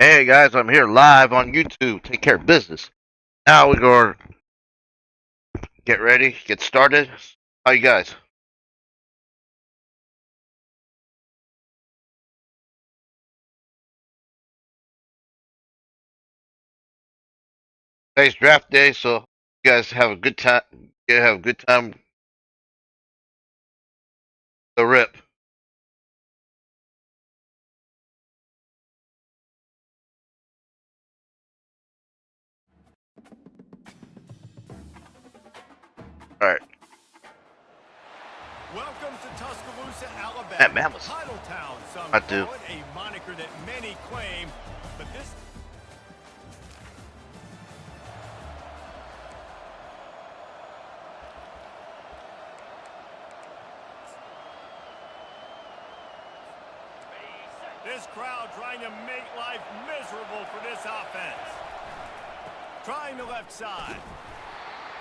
Hey guys, I'm here live on YouTube. Take care of business. Now we're going to get ready, get started. How you guys? Today's draft day, so you guys have a good time. You have a good time. The rip. All right. Welcome to Tuscaloosa, Alabama. That man was. Titletown, some I call do. it, a moniker that many claim, but this. This crowd trying to make life miserable for this offense. Trying the left side.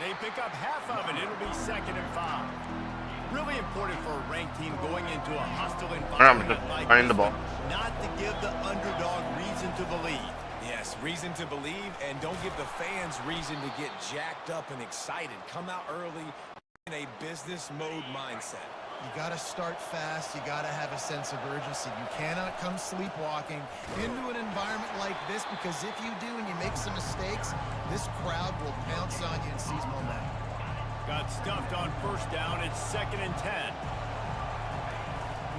They pick up half of it. It'll be 2nd and 5. Really important for a ranked team going into a hostile environment like this, the ball. not to give the underdog reason to believe. Yes, reason to believe, and don't give the fans reason to get jacked up and excited. Come out early in a business mode mindset. You got to start fast. You got to have a sense of urgency. You cannot come sleepwalking into an environment like this, because if you do and you make some mistakes, this crowd will pounce on you and seize momentum. Got stuffed on 1st down. It's 2nd and 10.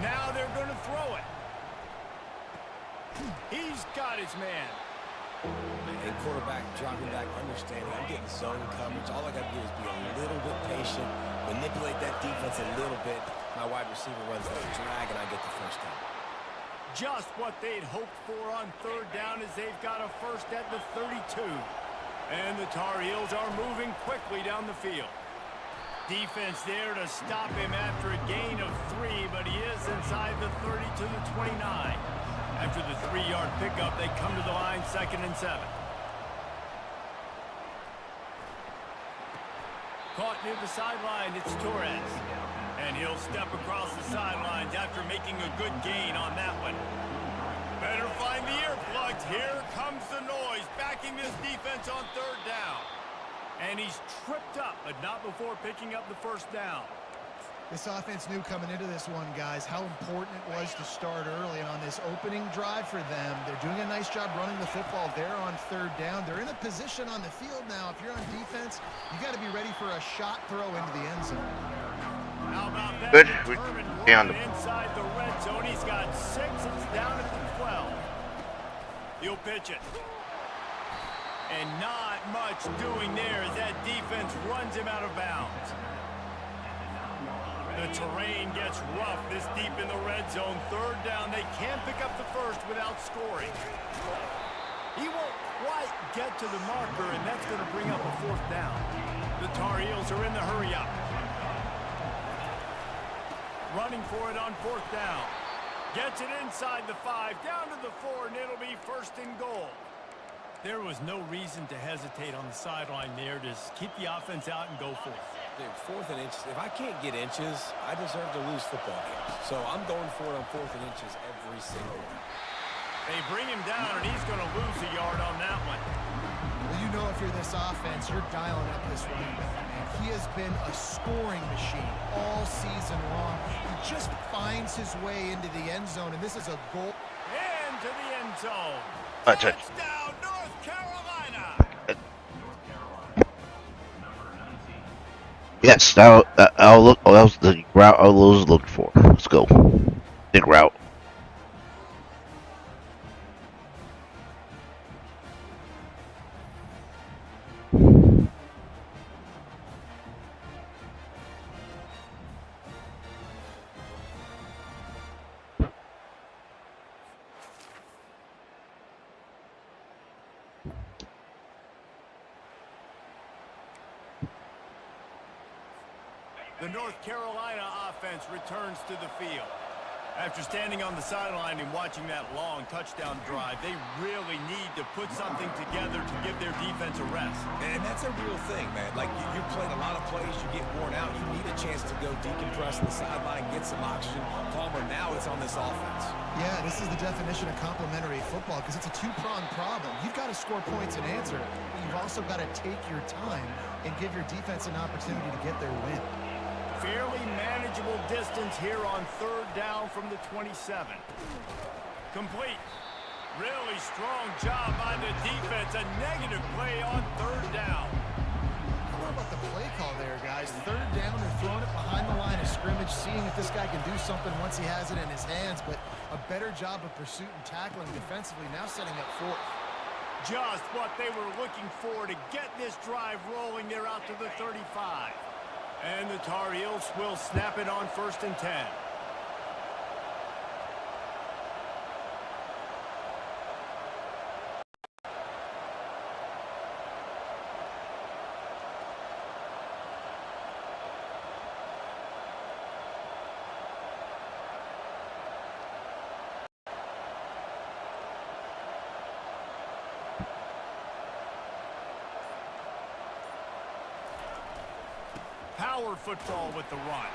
Now they're going to throw it. He's got his man. And quarterback dropping back, understanding I'm getting zone coverage. All I got to do is be a little bit patient, manipulate that defense a little bit. My wide receiver runs that drag, and I get the 1st down. Just what they'd hoped for on 3rd down, as they've got a 1st at the 32. And the Tar Heels are moving quickly down the field. Defense there to stop him after a gain of 3, but he is inside the 30 to the 29. After the 3-yard pickup, they come to the line, 2nd and 7. Caught near the sideline, it's Torres. And he'll step across the sidelines after making a good gain on that one. Better find the earplugs. Here comes the noise, backing this defense on 3rd down. And he's tripped up, but not before picking up the 1st down. This offense knew coming into this one, guys, how important it was to start early. And on this opening drive for them, they're doing a nice job running the football there on 3rd down. They're in a position on the field now. If you're on defense, you got to be ready for a shot throw into the end zone. How about that? Good. Down inside the red zone. He's got 6. It's down at the 12. He'll pitch it. And not much doing there as that defense runs him out of bounds. The terrain gets rough this deep in the red zone. 3rd down. They can't pick up the 1st without scoring. He won't quite get to the marker, and that's going to bring up a 4th down. The Tar Heels are in the hurry-up. Running for it on 4th down. Gets it inside the 5, down to the 4, and it'll be 1st and goal. There was no reason to hesitate on the sideline there. Just keep the offense out and go for it. Dude, 4th and inches. If I can't get inches, I deserve to lose football games. So I'm going for it on 4th and inches every single one. They bring him down, and he's going to lose a yard on that one. Well, you know, if you're this offense, you're dialing up this running back, man. He has been a scoring machine all season long. He just finds his way into the end zone, and this is a goal. Into the end zone. Touchdown, North Carolina. Yes, that was the route I was looking for. Let's go. Big route. The North Carolina offense returns to the field. After standing on the sideline and watching that long touchdown drive, they really need to put something together to give their defense a rest. And that's a real thing, man. Like, you played a lot of plays, you get worn out, you need a chance to go decompress on the sideline, get some oxygen. Palmer, now it's on this offense. Yeah, this is the definition of complementary football because it's a two-pronged problem. You've got to score points and answer, but you've also got to take your time and give your defense an opportunity to get their win. Fairly manageable distance here on third down from the 27. Complete. Really strong job by the defense. A negative play on third down. How about the play call there, guys? Third down, they're throwing it behind the line of scrimmage, seeing if this guy can do something once he has it in his hands, but a better job of pursuit and tackling defensively, now setting up fourth. Just what they were looking for to get this drive rolling. They're out to the 35. And the Tar Heels will snap it on 1st and 10. Power football with the run.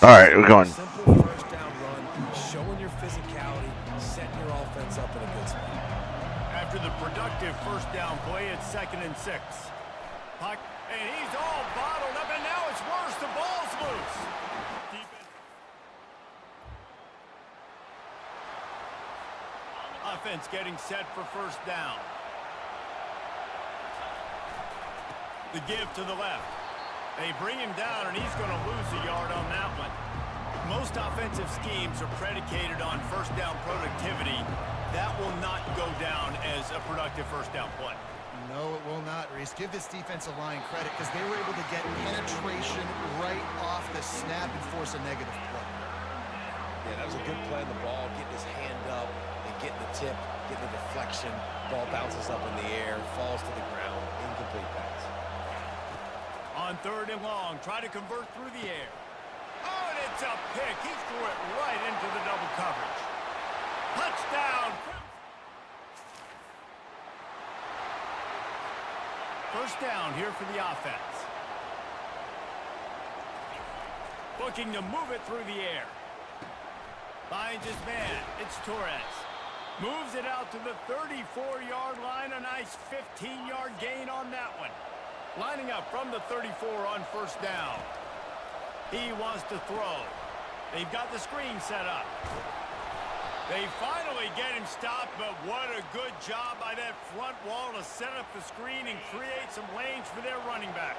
All right, we're going. Simple first down run, showing your physicality, setting your offense up in a good spot. After the productive first down play, it's 2nd and 6. Puck, and he's all bottled up, and now it's worse. The ball's loose. Offense getting set for first down. The give to the left. They bring him down, and he's going to lose a yard on that one. Most offensive schemes are predicated on first down productivity. That will not go down as a productive first down play. No, it will not, Reese. Give this defensive line credit because they were able to get penetration right off the snap and force a negative play. Yeah, that was a good play on the ball, getting his hand up and getting the tip, getting the deflection. Ball bounces up in the air, falls to the ground, incomplete pass. On 3rd and long, try to convert through the air. Oh, and it's a pick. He threw it right into the double coverage. Touchdown. First down here for the offense. Looking to move it through the air. Finds his man. It's Torres. Moves it out to the 34-yard line. A nice 15-yard gain on that one. Lining up from the 34 on first down. He wants to throw. They've got the screen set up. They finally get him stopped, but what a good job by that front wall to set up the screen and create some lanes for their running back.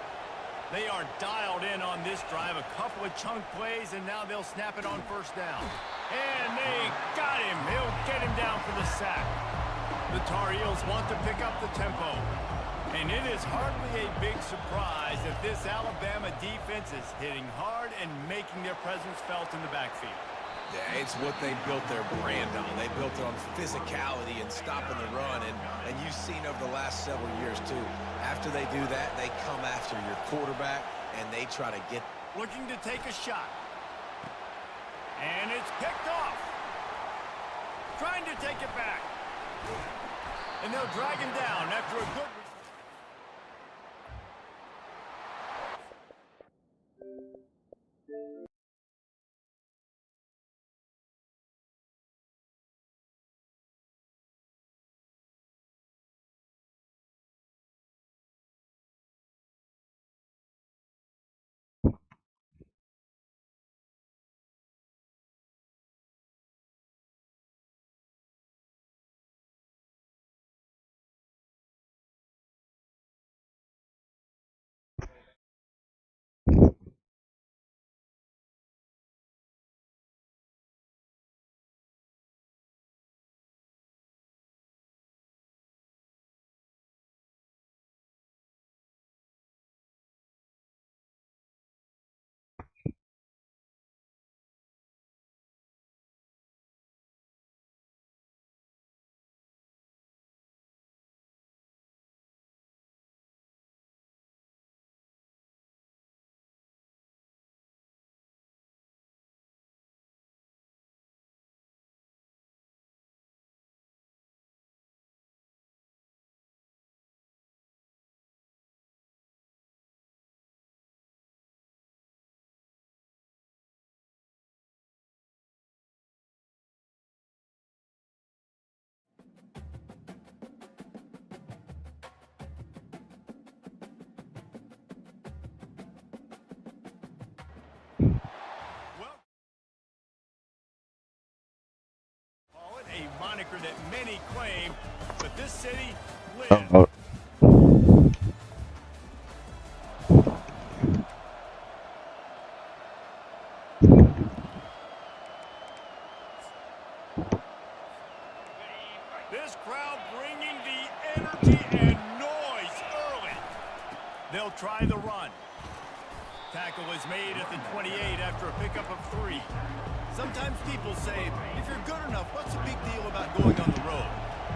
They are dialed in on this drive. A couple of chunk plays, and now they'll snap it on first down. And they got him. He'll get him down for the sack. The Tar Heels want to pick up the tempo. And it is hardly a big surprise that this Alabama defense is hitting hard and making their presence felt in the backfield. Yeah, it's what they built their brand on. They built it on physicality and stopping the run. And you've seen over the last several years, too. After they do that, they come after your quarterback, and they try to get... Looking to take a shot. And it's picked off. Trying to take it back. And they'll drag him down after a good... a moniker that many claim, but this city lives. Oh, This crowd bringing the energy and noise early. They'll try the run. Tackle is made at the 28 after a pickup of 3. Sometimes people say, if you're good enough, what's the big deal about going on the road?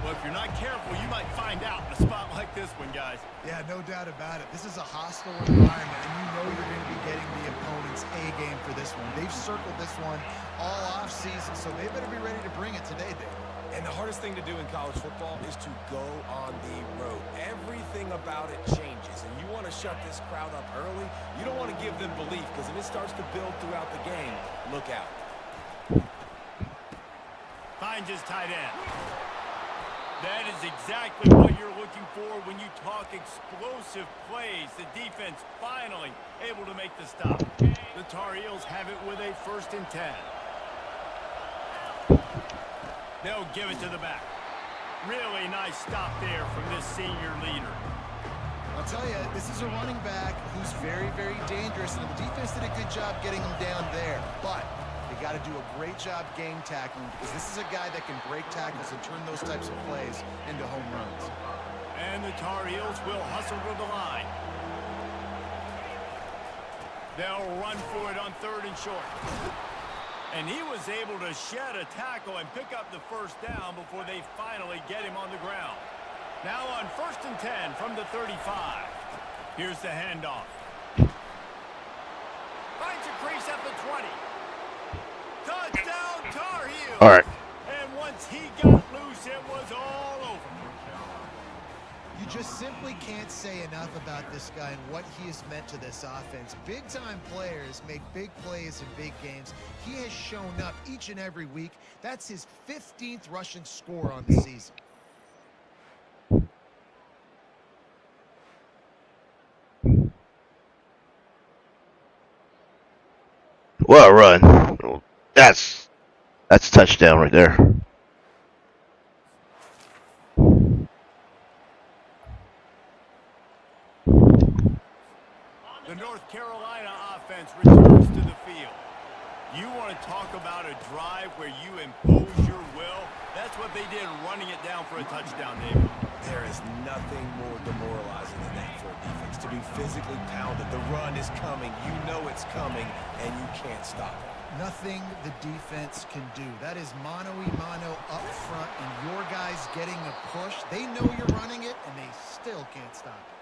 Well, if you're not careful, you might find out in a spot like this one, guys. Yeah, no doubt about it. This is a hostile environment, and you know you're going to be getting the opponent's A game for this one. They've circled this one all off-season, so they better be ready to bring it today, Dave. And the hardest thing to do in college football is to go on the road. Everything about it changes, and you want to shut this crowd up early. You don't want to give them belief, because if it starts to build throughout the game, look out. Finds his tight end. That is exactly what you're looking for when you talk explosive plays. The defense finally able to make the stop. The Tar Heels have it with a 1st and 10. They'll give it to the back. Really nice stop there from this senior leader. I'll tell you, this is a running back who's very, very dangerous, and the defense did a good job getting him down there. But they got to do a great job game tackling, because this is a guy that can break tackles and turn those types of plays into home runs. And the Tar Heels will hustle to the line. They'll run for it on 3rd and short. And he was able to shed a tackle and pick up the 1st down before they finally get him on the ground. Now on 1st and 10 from the 35. Here's the handoff. Finds a crease at the 20. Touchdown, Tar Heels. all right. And once he got loose, it was all over. You just simply can't say enough about this guy and what he has meant to this offense. Big-time players make big plays in big games. He has shown up each and every week. That's his 15th rushing score on the season. What a run. That's touchdown right there. The North Carolina offense returns to the field. You want to talk about a drive where you impose your will? That's what they did, running it down for a touchdown, David. There is nothing more demoralizing than that for a defense, to be physically pounded. The run is coming. You know it's coming, and you can't stop it. Nothing the defense can do. That is mano-a-mano up front, and your guys getting a push. They know you're running it, and they still can't stop it.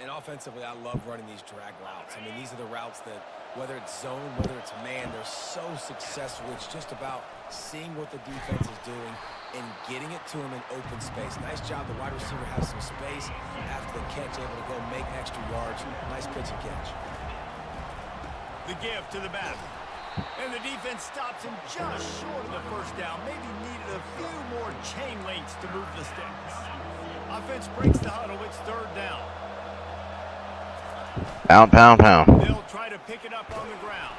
And offensively, I love running these drag routes. I mean, these are the routes that, whether it's zone, whether it's man, they're so successful. It's just about seeing what the defense is doing and getting it to him in open space. Nice job. The wide receiver has some space after the catch, able to go make extra yards. Nice pitch and catch. The give to the back. And the defense stops him just short of the 1st down. Maybe needed a few more chain links to move the sticks. Offense breaks the huddle. It's 3rd down. Pound, pound, pound. They'll try to pick it up on the ground.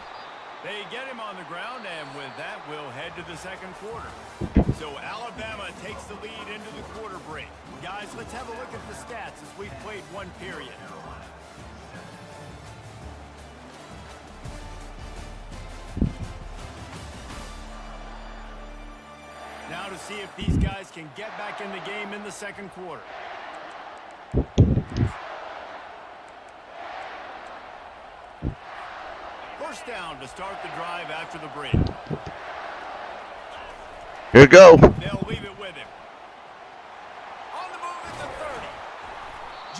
They get him on the ground, and with that, we'll head to the 2nd quarter. So Alabama takes the lead into the quarter break. Guys, let's have a look at the stats as we've played 1 period. Now to see if these guys can get back in the game in the 2nd quarter. First down to start the drive after the break. Here we go. They'll leave it with him. On the move at the 30.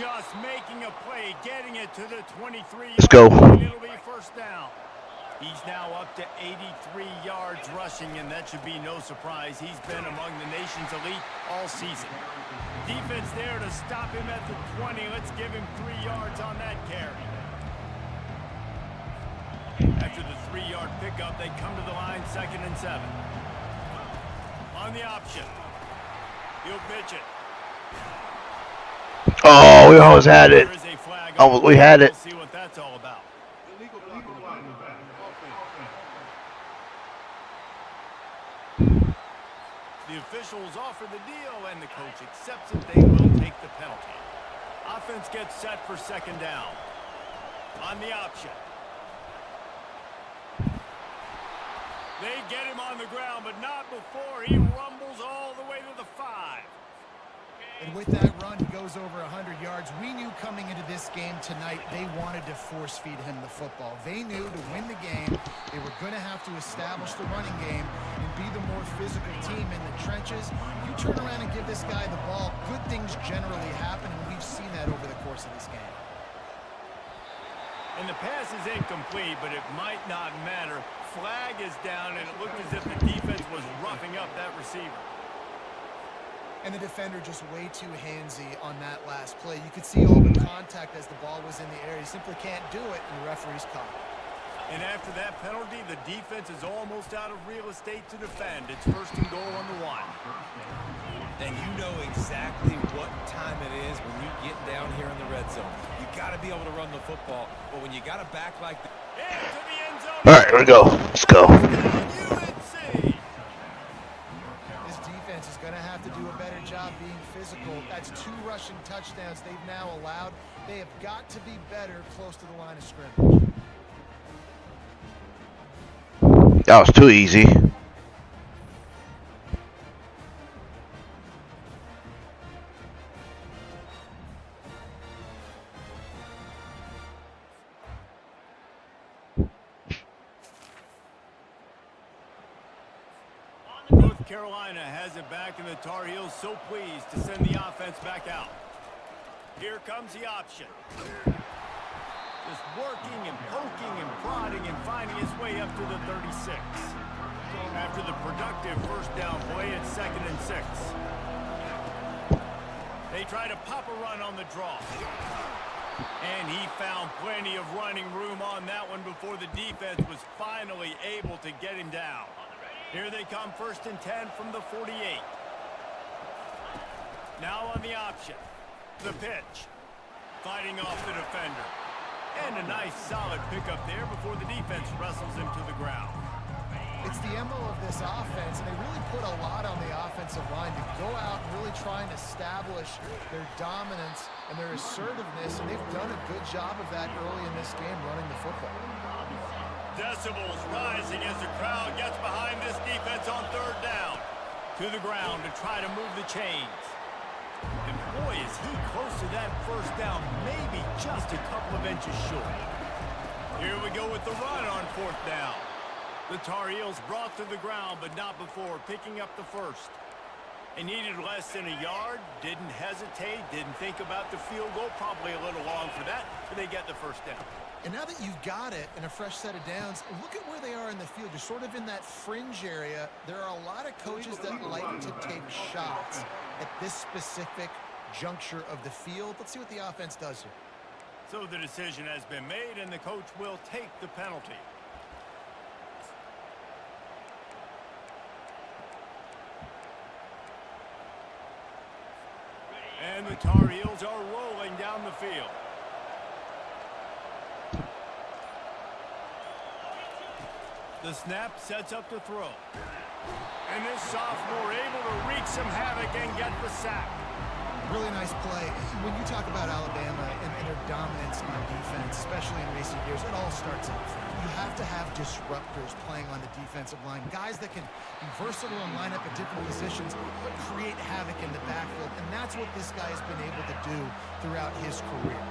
Just making a play, getting it to the 23. Let's go. It'll be 1st down. He's now up to 83 yards rushing, and that should be no surprise. He's been among the nation's elite all season. Defense there to stop him at the 20. Let's give him 3 yards on that carry. After the 3-yard pickup, they come to the line 2nd and 7. On the option. He'll pitch it. Oh, we almost had it. There is a flag. Oh, we had it. We'll see what that's all about. The The officials offer the deal, and the coach accepts it. They will take the penalty. Offense gets set for second down. On the option. They get him on the ground, but not before he rumbles all the way to the 5. And with that run, he goes over 100 yards. We knew coming into this game tonight they wanted to force feed him the football. They knew to win the game, they were going to have to establish the running game and be the more physical team in the trenches. You turn around and give this guy the ball, good things generally happen, and we've seen that over the course of this game. And the pass is incomplete, but it might not matter. Flag is down, and it looked as if the defense was roughing up that receiver. And the defender just way too handsy on that last play. You could see open contact as the ball was in the air. He simply can't do it, and the referee's caught. And after that penalty, the defense is almost out of real estate to defend. It's first and goal on the 1. And you know exactly what time it is when you get down here in the red zone. You got to be able to run the football, but when you got a back like that. Into the end zone. All right, here we go. Let's go. UNC. This defense is going to have to do a better job being physical. That's 2 rushing touchdowns they've now allowed. They have got to be better close to the line of scrimmage. That was too easy. North Carolina has it back, and the Tar Heels so pleased to send the offense back out. Here comes the option. Just working and poking and prodding and finding his way up to the 36. After the productive first down play, it's 2nd and 6. They try to pop a run on the draw. And he found plenty of running room on that one before the defense was finally able to get him down. Here they come, 1st and 10 from the 48. Now on the option. The pitch. Fighting off the defender. And a nice solid pickup there before the defense wrestles him to the ground. It's the MO of this offense, and they really put a lot on the offensive line to go out and really try and establish their dominance and their assertiveness, and they've done a good job of that early in this game running the football. Decibels rising as the crowd gets behind this defense on 3rd down. To the ground to try to move the chains. And boy, is he close to that first down, maybe just a couple of inches short. Here we go with the run on 4th down. The Tar Heels brought to the ground, but not before picking up the first. They needed less than a yard, didn't hesitate, didn't think about the field goal, probably a little long for that, but they get the first down. And now that you've got it in a fresh set of downs, look at where they are in the field. You're sort of in that fringe area. There are a lot of coaches that like to take shots at this specific juncture of the field. Let's see what the offense does here. So the decision has been made, and the coach will take the penalty. And the Tar Heels are rolling down the field. The snap sets up to throw. And this sophomore able to wreak some havoc and get the sack. Really nice play. When you talk about Alabama and their dominance on defense, especially in recent years, it all starts out front. You have to have disruptors playing on the defensive line, guys that can be versatile and line up at different positions, but create havoc in the backfield. And that's what this guy has been able to do throughout his career.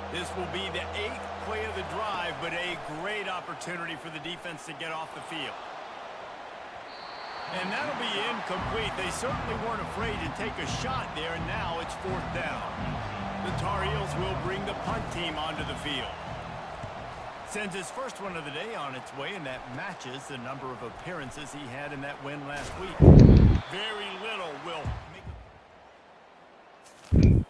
This will be the 8th play of the drive, but a great opportunity for the defense to get off the field. And that'll be incomplete. They certainly weren't afraid to take a shot there, and now it's 4th down. The Tar Heels will bring the punt team onto the field. Sends his first one of the day on its way, and that matches the number of appearances he had in that win last week. Very little will make it.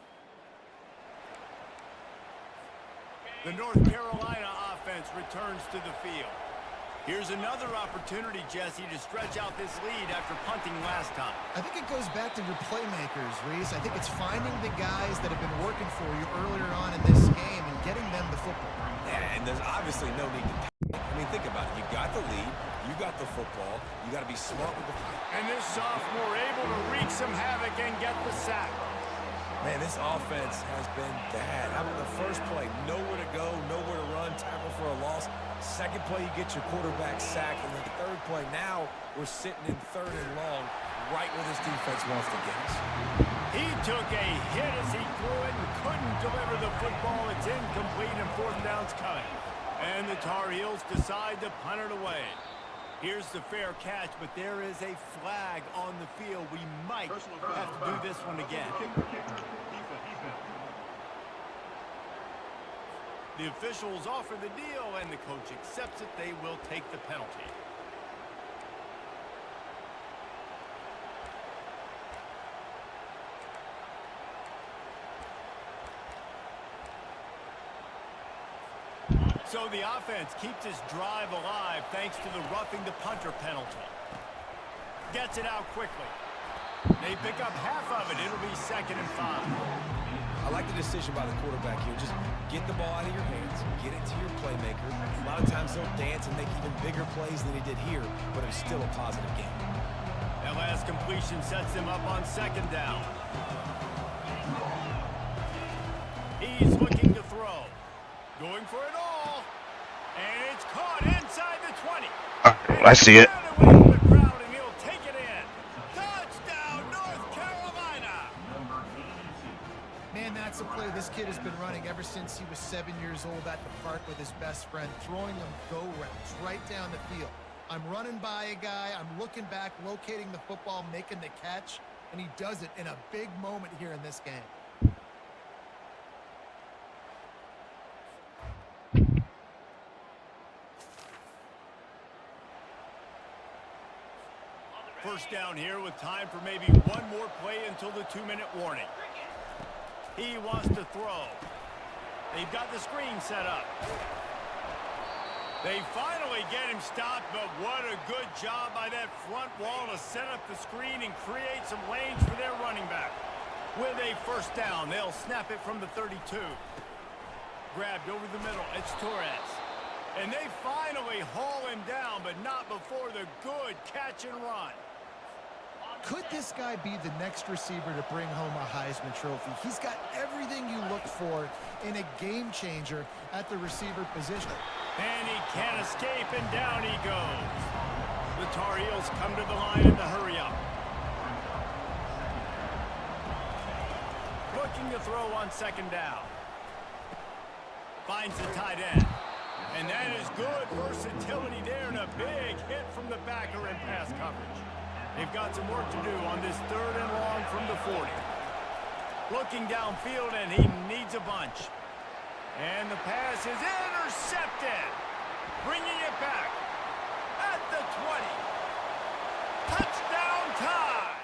The North Carolina offense returns to the field. Here's another opportunity, Jesse, to stretch out this lead after punting last time. I think it goes back to your playmakers, Reese. I think it's finding the guys that have been working for you earlier on in this game and getting them the football. Yeah, and there's obviously no need to panic. I mean, think about it. You got the lead. You You got the football. You got to be smart with the football. And this sophomore able to wreak some havoc and get the sack. Man, this offense has been bad. How about the first play? Nowhere to go, nowhere to run, tackle for a loss. Second play, you get your quarterback sacked. And the third play, now we're sitting in 3rd and long, right where this defense wants to get us. He took a hit as he threw it and couldn't deliver the football. It's incomplete and 4th down's coming. And the Tar Heels decide to punt it away. Here's the fair catch, but there is a flag on the field. We might have to do this one again. The officials offer the deal, and the coach accepts it. They will take the penalty. So the offense keeps this drive alive thanks to the roughing the punter penalty. Gets it out quickly. They pick up half of it. It'll be 2nd and 5. I like the decision by the quarterback here. Just get the ball out of your hands, get it to your playmaker. A lot of times they'll dance and make even bigger plays than he did here, but it was still a positive game. That last completion sets him up on 2nd down. He's looking to throw. Going for it all. And it's caught inside the 20. I see it. Man, that's a play this kid has been running ever since he was 7 years old at the park with his best friend, throwing them go routes right down the field. I'm running by a guy, I'm looking back, locating the football, making the catch, and he does it in a big moment here in this game. First down here with time for maybe one more play until the 2-minute warning. He wants to throw. They've got the screen set up. They finally get him stopped, but what a good job by that front wall to set up the screen and create some lanes for their running back. With a first down, they'll snap it from the 32. Grabbed over the middle, it's Torres. And they finally haul him down, but not before the good catch and run. Could this guy be the next receiver to bring home a Heisman Trophy? He's got everything you look for in a game changer at the receiver position. And he can't escape, and down he goes. The Tar Heels come to the line in the hurry-up. Looking to throw on 2nd down. Finds the tight end. And that is good versatility there, and a big hit from the backer in pass coverage. They've got some work to do on this 3rd and long from the 40. Looking downfield, and he needs a bunch. And the pass is intercepted. Bringing it back at the 20. Touchdown tie.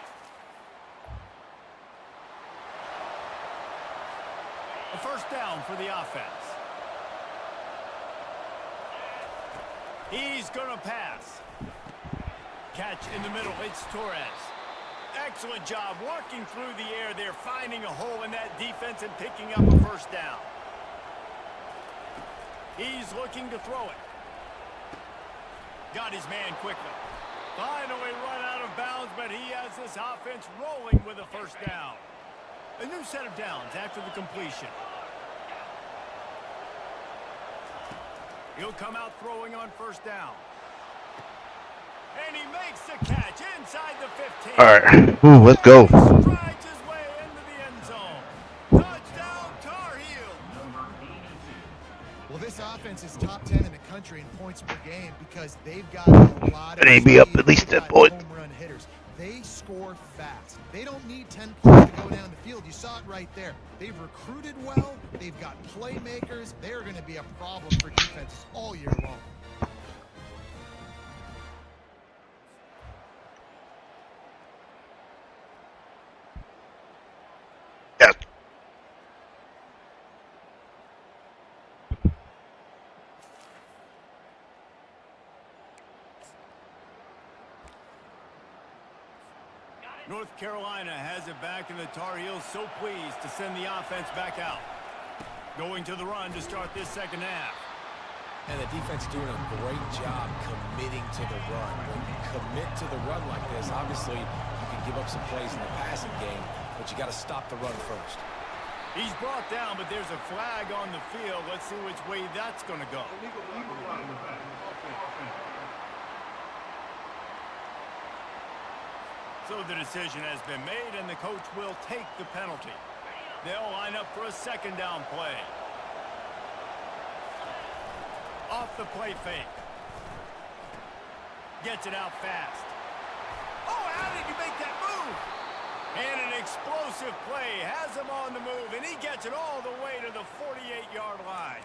A first down for the offense. He's going to pass. Catch in the middle, it's Torres. Excellent job working through the air there, finding a hole in that defense and picking up a first down. He's looking to throw it. Got his man quickly. Finally run out of bounds, but he has this offense rolling with a first down. A new set of downs after the completion. He'll come out throwing on first down. And he makes the catch inside the 15. All right. Ooh, let's go. Strides his way into the end zone. Touchdown, Tar Heels. Well, this offense is top 10 in the country in points per game because they've got a lot of They be up at least 10 points. home run hitters. They score fast. They don't need 10 points to go down the field. You saw it right there. They've recruited well. They've got playmakers. They're going to be a problem for defenses all year long. Yes. North Carolina has it back, and the Tar Heels so pleased to send the offense back out. Going to the run to start this second half. And the defense doing a great job committing to the run. When you commit to the run like this, obviously you can give up some plays in the passing game, but you got to stop the run first. He's brought down, but there's a flag on the field. Let's see which way that's going to go. So the decision has been made, and the coach will take the penalty. They'll line up for a second down play. Off the play fake. Gets it out fast. Oh, how did he make that move? And an explosive play has him on the move, and he gets it all the way to the 48-yard line.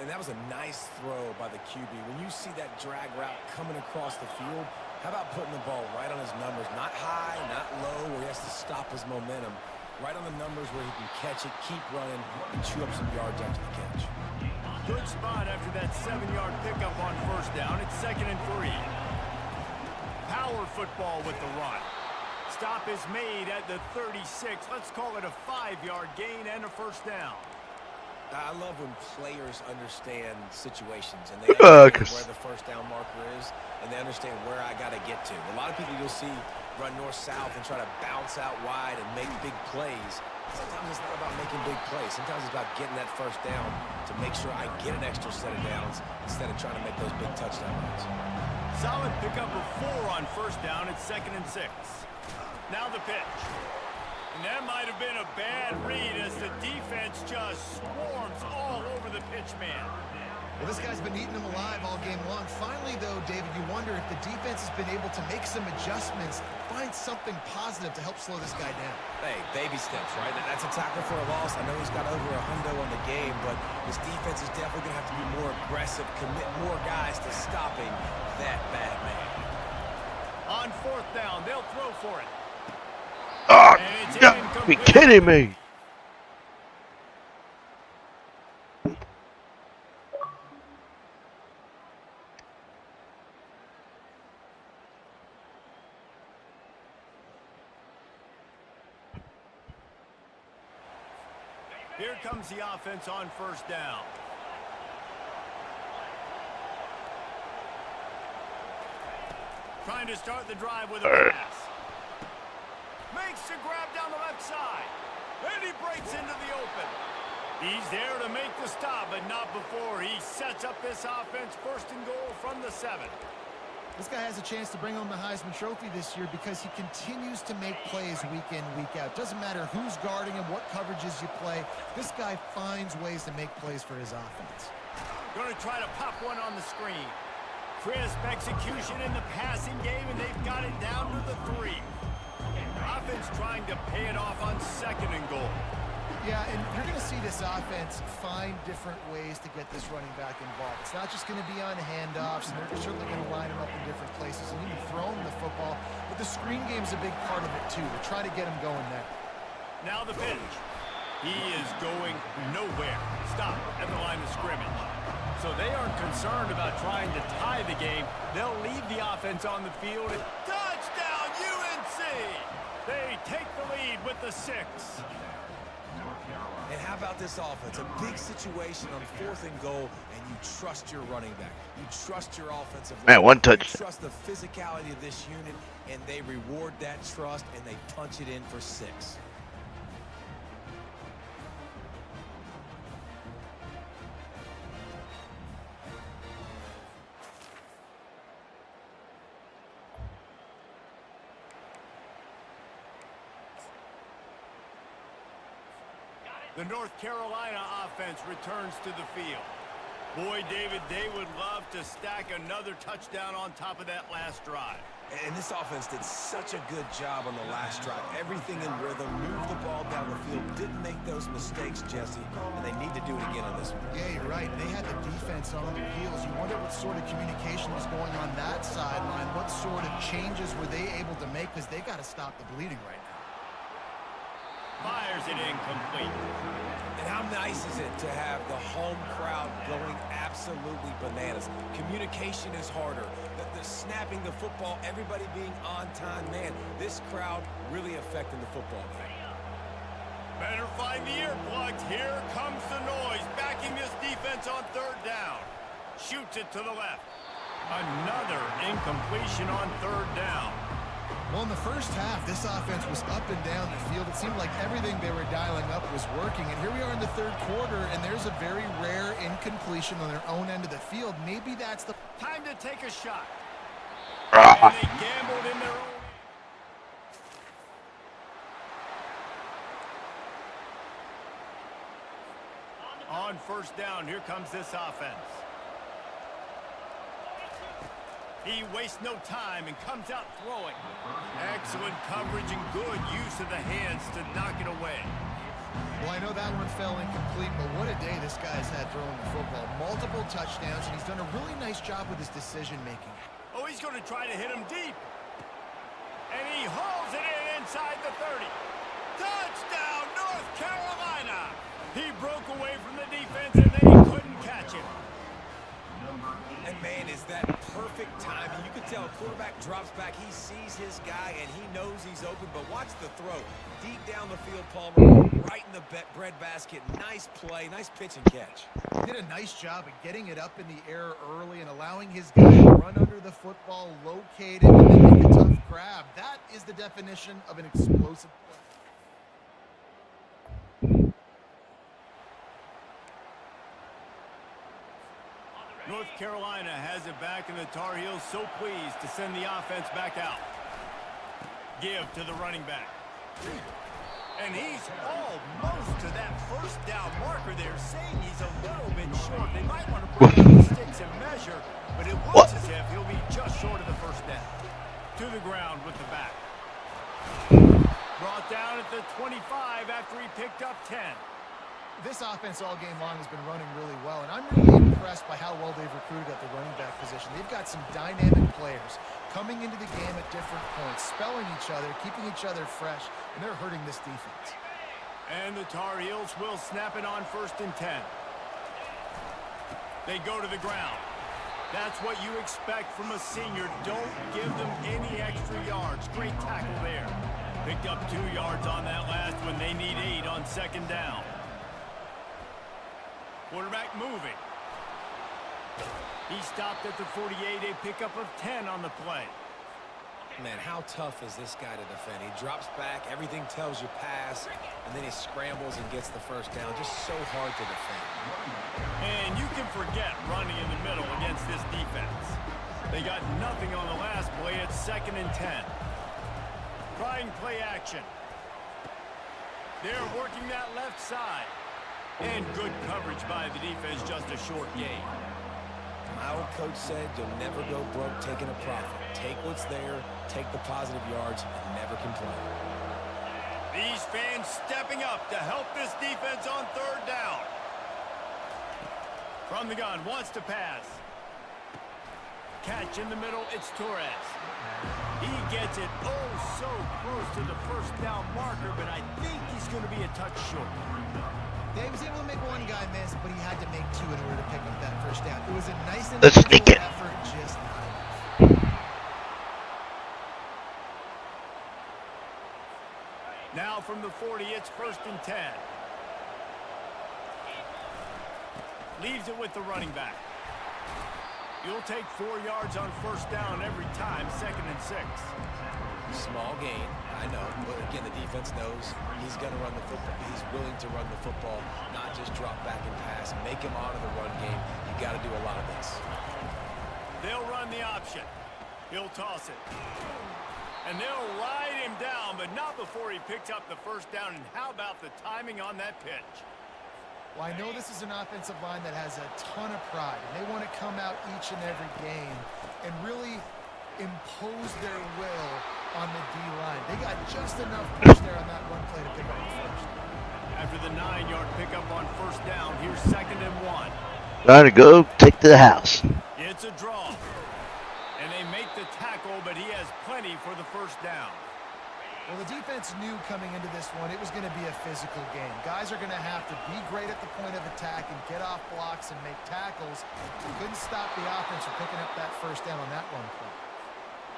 And that was a nice throw by the QB. When you see that drag route coming across the field, how about putting the ball right on his numbers? Not high, not low, where he has to stop his momentum. Right on the numbers where he can catch it, keep running, and chew up some yards after the catch. Good spot after that 7-yard pickup on first down. It's 2nd and 3. Power football with the run. Stop is made at the 36. Let's call it a 5-yard gain and a first down. I love when players understand situations and they understand where the first down marker is and they understand where I got to get to. A lot of people you'll see run north-south and try to bounce out wide and make big plays. Sometimes it's not about making big plays. Sometimes it's about getting that first down to make sure I get an extra set of downs instead of trying to make those big touchdown runs. Solid pickup of 4 on first down. It's 2nd and 6. Now the pitch. And that might have been a bad read as the defense just swarms all over the pitch man. Well, this guy's been eating him alive all game long. Finally, though, David, you wonder if the defense has been able to make some adjustments, find something positive to help slow this guy down. Hey, baby steps, right? That's a tackle for a loss. I know he's got over $100 on the game, but this defense is definitely going to have to be more aggressive, commit more guys to stopping that bad man. On fourth down, they'll throw for it. Oh, you be kidding me. Here comes the offense on first down. Trying to start the drive with a pass. Makes the grab down the left side. And he breaks into the open. He's there to make the stop, but not before he sets up this offense 1st and goal from the 7. This guy has a chance to bring home the Heisman Trophy this year because he continues to make plays week in, week out. Doesn't matter who's guarding him, what coverages you play. This guy finds ways to make plays for his offense. Going to try to pop one on the screen. Crisp execution in the passing game, and they've got it down to the 3. Offense trying to pay it off on 2nd and goal. Yeah, and you're going to see this offense find different ways to get this running back involved. It's not just going to be on handoffs, and they're certainly going to line him up in different places and even throw him the football. But the screen game's a big part of it, too, to try to get him going there. Now the pitch. He is going nowhere. Stop at the line of scrimmage. So they aren't concerned about trying to tie the game. They'll leave the offense on the field. And touchdown, UNC! They take the lead with the 6. And how about this offense? A big situation on 4th and goal, and you trust your running back. You trust your offensive line. Man, one touch. You trust the physicality of this unit, and they reward that trust, and they punch it in for 6. The North Carolina offense returns to the field. Boy, David, they would love to stack another touchdown on top of that last drive. And this offense did such a good job on the last drive. Everything in rhythm, moved the ball down the field, didn't make those mistakes, Jesse, and they need to do it again on this one. Yeah, you're right. They had the defense on their heels. You wonder what sort of communication was going on that sideline. What sort of changes were they able to make, because they got to stop the bleeding right now. Fires it incomplete. And how nice is it to have the home crowd going absolutely bananas? Communication is harder. The snapping the football, everybody being on time. Man, this crowd really affecting the football game. Better find the earplugs. Here comes the noise, backing this defense on 3rd down. Shoots it to the left. Another incompletion on third down. Well, in the first half, this offense was up and down the field. It seemed like everything they were dialing up was working. And here we are in the third quarter, and there's a very rare incompletion on their own end of the field. Maybe that's the time to take a shot. And they gambled in their own. On first down, here comes this offense. He wastes no time and comes out throwing. Excellent coverage and good use of the hands to knock it away. Well, I know that one fell incomplete, but what a day this guy's had throwing the football. Multiple touchdowns, and he's done a really nice job with his decision-making. Oh, he's going to try to hit him deep. And he hauls it in inside the 30. Touchdown, North Carolina! He broke away from the defense, and they couldn't catch him. And, man, is that perfect timing. You can tell quarterback drops back. He sees his guy, and he knows he's open. But watch the throw. Deep down the field, Palmer, right in the bread basket. Nice play, nice pitch and catch. He did a nice job of getting it up in the air early and allowing his guy to run under the football, locate it, and then make a tough grab. That is the definition of an explosive play. North Carolina has it back, and the Tar Heels so pleased to send the offense back out. Give to the running back. And he's almost to that first down marker there, saying he's a little bit short. They might want to bring up the sticks and measure, but it looks as if he'll be just short of the first down. To the ground with the back. Brought down at the 25 after he picked up 10. This offense all game long has been running really well, and I'm really impressed by how well they've recruited at the running back position. They've got some dynamic players coming into the game at different points, spelling each other, keeping each other fresh, and they're hurting this defense. And the Tar Heels will snap it on 1st and 10. They go to the ground. That's what you expect from a senior. Don't give them any extra yards. Great tackle there. Picked up 2 yards on that last one. They need 8 on 2nd down. Quarterback moving. He stopped at the 48, a pickup of 10 on the play. Man, how tough is this guy to defend? He drops back, everything tells you pass, and then he scrambles and gets the first down. Just so hard to defend. And you can forget running in the middle against this defense. They got nothing on the last play. It's 2nd and 10. Trying play action. They're working that left side. And good coverage by the defense, just a short gain. My old coach said you'll never go broke taking a profit. Take what's there, take the positive yards, and never complain. These fans stepping up to help this defense on 3rd down. From the gun, wants to pass. Catch in the middle, it's Torres. He gets it so close to the first down marker, but I think he's going to be a touch short. Yeah, he was able to make one guy miss, but he had to make 2 in order to pick up that first down. It was a nice individual effort, just not enough. Now from the 40, it's 1st and 10. Leaves it with the running back. You'll take 4 yards on 1st down every time, 2nd and 6. Small gain, I know, but again, the defense knows he's going to run the football. He's willing to run the football, not just drop back and pass. Make him honor the run game. You got to do a lot of this. They'll run the option. He'll toss it. And they'll ride him down, but not before he picks up the first down. And how about the timing on that pitch? Well, I know this is an offensive line that has a ton of pride, and they want to come out each and every game and really impose their will on the D-line. They got just enough push there on that one play to pick up the first. After the 9-yard pickup on 1st down, here's 2nd and 1. Trying to go take to the house. It's a draw. And they make the tackle, but he has plenty for the first down. Well, the defense knew coming into this one it was going to be a physical game. Guys are going to have to be great at the point of attack and get off blocks and make tackles. They couldn't stop the offense from picking up that first down on that one play.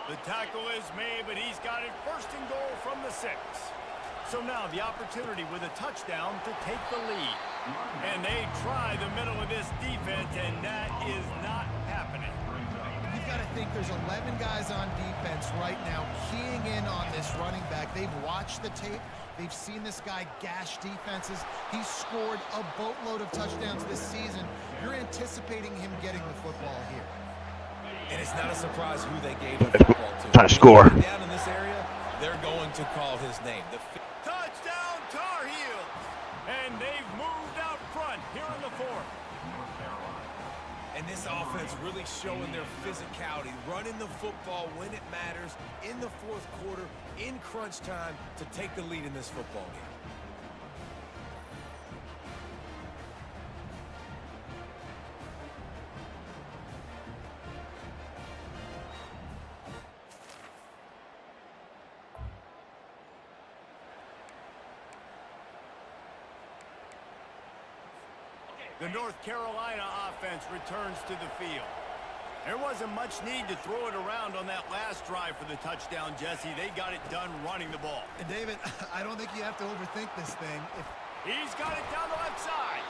The tackle is made, but he's got it 1st and goal from the 6. So now the opportunity with a touchdown to take the lead. And they try the middle of this defense, and that is not happening. You've got to think there's 11 guys on defense right now keying in on this running back. They've watched the tape. They've seen this guy gash defenses. He's scored a boatload of touchdowns this season. You're anticipating him getting the football here. And it's not a surprise who they gave the football to. Trying to score. Down in this area, they're going to call his name. Touchdown, Tar Heels! And they've moved out front here in the fourth. And this offense really showing their physicality, running the football when it matters, in the fourth quarter, in crunch time, to take the lead in this football game. The North Carolina offense returns to the field. There wasn't much need to throw it around on that last drive for the touchdown, Jesse. They got it done running the ball. And David, I don't think you have to overthink this thing. He's got it down the left side.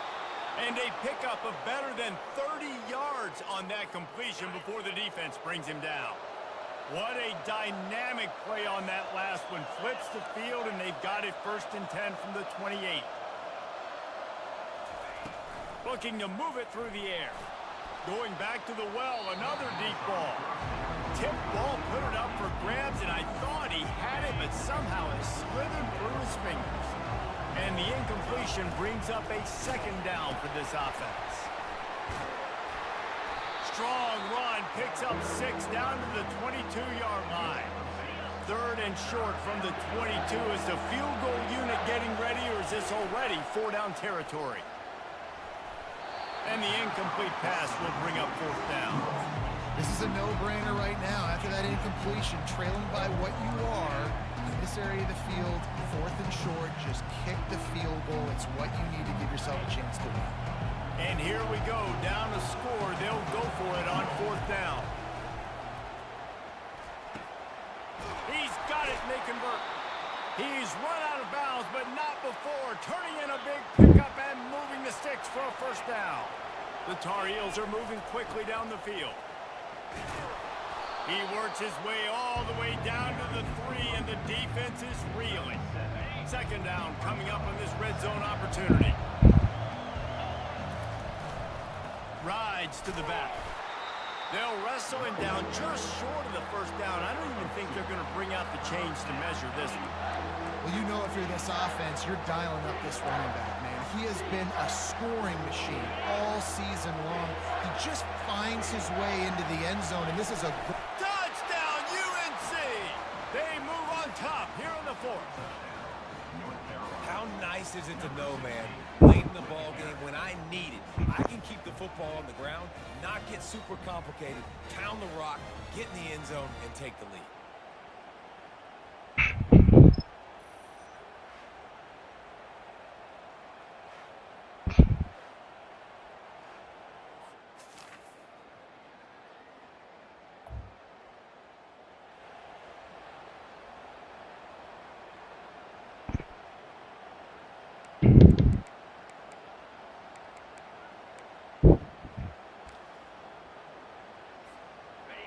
And a pickup of better than 30 yards on that completion before the defense brings him down. What a dynamic play on that last one. Flips the field, and they've got it 1st and 10 from the 28. Looking to move it through the air. Going back to the well, another deep ball. Tip ball, put it up for grabs, and I thought he had it, but somehow it slithered through his fingers. And the incompletion brings up a 2nd down for this offense. Strong run, picks up 6 down to the 22-yard line. 3rd and short from the 22. Is the field goal unit getting ready, or is this already 4-down territory? And the incomplete pass will bring up 4th down. This is a no-brainer right now. After that incompletion, trailing by what you are, in this area of the field, 4th and short, just kick the field goal. It's what you need to give yourself a chance to win. And here we go, down to score. They'll go for it on 4th down. He's got it, and they convert. He's run out of bounds, but not before. Turning in a big pickup and moving the sticks for a 1st down. The Tar Heels are moving quickly down the field. He works his way all the way down to the 3, and the defense is reeling. 2nd down coming up on this red zone opportunity. Rides to the back. They'll wrestle him down just short of the 1st down. I don't even think they're going to bring out the chains to measure this one. Well, you know if you're this offense, you're dialing up this running back, man. He has been a scoring machine all season long. He just finds his way into the end zone, and this is a... Touchdown, UNC! They move on top here in the 4th. How nice is it to know, man, late in the ball game when I need it, I can keep the football on the ground, not get super complicated, pound the rock, get in the end zone, and take the lead.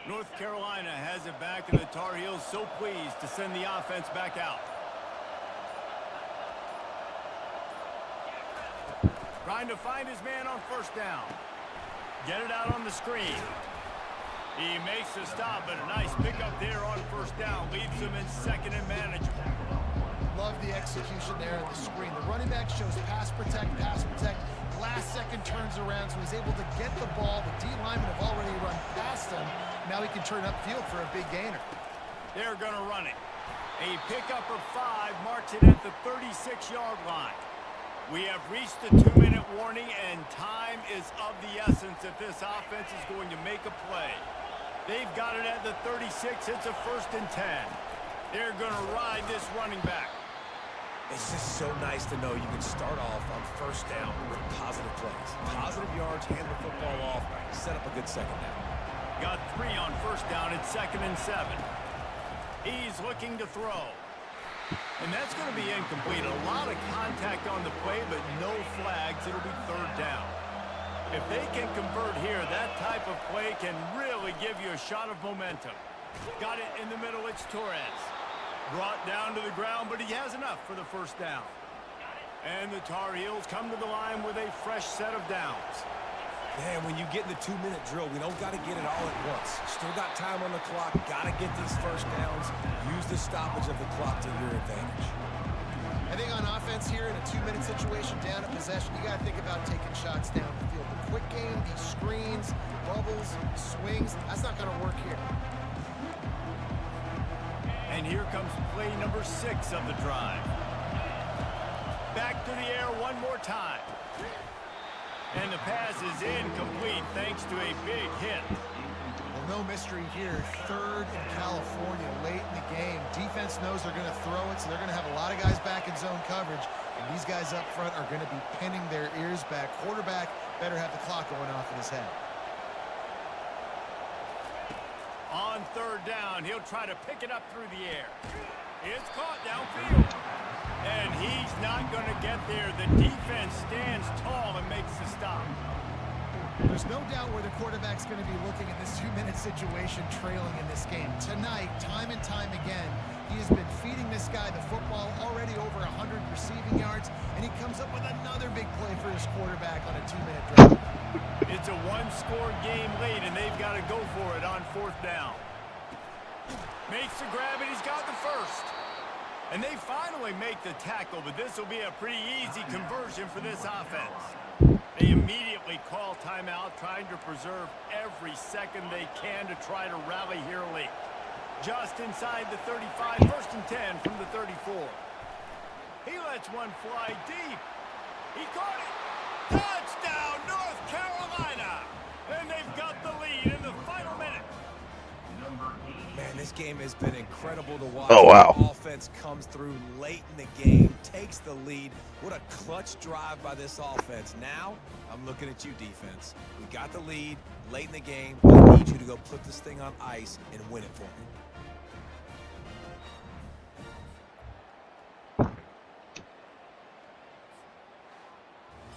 North Carolina has it back, and the Tar Heels so pleased to send the offense back out. Trying to find his man on 1st down. Get it out on the screen. He makes the stop, but a nice pickup there on 1st down. Leaves him in 2nd and manageable. Love the execution there on the screen. The running back shows pass protect, pass protect. Last second turns around, so he's able to get the ball. The D linemen have already run past him. Now he can turn upfield for a big gainer. They're going to run it. A pickup of 5 marks it at the 36-yard line. We have reached the 2-minute warning, and time is of the essence if this offense is going to make a play. They've got it at the 36. It's a 1st and 10. They're going to ride this running back. It's just so nice to know you can start off on 1st down with positive plays. Positive yards, hand the football off, set up a good 2nd down. Got 3 on 1st down. It's 2nd and 7. He's looking to throw. And that's going to be incomplete. A lot of contact on the play, but no flags. It'll be third down. If they can convert here, that type of play can really give you a shot of momentum. Got it in the middle. It's Torres. Brought down to the ground, but he has enough for the first down. And the Tar Heels come to the line with a fresh set of downs. Man, when you get in the 2-minute drill, we don't got to get it all at once. Still got time on the clock. Got to get these first downs. Use the stoppage of the clock to your advantage. I think on offense here in a 2-minute situation down at possession, you got to think about taking shots down the field. The quick game, these screens, bubbles, swings, that's not going to work here. And here comes play number 6 of the drive. Back to the air one more time. And the pass is incomplete thanks to a big hit. Well, no mystery here. Third in California late in the game. Defense knows they're going to throw it, so they're going to have a lot of guys back in zone coverage. And these guys up front are going to be pinning their ears back. Quarterback better have the clock going off in his head. On third down, he'll try to pick it up through the air. It's caught downfield. And he's not going to get there. The defense stands tall and makes the stop. There's no doubt where the quarterback's going to be looking in this 2-minute situation trailing in this game. Tonight, time and time again, he has been feeding this guy the football, already over 100 receiving yards, and he comes up with another big play for his quarterback on a 2-minute drive. It's a one-score game late, and they've got to go for it on fourth down. Makes the grab, and he's got the first. And they finally make the tackle, but this will be a pretty easy conversion for this offense. They immediately call timeout, trying to preserve every second they can to try to rally here late. Just inside the 35, first and 10 from the 34. He lets one fly deep. He caught it. Touchdown, North Carolina! And they've got the lead in the final minute. Man, this game has been incredible to watch. Oh, wow. The offense comes through late in the game, takes the lead. What a clutch drive by this offense. Now, I'm looking at you, defense. We got the lead late in the game. I need you to go put this thing on ice and win it for me.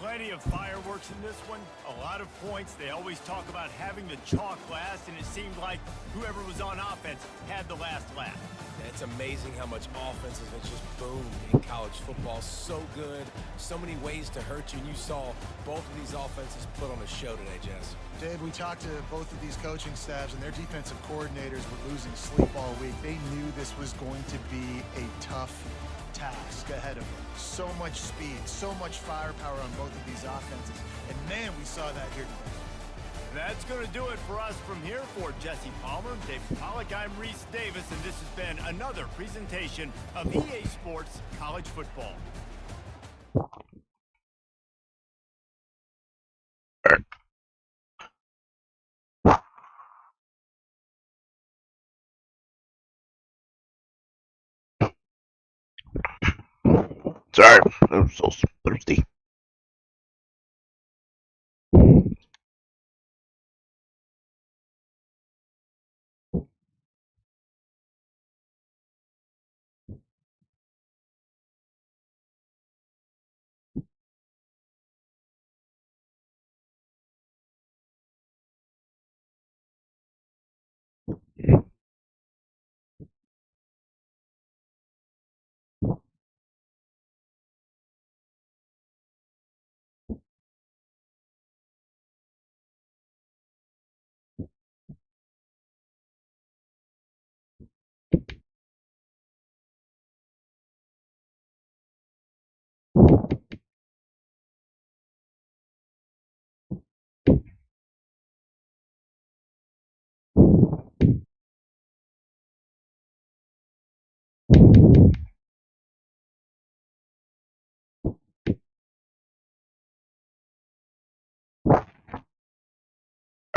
Plenty of fireworks in this one. A lot of points. They always talk about having the chalk last, and it seemed like whoever was on offense had the last laugh. It's amazing how much offenses have just boomed in college football. So good, so many ways to hurt you, and you saw both of these offenses put on a show today, Jess. Dave, we talked to both of these coaching staffs, and their defensive coordinators were losing sleep all week. They knew this was going to be a tough task ahead of them. So much speed, so much firepower on both of these offenses. And man, we saw that here today. That's going to do it for us from here. For Jesse Palmer, Dave Pollack, I'm Reese Davis, and this has been another presentation of EA Sports College Football. Sorry, I'm so thirsty.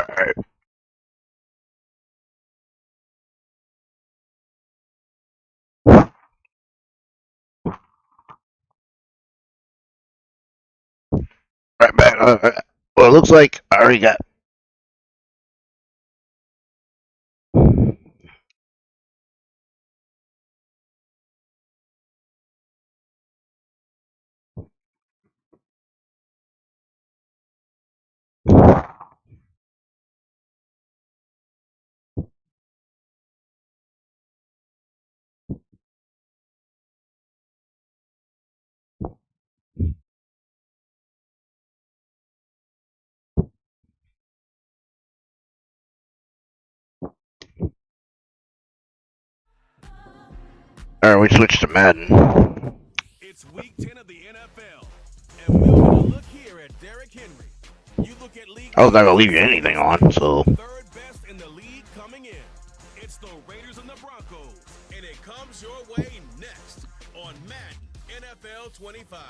Alright. Right back. Well, it looks like I already got Alright, we switched to Madden. It's week 10 of the NFL, and we're going to look here at Derrick Henry. You look at league I was not gonna leave you anything on, so. third best in the league coming in. It's the Raiders and the Broncos, and it comes your way next on Madden NFL 25.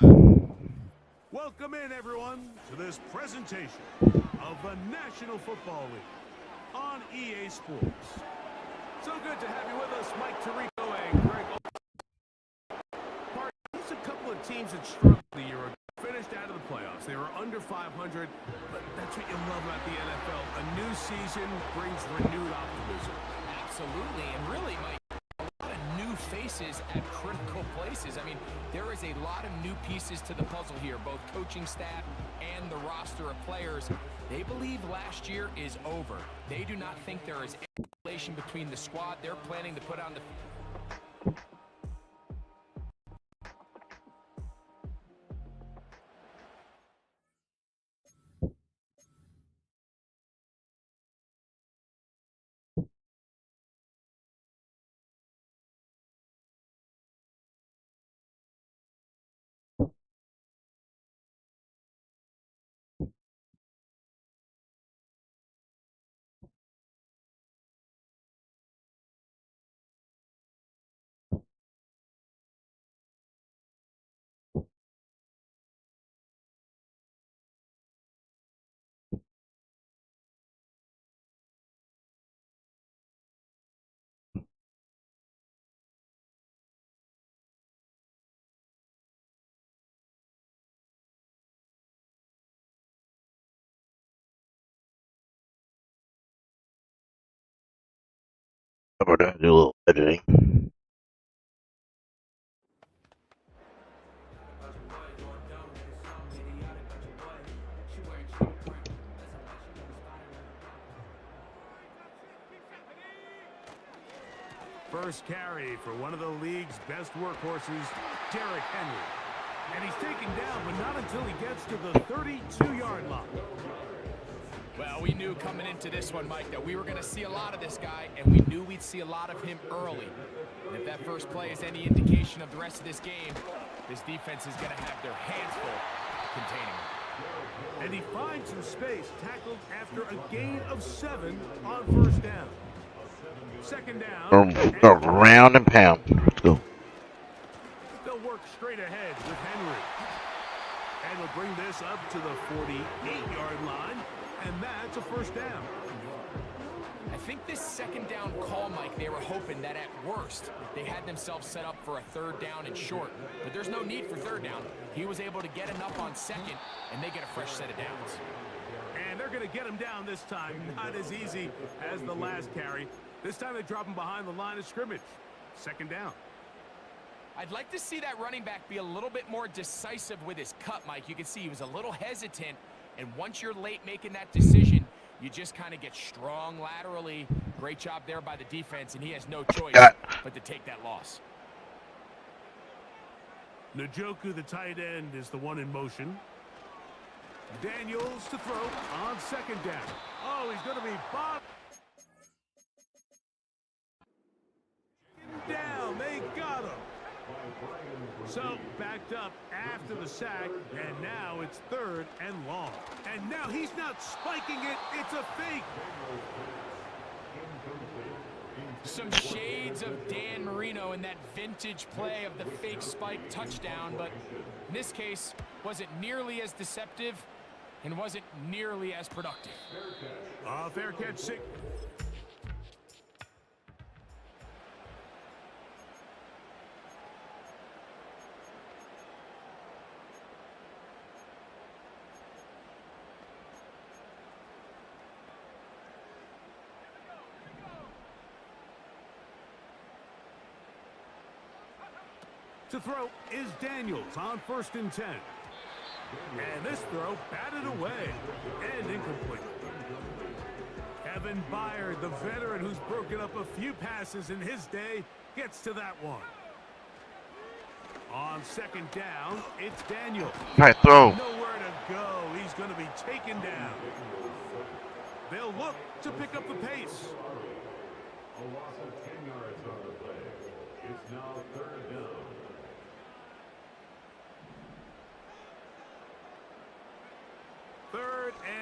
Welcome in, everyone, to this presentation of the National Football League on EA Sports. So good to have you with us, Mike Tirico and Greg. There's a couple of teams that struggled the year ago, finished out of the playoffs. They were under 500, but that's what you love about the NFL. A new season brings renewed optimism. Absolutely, and really, Mike, a lot of new faces at critical places. I mean, there is a lot of new pieces to the puzzle here, both coaching staff and the roster of players. They believe last year is over. They do not think there is any relation between the squad they're planning to put on the How about that? Do a little editing. First carry for one of the league's best workhorses, Derrick Henry. And he's taken down, but not until he gets to the 32-yard line. Well, we knew coming into this one, Mike, that we were going to see a lot of this guy, and we knew we'd see a lot of him early. And if that first play is any indication of the rest of this game, this defense is going to have their hands full containing him. And he finds some space, tackled after a gain of 7 on first down. Second down. Go round and pound. Let's go. They'll work straight ahead with Henry. And they'll bring this up to the 48-yard line, and that's a first down. I think this second down call, Mike, they were hoping that at worst they had themselves set up for a third down and short. But there's no need for third down. He was able to get enough on second, and they get a fresh set of downs. And they're going to get him down this time. Not as easy as the last carry. This time they drop him behind the line of scrimmage. Second down. I'd like to see that running back be a little bit more decisive with his cut, Mike. You can see he was a little hesitant, and once you're late making that decision, you just kind of get strong laterally. Great job there by the defense, and he has no choice but to take that loss. Njoku, the tight end, is the one in motion. Daniels to throw on second down. Oh, he's going to be bobbed down. They got him. So backed up after the sack, and now it's third and long. And now he's not spiking it. It's a fake. Some shades of Dan Marino in that vintage play of the fake spike touchdown, but in this case, wasn't nearly as deceptive and wasn't nearly as productive. Fair catch, six. To throw is Daniels on first and 10. And this throw batted away and incomplete. Kevin Byard, the veteran who's broken up a few passes in his day, gets to that one. On second down, it's Daniels. Nice throw. Nowhere to go. He's going to be taken down. They'll look to pick up the pace. A loss of 10 yards on the play. It's now third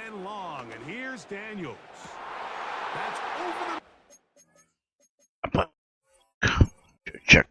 and long. And here's Daniels. That's over the... Check.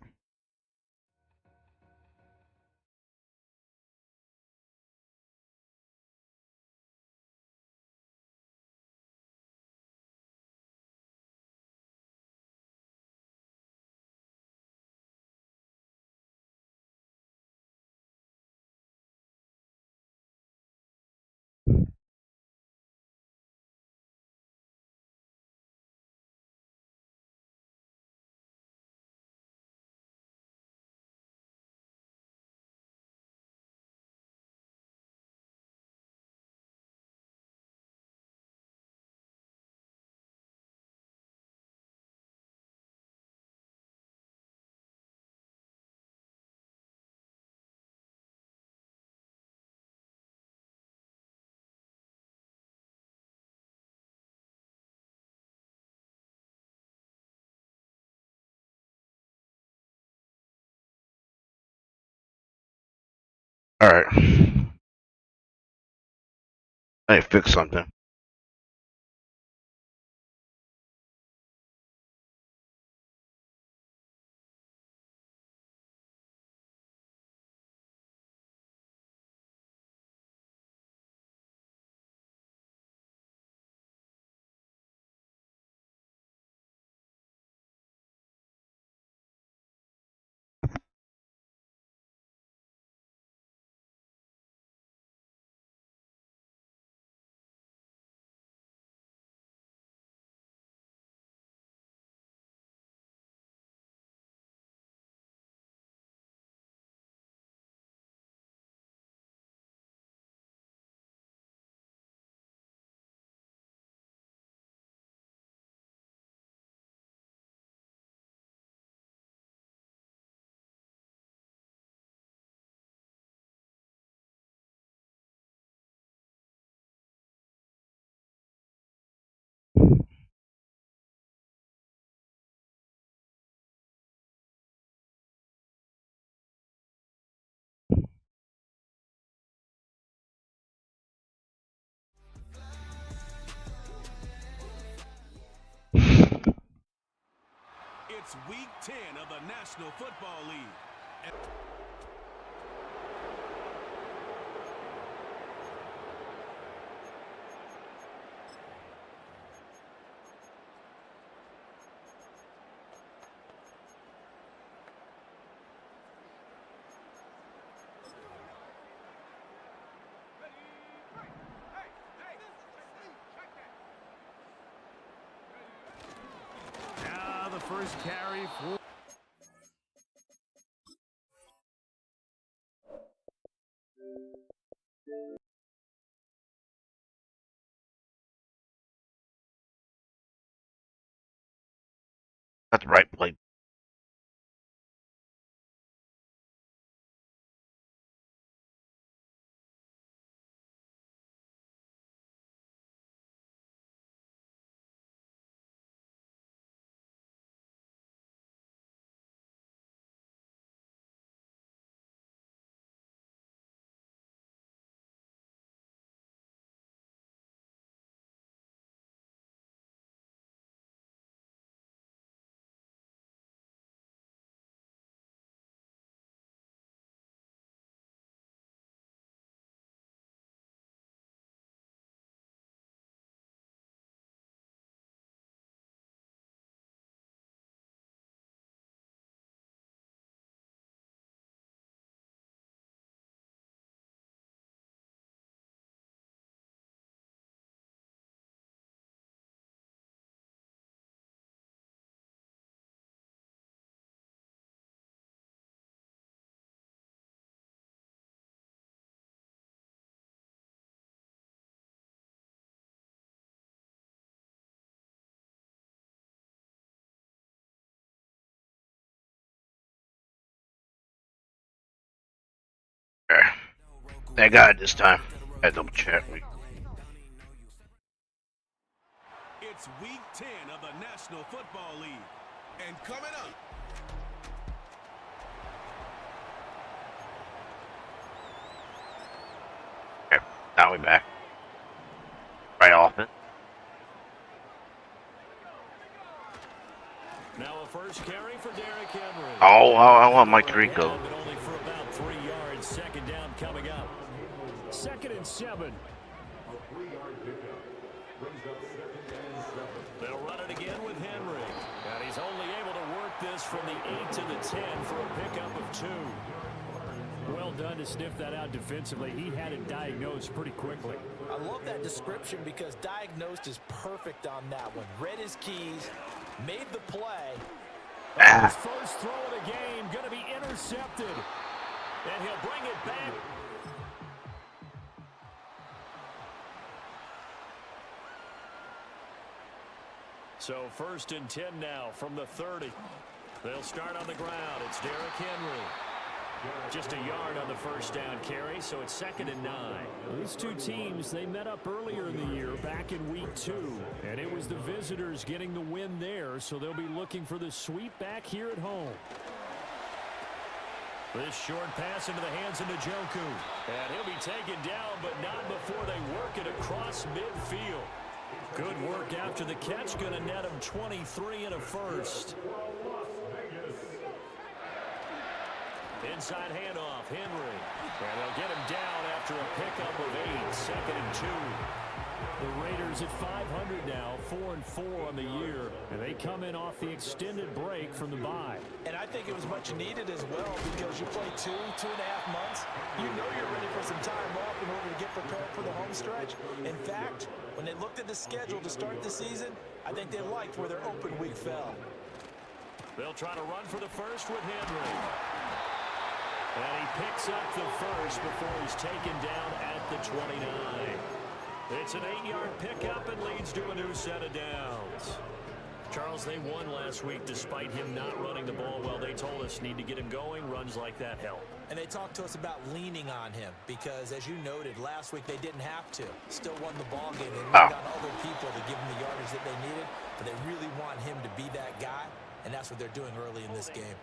All right. I need to fix something. It's week 10 of the National Football League. Now the first carry for... That's the right play. There. I got it this time. I double check. It's week 10 of the National Football League. And coming up... Okay, now we back. offense. Now a first carry for Derrick Henry. Oh, I want Mike Rico. But only for about 3 yards. Second down coming up. 2nd and 7. They'll run it again with Henry. And he's only able to work this from the 8 to the 10 for a pickup of 2. Well done to sniff that out defensively. He had it diagnosed pretty quickly. I love that description because diagnosed is perfect on that one. Read his keys, made the play. His first throw of the game going to be intercepted. And he'll bring it back. So 1st and 10 now from the 30. They'll start on the ground. It's Derrick Henry. Just a yard on the first down carry, so it's 2nd and 9. These two teams, they met up earlier in the year, back in week 2. And it was the visitors getting the win there, so they'll be looking for the sweep back here at home. This short pass into the hands of Njoku. And he'll be taken down, but not before they work it across midfield. Good work after the catch, going to net him 23 and a first. Inside handoff, Henry. And they'll get him down after a pickup of 8, 2nd and 2. The Raiders at 500 now, 4-4 on the year. And they come in off the extended break from the bye. And I think it was much needed as well because you play 2.5 months. You know you're ready for some time off in order to get prepared for the home stretch. In fact, when they looked at the schedule to start the season, I think they liked where their open week fell. They'll try to run for the first with Henry. And he picks up the first before he's taken down at the 29. It's an 8-yard pickup and leads to a new set of downs. Charles, they won last week despite him not running the ball well. They told us need to get him going. Runs like that help. And they talked to us about leaning on him because, as you noted, last week they didn't have to. Still won the ball game. They leaned on other people to give them the yardage that they needed, but they really want him to be that guy, and that's what they're doing early in this game.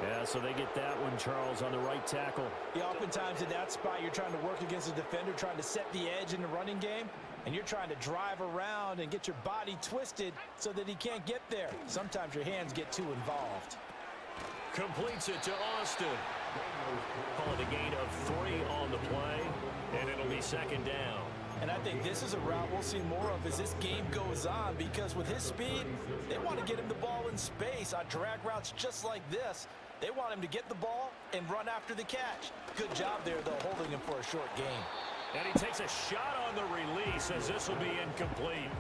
Yeah, so they get that one, Charles, on the right tackle. Yeah, oftentimes in that spot, you're trying to work against a defender, trying to set the edge in the running game, and you're trying to drive around and get your body twisted so that he can't get there. Sometimes your hands get too involved. Completes it to Austin. Call it a gain of 3 on the play, and it'll be 2nd down. And I think this is a route we'll see more of as this game goes on because with his speed, they want to get him the ball in space on drag routes just like this. They want him to get the ball and run after the catch. Good job there, though, holding him for a short gain. And he takes a shot on the release as this will be incomplete.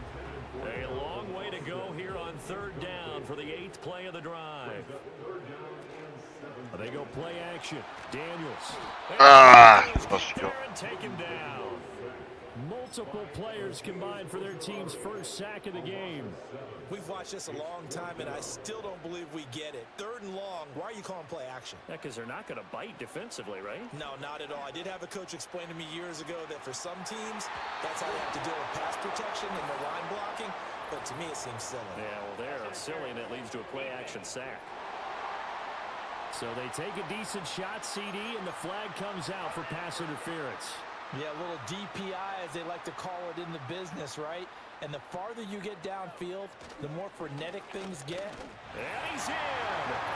A long way to go here on 3rd down for the 8th play of the drive. They go play action. Daniels. Let's go. And take him down. Multiple players combined for their team's first sack of the game. We've watched this a long time, and I still don't believe we get it. 3rd and long, why are you calling play action? Yeah, because they're not going to bite defensively, right? No, not at all. I did have a coach explain to me years ago that for some teams, that's how they have to deal with pass protection and the line blocking, but to me it seems silly. Yeah, well, they're silly, and it leads to a play action sack. So they take a decent shot, CD, and the flag comes out for pass interference. Yeah, a little DPI, as they like to call it in the business, right? And the farther you get downfield, the more frenetic things get. And he's in!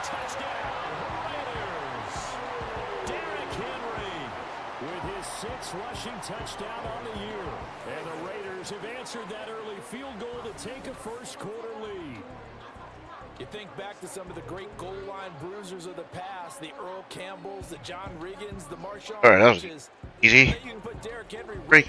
Touchdown, Raiders! Derrick Henry with his 6th rushing touchdown on the year. And the Raiders have answered that early field goal to take a first-quarter lead. You think back to some of the great goal line bruisers of the past, the Earl Campbells, the John Riggins, the Marshawn Lynch's. Easy. You can put Derrick Henry Free.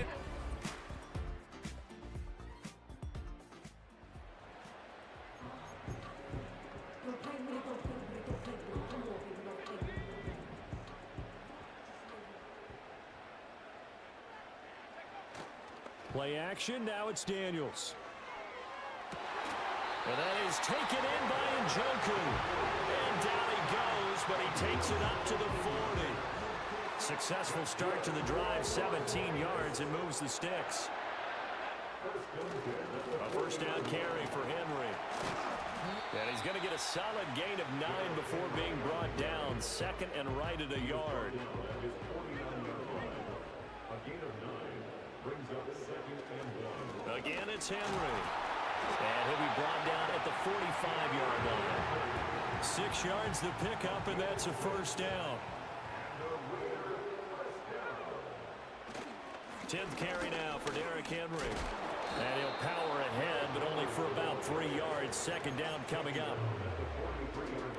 Play action, now it's Daniels. And that is taken in by Njoku. And down he goes, but he takes it up to the 40. Successful start to the drive, 17 yards, and moves the sticks. A first down carry for Henry. And he's going to get a solid gain of 9 before being brought down. 2nd and right at a yard. it's Henry. And he'll be brought down at the 45-yard line. 6 yards to pick up, and that's a first down. 10th carry now for Derrick Henry. And he'll power ahead, but only for about 3 yards. Second down coming up.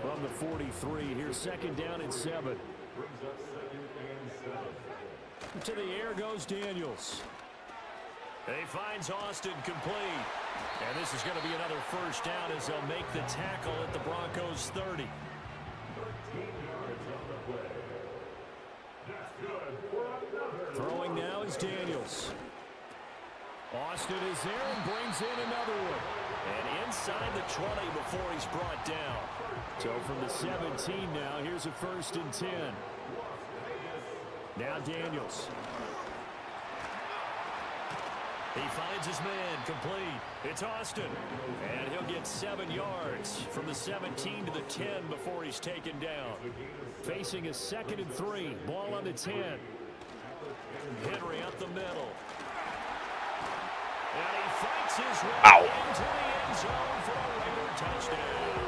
From the 43, here's second down and 7. To the air goes Daniels. He finds Austin complete. And this is going to be another first down as they'll make the tackle at the Broncos' 30. Throwing now is Daniels. Austin is there and brings in another one. And inside the 20 before he's brought down. So from the 17 now, here's a 1st and 10. Now Daniels. He finds his man complete. It's Austin. And he'll get 7 yards from the 17 to the 10 before he's taken down. Facing a 2nd and 3. Ball on the 10. Henry up the middle. And he fights his way into the end zone for a Raider touchdown.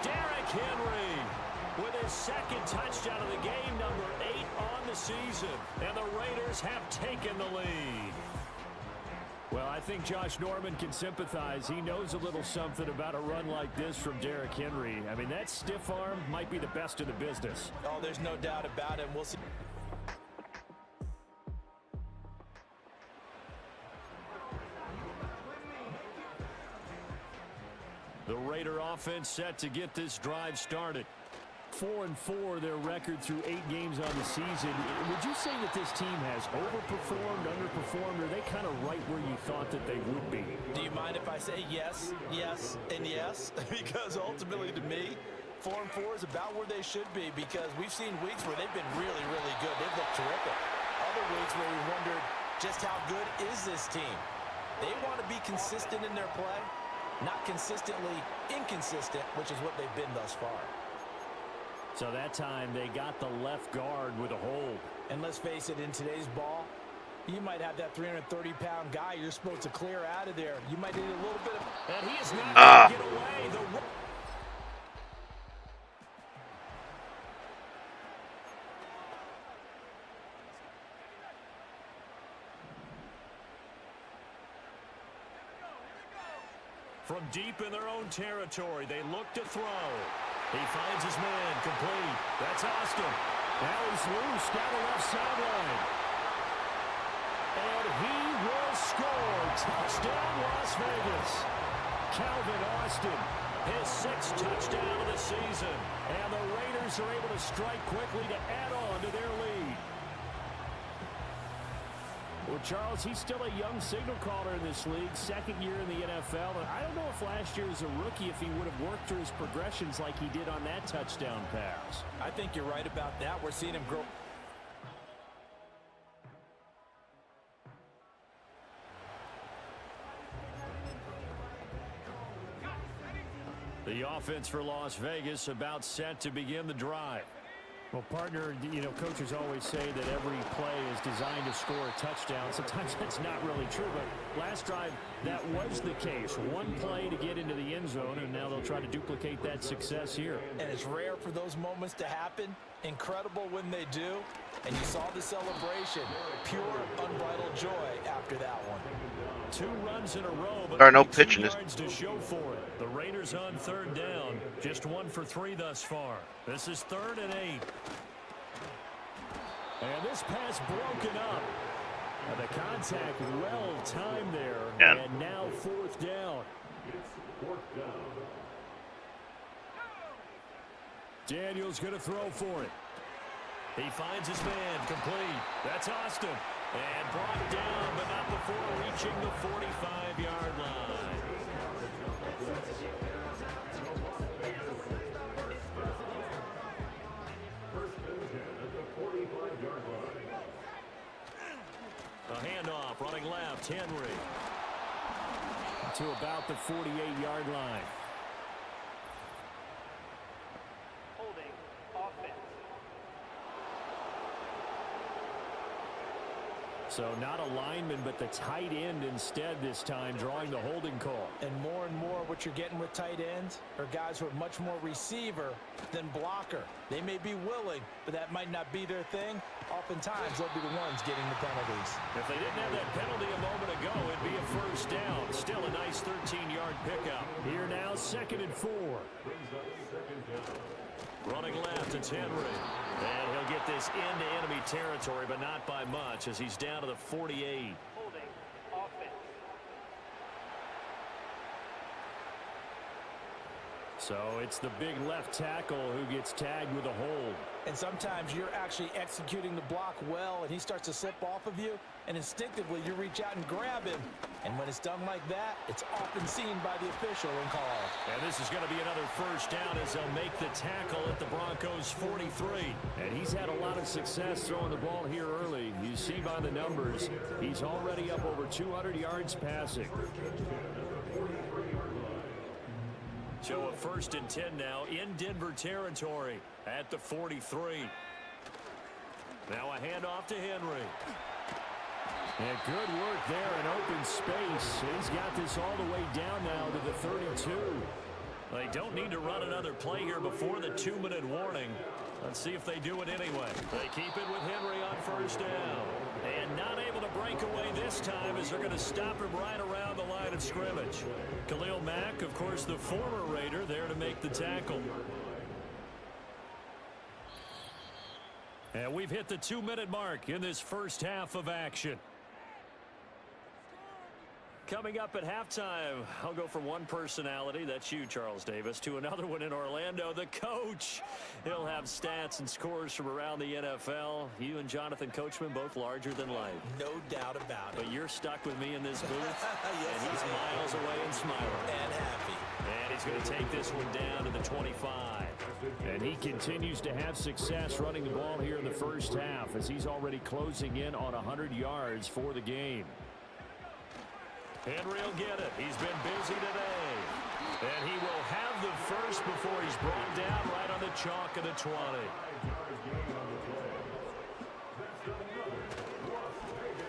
Derrick Henry with his 2nd touchdown of the game, number 8 on the season. And the Raiders have taken the lead. Well, I think Josh Norman can sympathize. He knows a little something about a run like this from Derrick Henry. I mean, that stiff arm might be the best in the business. Oh, there's no doubt about it. We'll see. The Raider offense set to get this drive started. 4-4 their record through 8 games on the season. Would you say that this team has overperformed, underperformed, or are they kind of right where you thought that they would be? Do you mind if I say yes, yes, and yes? Because ultimately to me, 4-4 is about where they should be, because we've seen weeks where they've been really, really good. They've looked terrific. Other weeks where we wondered just how good is this team. They want to be consistent in their play, not consistently inconsistent, which is what they've been thus far. So that time they got the left guard with a hold. And let's face it, in today's ball, you might have that 330-pound guy you're supposed to clear out of there. You might need a little bit of... And he is not going to get away. From deep in their own territory, they look to throw. He finds his man complete. That's Austin. Now he's loose down the left sideline. And he will score. Touchdown, Las Vegas. Calvin Austin, his 6th touchdown of the season. And the Raiders are able to strike quickly to add on to their lead. Well, Charles, he's still a young signal caller in this league, 2nd year in the NFL. And I don't know if last year as a rookie, if he would have worked through his progressions like he did on that touchdown pass. I think you're right about that. We're seeing him grow. The offense for Las Vegas about set to begin the drive. Well, partner, you know, coaches always say that every play is designed to score a touchdown. Sometimes that's not really true, but last drive, that was the case. One play to get into the end zone, and now they'll try to duplicate that success here. And it's rare for those moments to happen. Incredible when they do. And you saw the celebration. Pure, unbridled joy after that one. 2 runs in a row, but There are no only 2 pitching this. yards to show for it. The Raiders on 3rd down. Just 1 for 3 thus far. This is 3rd and 8. And this pass broken up. And the contact well timed there. Yeah. And now 4th down. Daniels going to throw for it. He finds his man complete. That's Austin. And brought down, but not before reaching the 45-yard line. A handoff, running left, Henry. To about the 48-yard line. So not a lineman, but the tight end instead this time, drawing the holding call. And more what you're getting with tight ends are guys who are much more receiver than blocker. They may be willing, but that might not be their thing. Oftentimes, they'll be the ones getting the penalties. If they didn't have that penalty a moment ago, it'd be a first down. Still a nice 13-yard pickup. Here now, 2nd and 4. Running left, it's Henry. And he'll get this into enemy territory, but not by much as he's down to the 48. So it's the big left tackle who gets tagged with a hold. And sometimes you're actually executing the block well, and he starts to slip off of you, and instinctively you reach out and grab him. And when it's done like that, it's often seen by the official and called. And this is going to be another first down as they'll make the tackle at the Broncos' 43. And he's had a lot of success throwing the ball here early. You see by the numbers, he's already up over 200 yards passing. So a 1st and 10 now in Denver territory at the 43. Now a handoff to Henry. And good work there in open space. He's got this all the way down now to the 32. They don't need to run another play here before the 2-minute warning. Let's see if they do it anyway. They keep it with Henry on first down. And not able to break away this time as they're going to stop him right around the line of scrimmage. Khalil Mack, of course, the former Raider, there to make the tackle. And we've hit the 2-minute mark in this first half of action. Coming up at halftime, I'll go from one personality, that's you, Charles Davis, to another one in Orlando, the coach. He'll have stats and scores from around the NFL. You and Jonathan Coachman, both larger than life. No doubt about it. But you're stuck with me in this booth, Yes, and he's miles away and smiling. And happy. And he's going to take this one down to the 25. And he continues to have success running the ball here in the first half as he's already closing in on 100 yards for the game. Henry will get it. He's been busy today. And he will have the first before he's brought down right on the chalk of the 20.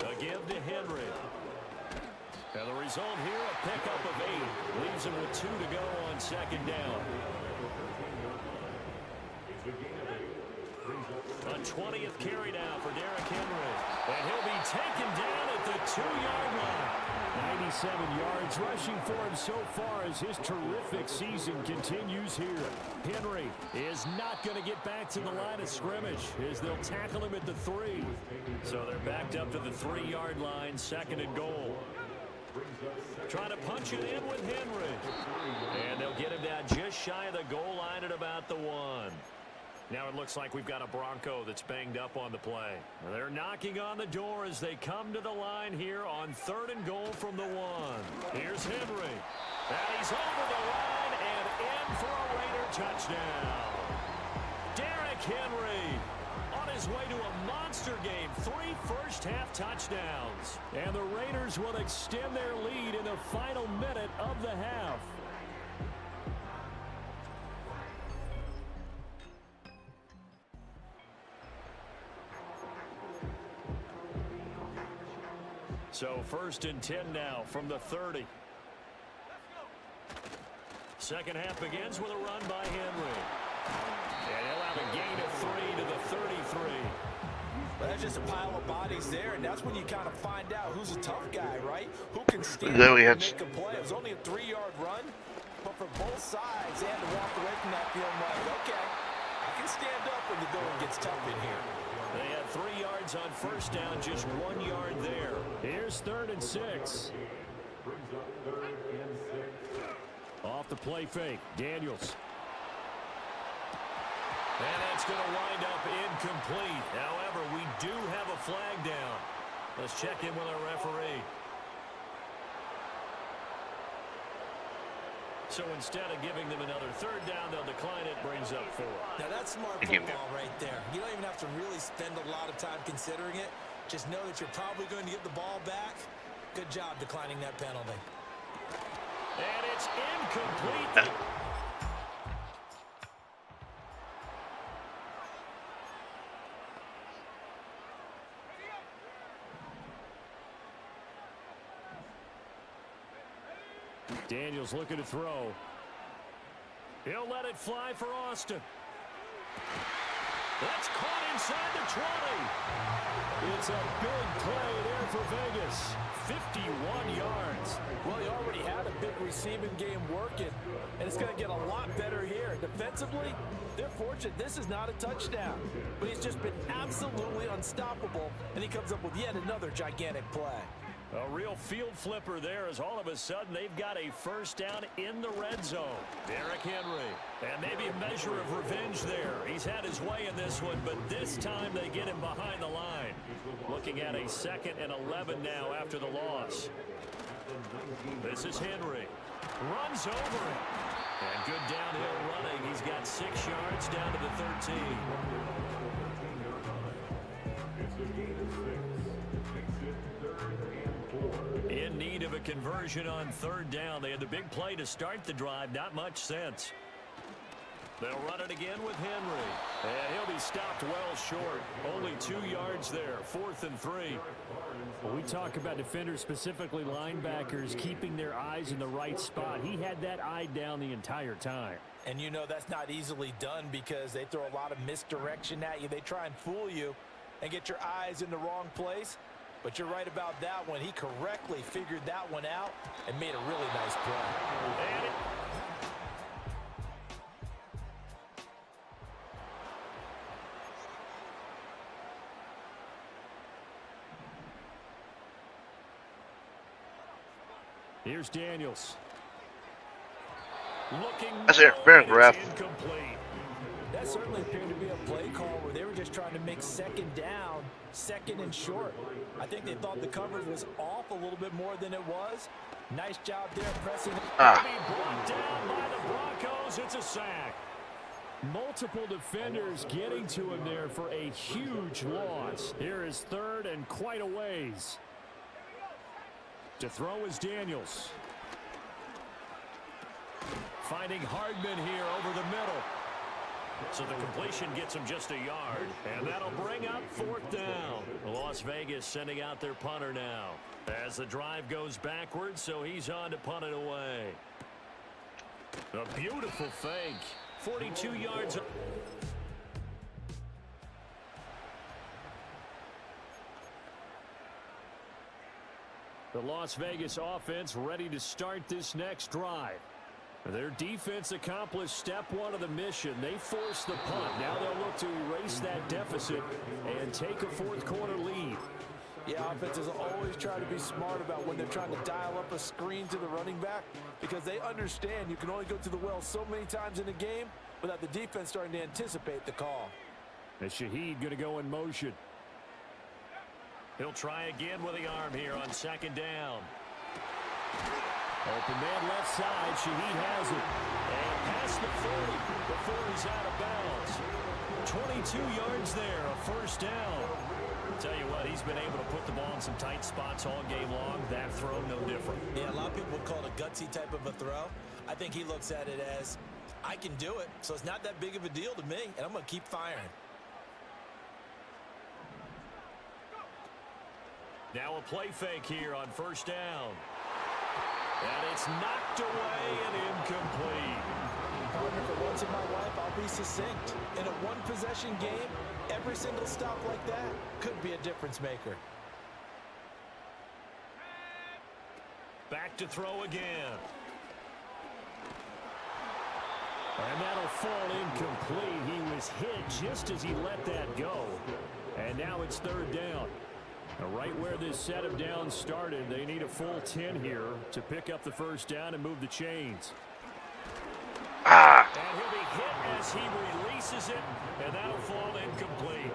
A give to Henry. And the result here, a pickup of 8. Leaves him with 2 to go on 2nd down. A 20th carry now for Derrick Henry. And he'll be taken down at the 2-yard line. 97 yards rushing for him so far as his terrific season continues here. Henry is not going to get back to the line of scrimmage as they'll tackle him at the 3. So they're backed up to the 3-yard line, 2nd and goal. Trying to punch it in with Henry. And they'll get him down just shy of the goal line at about the 1. Now it looks like we've got a Bronco that's banged up on the play. They're knocking on the door as they come to the line here on 3rd and goal from the 1. Here's Henry. And he's over the line and in for a Raider touchdown. Derrick Henry on his way to a monster game. 3 first-half touchdowns. And the Raiders will extend their lead in the final minute of the half. So 1st and 10 now from the 30. Second half begins with a run by Henry. And he'll have a gain of 3 to the 33. Well, that's just a pile of bodies there, and that's when you kind of find out who's a tough guy, right? Who can stand Then up we and had make a play. It was only a 3-yard run, but for both sides, they had to walk away from that feeling like, okay, I can stand up when the going gets tough in here. They had 3 yards on first down, just 1 yard there. Here's 3rd and 6. Off the play fake, Daniels. And that's going to wind up incomplete. However, we do have a flag down. Let's check in with our referee. So instead of giving them another 3rd down, they'll decline it, brings up 4. Now that's smart football right there. You don't even have to really spend a lot of time considering it. Just know that you're probably going to get the ball back. Good job declining that penalty. And it's incomplete. Daniels looking to throw. He'll let it fly for Austin. That's caught inside the 20. It's a big play there for Vegas. 51 yards. Well, he already had a big receiving game working, and it's going to get a lot better here. Defensively, they're fortunate this is not a touchdown, but he's just been absolutely unstoppable, and he comes up with yet another gigantic play. A real field flipper there as all of a sudden they've got a first down in the red zone. Derrick Henry. And maybe a measure of revenge there. He's had his way in this one, but this time they get him behind the line. Looking at a 2nd and 11 now after the loss. This is Henry. Runs over it. And good downhill running. He's got 6 yards down to the 13. In need of a conversion on 3rd down. They had the big play to start the drive. Not much sense. They'll run it again with Henry. And he'll be stopped well short. Only 2 yards there. 4th and 3. When we talk about defenders, specifically linebackers, keeping their eyes in the right spot. He had that eye down the entire time. And you know that's not easily done because they throw a lot of misdirection at you. They try and fool you and get your eyes in the wrong place. But you're right about that one. He correctly figured that one out and made a really nice play. Here's Daniels. Looking That's interference, incomplete. That certainly appeared to be a play call where they were just trying to make 2nd down, 2nd and short. I think they thought the coverage was off a little bit more than it was. Nice job there pressing. Brought down by the Broncos. It's a sack. Multiple defenders getting to him there for a huge loss. Here is 3rd and quite a ways. To throw is Daniels. Finding Hardman here over the middle. So the completion gets him just a yard. And that'll bring up 4th down. Las Vegas sending out their punter now. As the drive goes backwards, so he's on to punt it away. A beautiful fake. 42 yards. The Las Vegas offense ready to start this next drive. Their defense accomplished step 1 of the mission. They forced the punt. Now they'll look to erase that deficit and take a 4th quarter lead. Yeah, offenses always try to be smart about when they're trying to dial up a screen to the running back because they understand you can only go to the well so many times in a game without the defense starting to anticipate the call. And Shaheed going to go in motion. He'll try again with the arm here on 2nd down. Open man left side. Shaheed has it. And past the 40 before he's out of bounds. 22 yards there, a 1st down. Tell you what, he's been able to put the ball in some tight spots all game long. That throw, no different. Yeah, a lot of people would call it a gutsy type of a throw. I think he looks at it as, I can do it, so it's not that big of a deal to me, and I'm going to keep firing. Now a play fake here on 1st down. And it's knocked away and incomplete. Partner, for once in my life, I'll be succinct. In a one-possession game, every single stop like that could be a difference maker. Back to throw again. And that'll fall incomplete. He was hit just as he let that go. And now it's 3rd down. Right where this set of downs started, they need a full 10 here to pick up the 1st down and move the chains. And he'll be hit as he releases it, and that'll fall incomplete.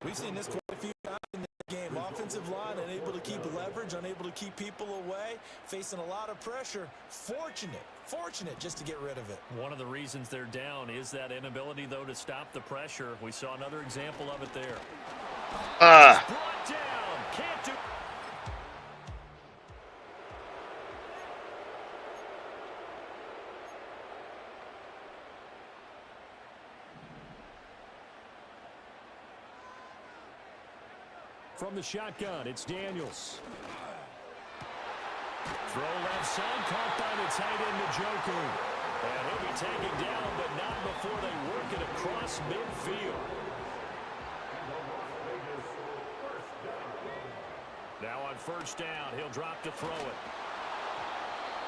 We've seen this quite a few times in the game. Offensive line unable to keep leverage, unable to keep people away, facing a lot of pressure. Fortunate just to get rid of it. One of the reasons they're down is that inability, though, to stop the pressure. We saw another example of it there. Brought down. Can't do. From the shotgun, it's Daniels. Throw left side, caught by the tight end, Njoku. And he'll be taken down, but not before they work it across midfield. Now on first down, he'll drop to throw it.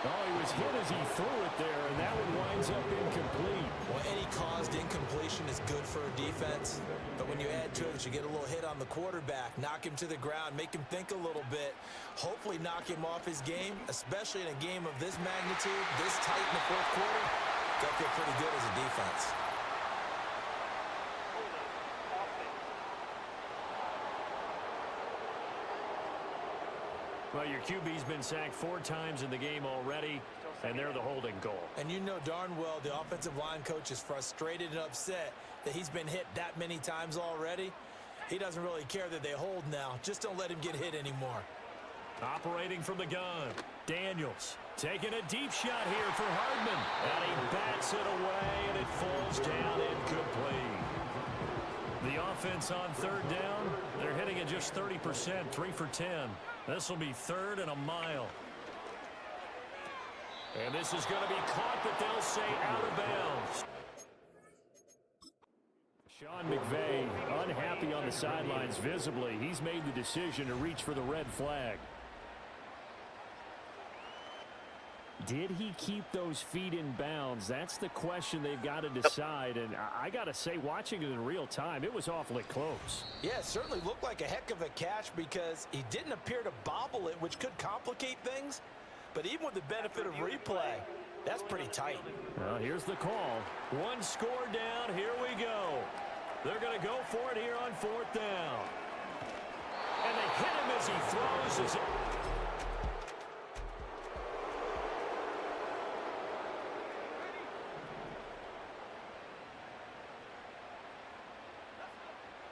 Oh, he was hit as he threw it there, and that one winds up incomplete. Well, any caused incompletion is good for a defense, but when you add to it that you get a little hit on the quarterback, knock him to the ground, make him think a little bit, hopefully knock him off his game, especially in a game of this magnitude, this tight in the fourth quarter, they'll feel pretty good as a defense. Well, your QB's been sacked 4 times in the game already, and they're the holding goal. And you know darn well the offensive line coach is frustrated and upset that he's been hit that many times already. He doesn't really care that they hold now. Just don't let him get hit anymore. Operating from the gun, Daniels taking a deep shot here for Hardman. And he bats it away, and it falls down incomplete. The offense on third down, they're hitting at just 30%, 3 for 10. This will be 3rd and a mile. And this is going to be caught, but they'll say out of bounds. Sean McVay unhappy on the sidelines visibly. He's made the decision to reach for the red flag. Did he keep those feet in bounds? That's the question they've got to decide. And I got to say, watching it in real time, it was awfully close. Yeah, it certainly looked like a heck of a catch because he didn't appear to bobble it, which could complicate things. But even with the benefit of replay, that's pretty tight. Well, here's the call. 1 score down. Here we go. They're going to go for it here on 4th down. And they hit him as he throws.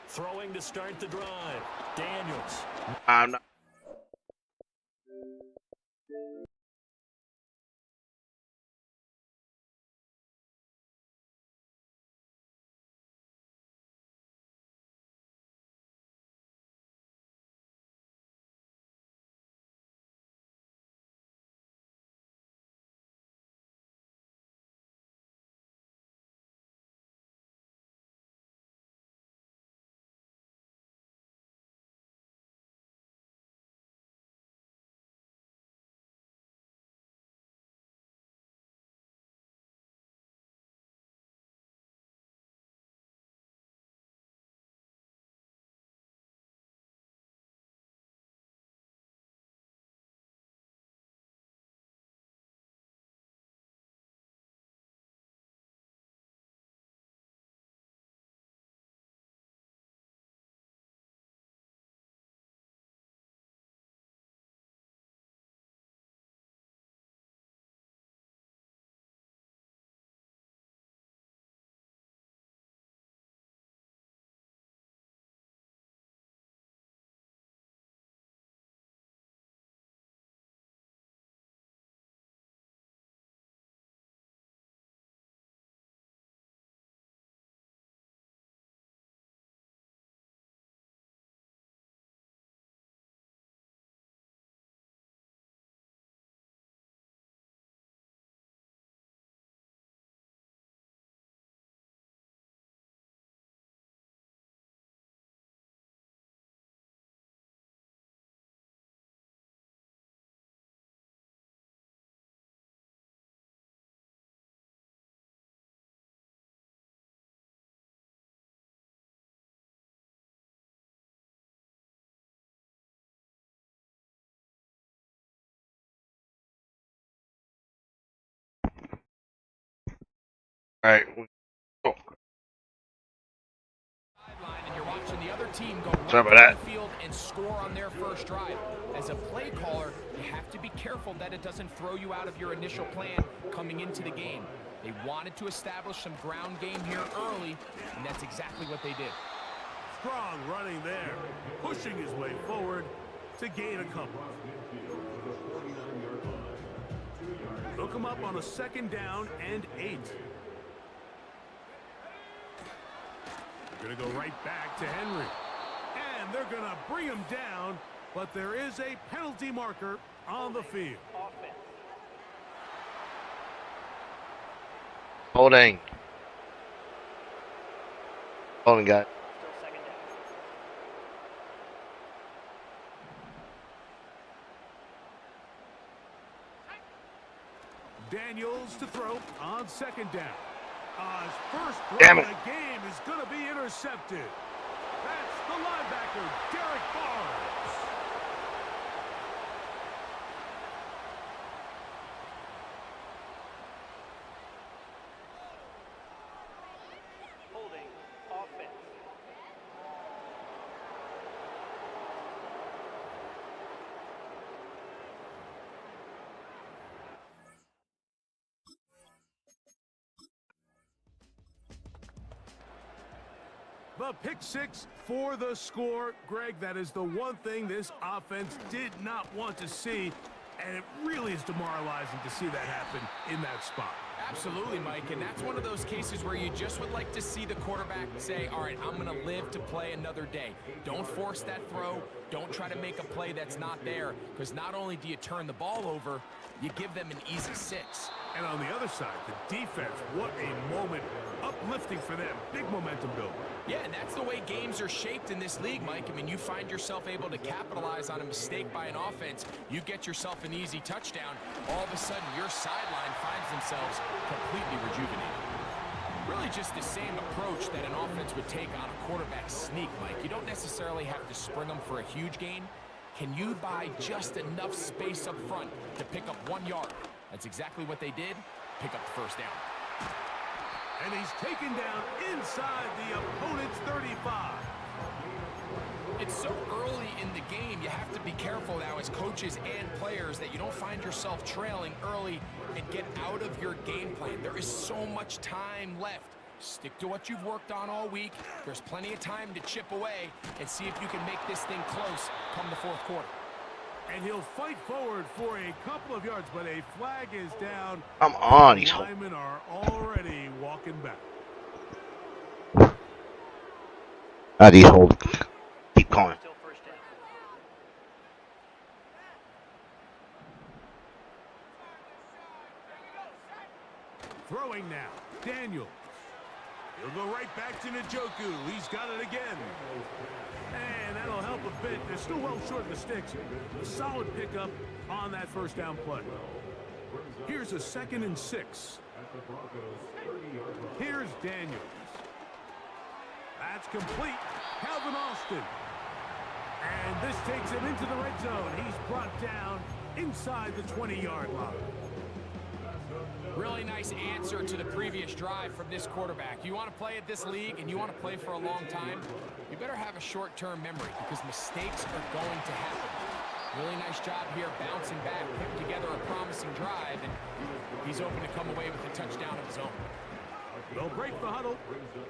Throwing to start the drive. Daniels. I'm not. All right. Oh, And you're watching the other team go sorry about right down that. the field and score on their first drive. As a play caller, you have to be careful that it doesn't throw you out of your initial plan coming into the game. They wanted to establish some ground game here early, and that's exactly what they did. Strong running there, pushing his way forward to gain a couple. Look him up on a 2nd down and 8. They're going to go right back to Henry. And they're going to bring him down, but there is a penalty marker on the field. Holding. Holding, guy. Daniels to throw on second down. His first throw Damn of it. the game is going to be intercepted. That's the linebacker, Derek Barnes. Holding offense. The pick six for the score. Greg, that is the one thing this offense did not want to see, and it really is demoralizing to see that happen in that spot. Absolutely, Mike, and that's one of those cases where you just would like to see the quarterback say, all right, I'm going to live to play another day. Don't force that throw. Don't try to make a play that's not there, because not only do you turn the ball over, you give them an easy 6. And on the other side, the defense, what a moment. Uplifting for them. Big momentum builder. Yeah, and that's the way games are shaped in this league, Mike. I mean, you find yourself able to capitalize on a mistake by an offense. You get yourself an easy touchdown. All of a sudden, your sideline finds themselves completely rejuvenated. Really just the same approach that an offense would take on a quarterback sneak, Mike. You don't necessarily have to spring them for a huge gain. Can you buy just enough space up front to pick up 1 yard? That's exactly what they did. Pick up the first down. And he's taken down inside the opponent's 35. It's so early in the game, you have to be careful now as coaches and players that you don't find yourself trailing early and get out of your game plan. There is so much time left. Stick to what you've worked on all week. There's plenty of time to chip away and see if you can make this thing close come the fourth quarter. And he'll fight forward for a couple of yards, but a flag is down. Come on, he's the linemen are already walking back. He's holding. Keep going. Still first down. Throwing now, Daniels. He'll go right back to Njoku. He's got it again. And that'll help a bit. They're still well short of the sticks. A solid pickup on that first down play. Here's a 2nd and 6. Here's Daniels. That's complete. Calvin Austin. And this takes him into the red zone. He's brought down inside the 20-yard line. Really nice answer to the previous drive from this quarterback. You want to play at this league and you want to play for a long time, you better have a short-term memory because mistakes are going to happen. Really nice job here bouncing back, putting together a promising drive, and he's open to come away with a touchdown of his own. They'll break the huddle.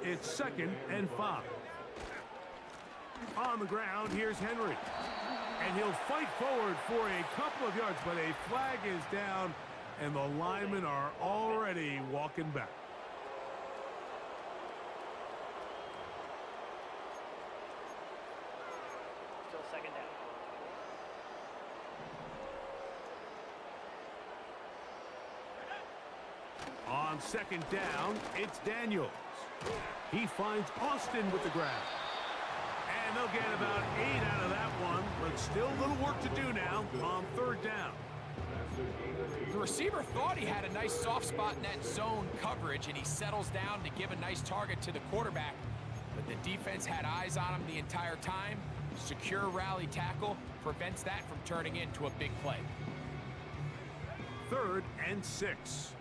It's 2nd and 5. On the ground, here's Henry. And he'll fight forward for a couple of yards, but a flag is down, and the linemen are already walking back. Still 2nd down. On 2nd down, it's Daniels. He finds Austin with the grab. And they'll get about 8 out of that one, but still a little work to do now on 3rd down. The receiver thought he had a nice soft spot in that zone coverage, and he settles down to give a nice target to the quarterback. But the defense had eyes on him the entire time. Secure rally tackle prevents that from turning into a big play. 3rd and 6.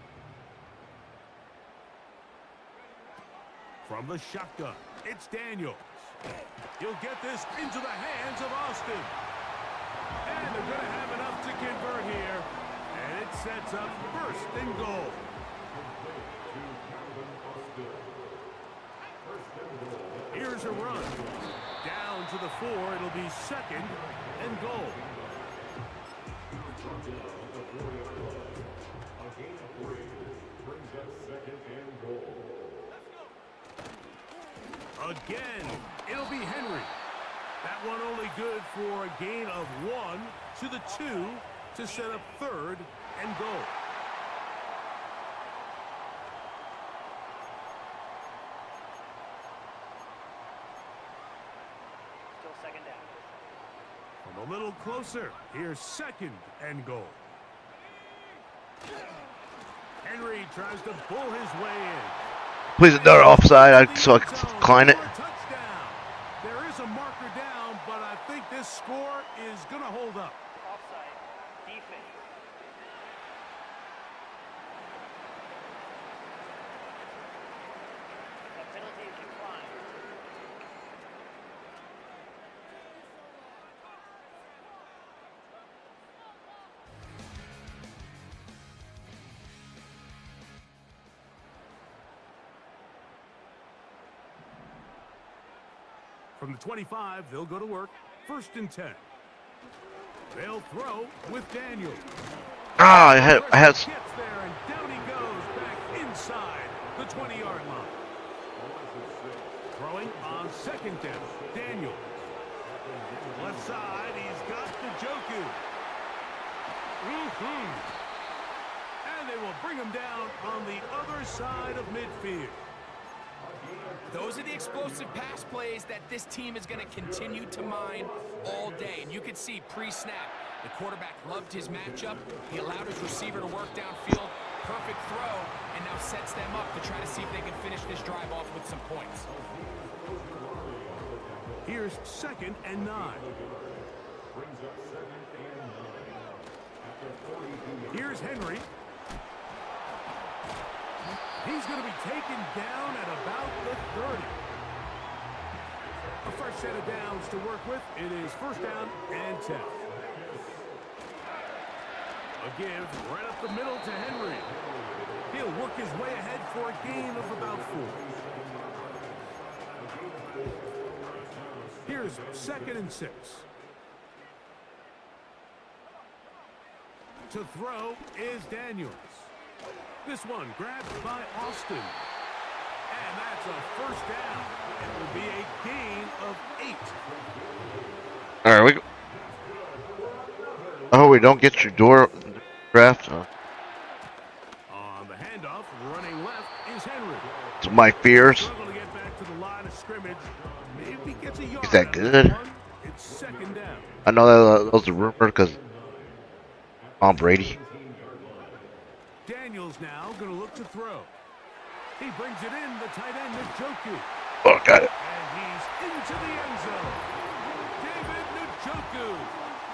From the shotgun, it's Daniels. He'll get this into the hands of Austin. And they're going to have enough to convert here. And it sets up 1st and goal. Here's a run. Down to the 4. It'll be 2nd and goal. Again, it'll be Henry. That one only good for a gain of 1 to the 2 to set up 3rd and goal. A little closer. Here's 2nd and goal. Henry tries to bull his way in. Please, another offside, so I can decline it. Touchdown. There is a marker down, but I think this score is going to hold up. Offside. Defense. The penalty is declined. From the 25, they'll go to work. 1st and 10. They'll throw with Daniel. Ah, I had. Gets there, and down he goes back inside the 20-yard line. Throwing on 2nd down. Daniel. Left side, he's got the Joku. And they will bring him down on the other side of midfield. Those are the explosive pass plays that this team is going to continue to mine all day. And you can see pre-snap, the quarterback loved his matchup. He allowed his receiver to work downfield. Perfect throw, and now sets them up to try to see if they can finish this drive off with some points. Here's 2nd and 9. Here's Henry. He's going to be taken down at about the 30. A fresh set of downs to work with. It is 1st down and 10. A give right up the middle to Henry. He'll work his way ahead for a gain of about 4. Here's 2nd and 6. To throw is Daniels. This one grabbed by Austin. And that's a 1st down. It will be a gain of 8. All right, we go. I hope we don't get your door draft. On the handoff, running left is Henry. It's my fears. Struggle to get back to the line of scrimmage. Maybe gets a yard Is that out of good? one. It's 2nd down. I know that was a rumor because Tom Brady. Daniels now going to look to throw. He brings it in, the tight end, Njoku. Oh, got it. And he's into the end zone. David Njoku.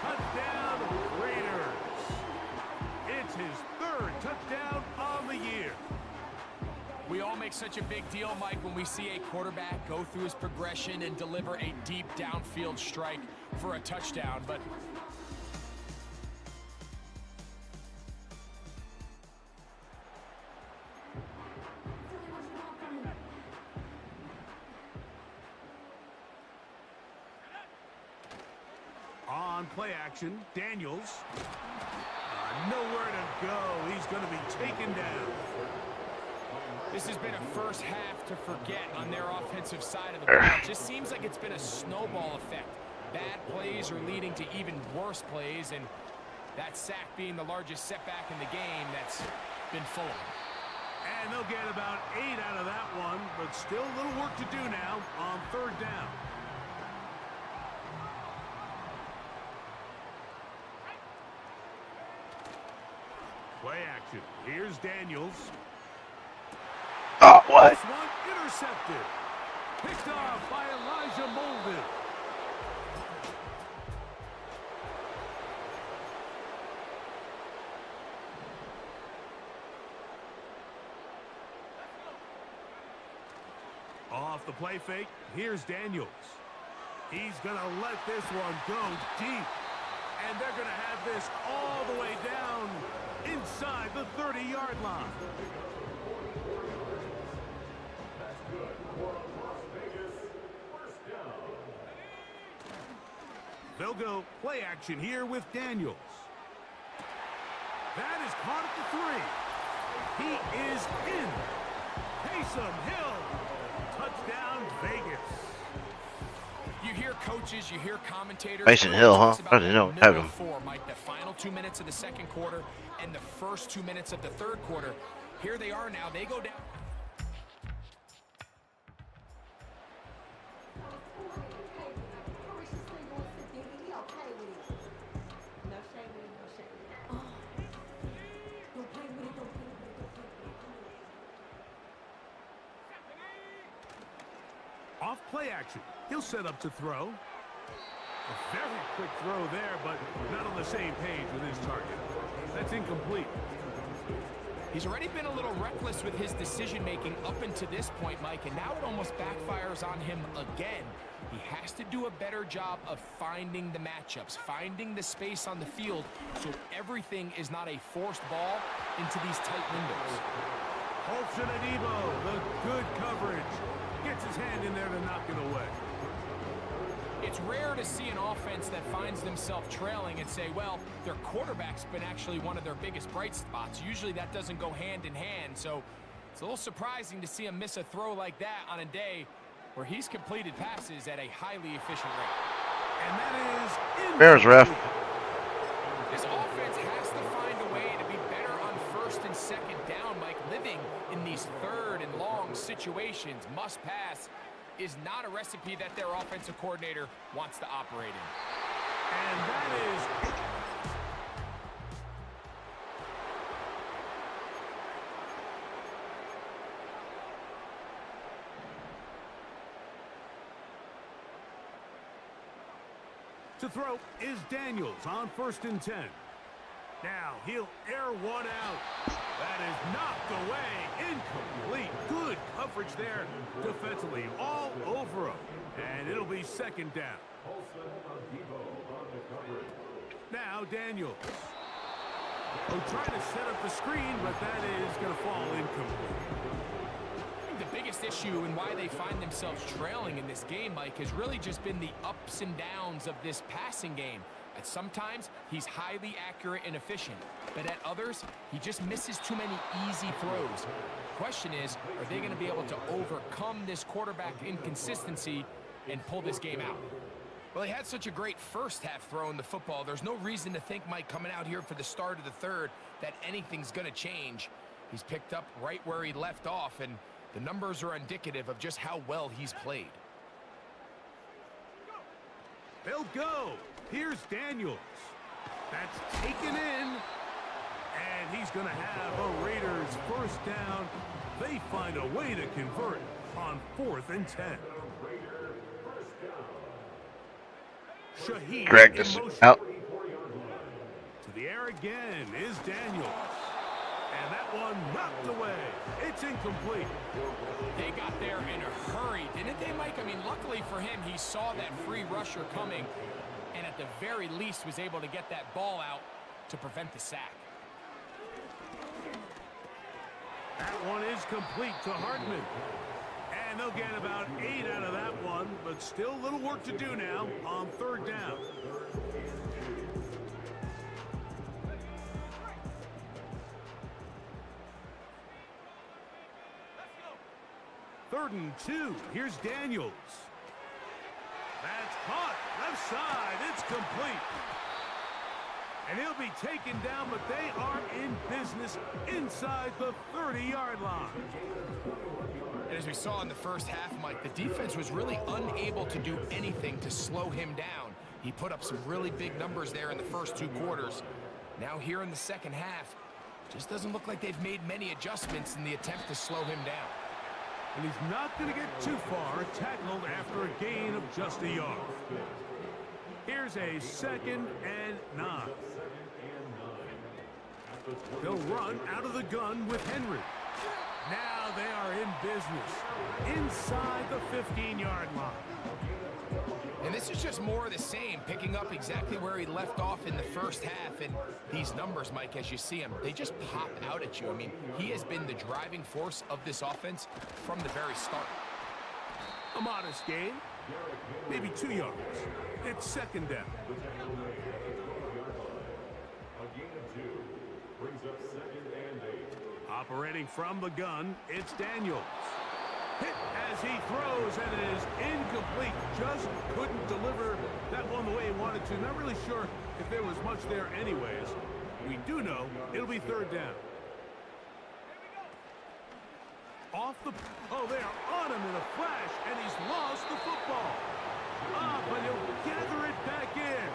Touchdown, Raiders. It's his 3rd touchdown on the year. We all make such a big deal, Mike, when we see a quarterback go through his progression and deliver a deep downfield strike for a touchdown, but on play action, Daniels. Nowhere to go. He's going to be taken down. this has been a first half to forget on their offensive side of the ball. It just seems like it's been a snowball effect. Bad plays are leading to even worse plays, and that sack being the largest setback in the game that's been full of them. And they'll get about 8 out of that one, but still a little work to do now on 3rd down. Play action. Here's Daniels. Oh, what? This one intercepted. Picked off by Elijah Molden. Off the play fake, here's Daniels. He's going to let this one go deep. And they're going to have this all the way down inside the 30-yard line. They'll go play action here with Daniels. That is caught at the 3. He is in. Taysom Hill. Touchdown, Vegas. You hear coaches, you hear commentators. Mason Hill, huh? I didn't know. Have him. Mike, the final 2 minutes of the 2nd quarter and the first 2 minutes of the 3rd quarter. Here they are now. They go down. Off play action. He'll set up to throw. A very quick throw there, but not on the same page with his target. That's incomplete. He's already been a little reckless with his decision-making up until this point, Mike, and now it almost backfires on him again. He has to do a better job of finding the matchups, finding the space on the field, so everything is not a forced ball into these tight windows. Holton and Ebo, the good coverage. Gets his hand in there to knock it away. It's rare to see an offense that finds themselves trailing and say, well, their quarterback's been actually one of their biggest bright spots. Usually that doesn't go hand in hand, so it's a little surprising to see him miss a throw like that on a day where he's completed passes at a highly efficient rate. And that is Bears ref. This offense has to find a way to be better on first and second down, Mike. Living in these third and long situations, must pass, is not a recipe that their offensive coordinator wants to operate in. And that is... To throw is Daniels on 1st and 10. Now he'll air one out. That is knocked away. Incomplete. Good coverage there defensively. All over him. And it'll be 2nd down. Now Daniels. Trying to set up the screen, but that is going to fall incomplete. The biggest issue and why they find themselves trailing in this game, Mike, has really just been the ups and downs of this passing game. At sometimes, he's highly accurate and efficient, but at others, he just misses too many easy throws. Question is, are they going to be able to overcome this quarterback inconsistency and pull this game out? Well, he had such a great first half throwing the football. There's no reason to think, Mike, coming out here for the start of the third, that anything's going to change. He's picked up right where he left off, and the numbers are indicative of just how well he's played. They'll go. Here's Daniels. That's taken in. And he's going to have a Raiders first down. They find a way to convert on 4th and 10. Shaheed Drag this out. to the air again is Daniels. And that one knocked away. It's incomplete. They got there in a hurry, didn't they, Mike? I mean, luckily for him, he saw that free rusher coming and at the very least was able to get that ball out to prevent the sack. That one is complete to Hartman. And they'll get about 8 out of that one, but still a little work to do now on 3rd down. Third and 2. Here's Daniels. That's caught. Left side. It's complete. And he'll be taken down, but they are in business inside the 30-yard line. And as we saw in the first half, Mike, the defense was really unable to do anything to slow him down. He put up some really big numbers there in the first 2 quarters. Now here in the second half, just doesn't look like they've made many adjustments in the attempt to slow him down. And he's not going to get too far, tackled after a gain of just a yard. Here's a 2nd and 9. They'll run out of the gun with Henry. Now they are in business inside the 15-yard line. And this is just more of the same, picking up exactly where he left off in the first half. And these numbers, Mike, as you see him, they just pop out at you. I mean, he has been the driving force of this offense from the very start. A modest gain, maybe 2 yards. It's 2nd down. Operating from the gun, it's Daniels. Hit as he throws, and it is incomplete. Just couldn't deliver that one the way he wanted to. Not really sure if there was much there anyways. We do know it'll be 3rd down. Off the... Oh, they are on him in a flash, and he's lost the football. But he'll gather it back in.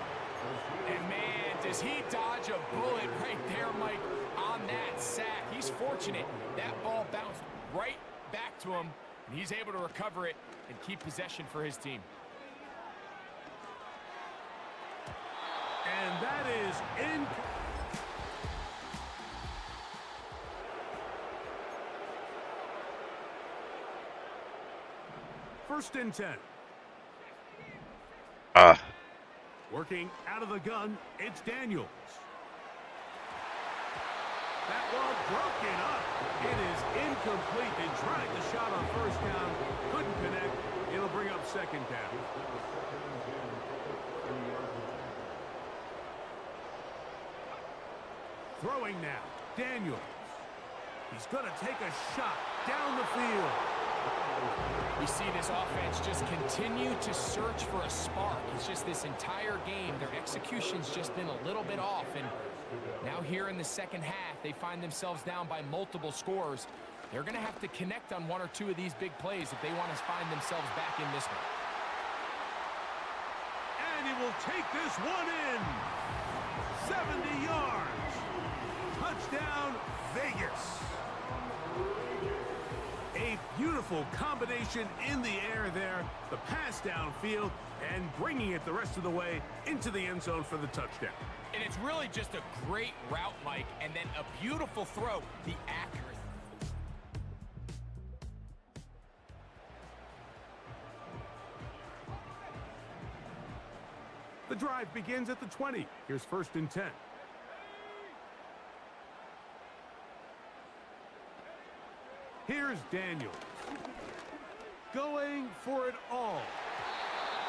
And man, does he dodge a bullet right there, Mike, on that sack. He's fortunate. That ball bounced right back to him And he's able to recover it and keep possession for his team. And that is in. First and 10. Working out of the gun, it's Daniels. That one broken up. It is incomplete. They tried the shot on first down. Couldn't connect. It'll bring up second down. Throwing now. Daniels. He's going to take a shot down the field. We see this offense just continue to search for a spark. It's just this entire game, their execution's just been a little bit off. And now here in the second half, they find themselves down by multiple scores. They're going to have to connect on one or two of these big plays if they want to find themselves back in this one. And he will take this one in. 70 yards. Touchdown, Vegas. A beautiful combination in the air there. The pass downfield and bringing it the rest of the way into the end zone for the touchdown. And it's really just a great route, Mike, and then a beautiful throw, the accuracy. The drive begins at the 20. Here's first and 10. Here's Daniels. Going for it all.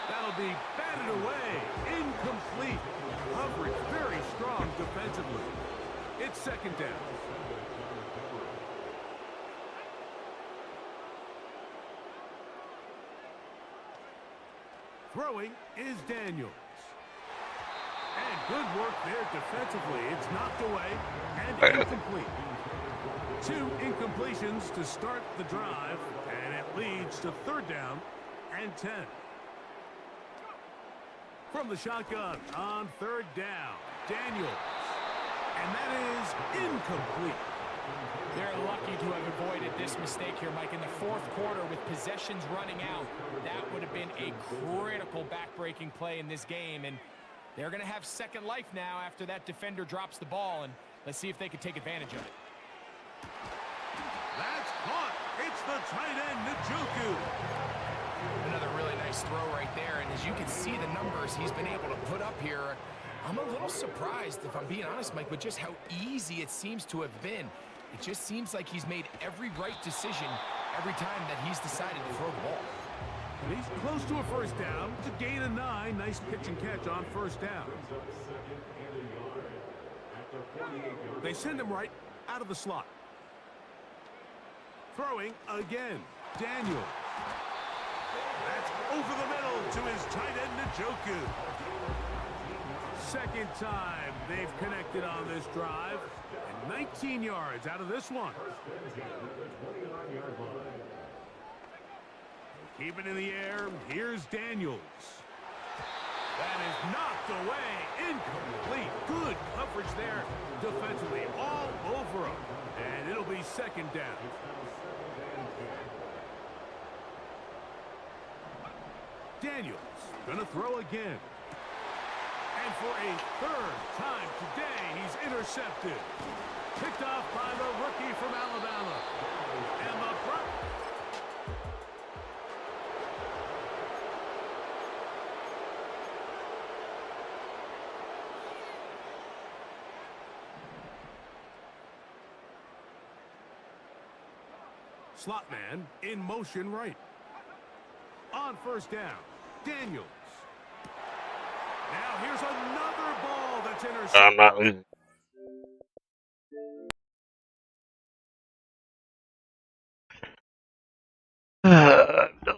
That'll be batted away. Incomplete. Coverage very strong defensively. It's second down. Throwing is Daniels. And good work there defensively. It's knocked away and incomplete. 2 incompletions to start the drive, and it leads to third down and 10. From the shotgun on third down, Daniels. And that is incomplete. They're lucky to have avoided this mistake here, Mike. In the fourth quarter, with possessions running out, that would have been a critical back-breaking play in this game. And they're going to have second life now after that defender drops the ball. And let's see if they can take advantage of it. That's caught. It's the tight end, Njoku. Another really nice throw right there. And as you can see the numbers he's been able to put up here, I'm a little surprised, if I'm being honest, Mike, with just how easy it seems to have been. It just seems like he's made every right decision every time that he's decided to throw the ball. And he's close to a first down. It's a gain of 9. Nice pitch and catch on first down. They send him right out of the slot. Throwing again. Daniels. That's over the middle to his tight end, Njoku. Second time they've connected on this drive. And 19 yards out of this one. Keep it in the air. Here's Daniels. That is knocked away. Incomplete. Good coverage there defensively. All over him. And it'll be second down. Daniels gonna throw again. And for a third time today, he's intercepted. Picked off by the rookie from Alabama. And the slot man in motion right. On first down, Daniels. Now here's another ball that's intercepted. I'm not losing. No.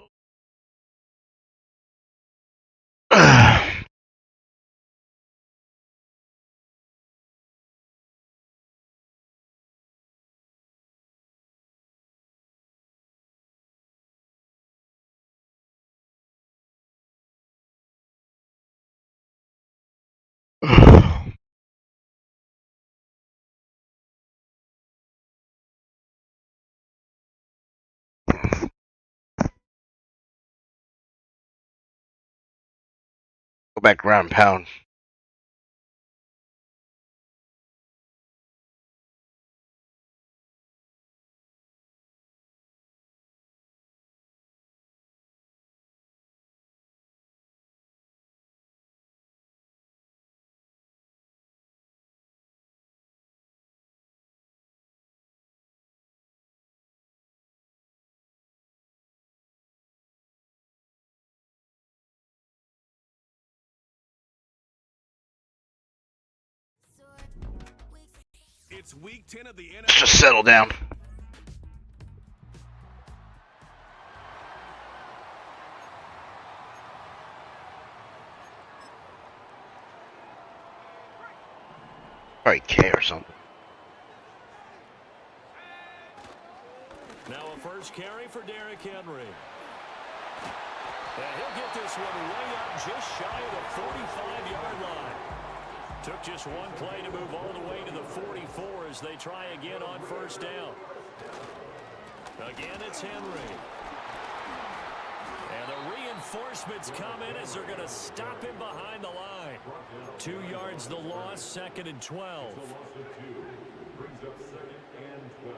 Go back ground and pound. It's week 10 of the NFL. Just settle down. Probably K or something. Now a first carry for Derrick Henry. And he'll get this one way up just shy of the 45-yard line. Took just one play to move all the way to the 44 as they try again on first down. Again, it's Henry. And the reinforcements come in as they're going to stop him behind the line. 2 yards the loss, 2nd and 12. Brings up 2nd and 12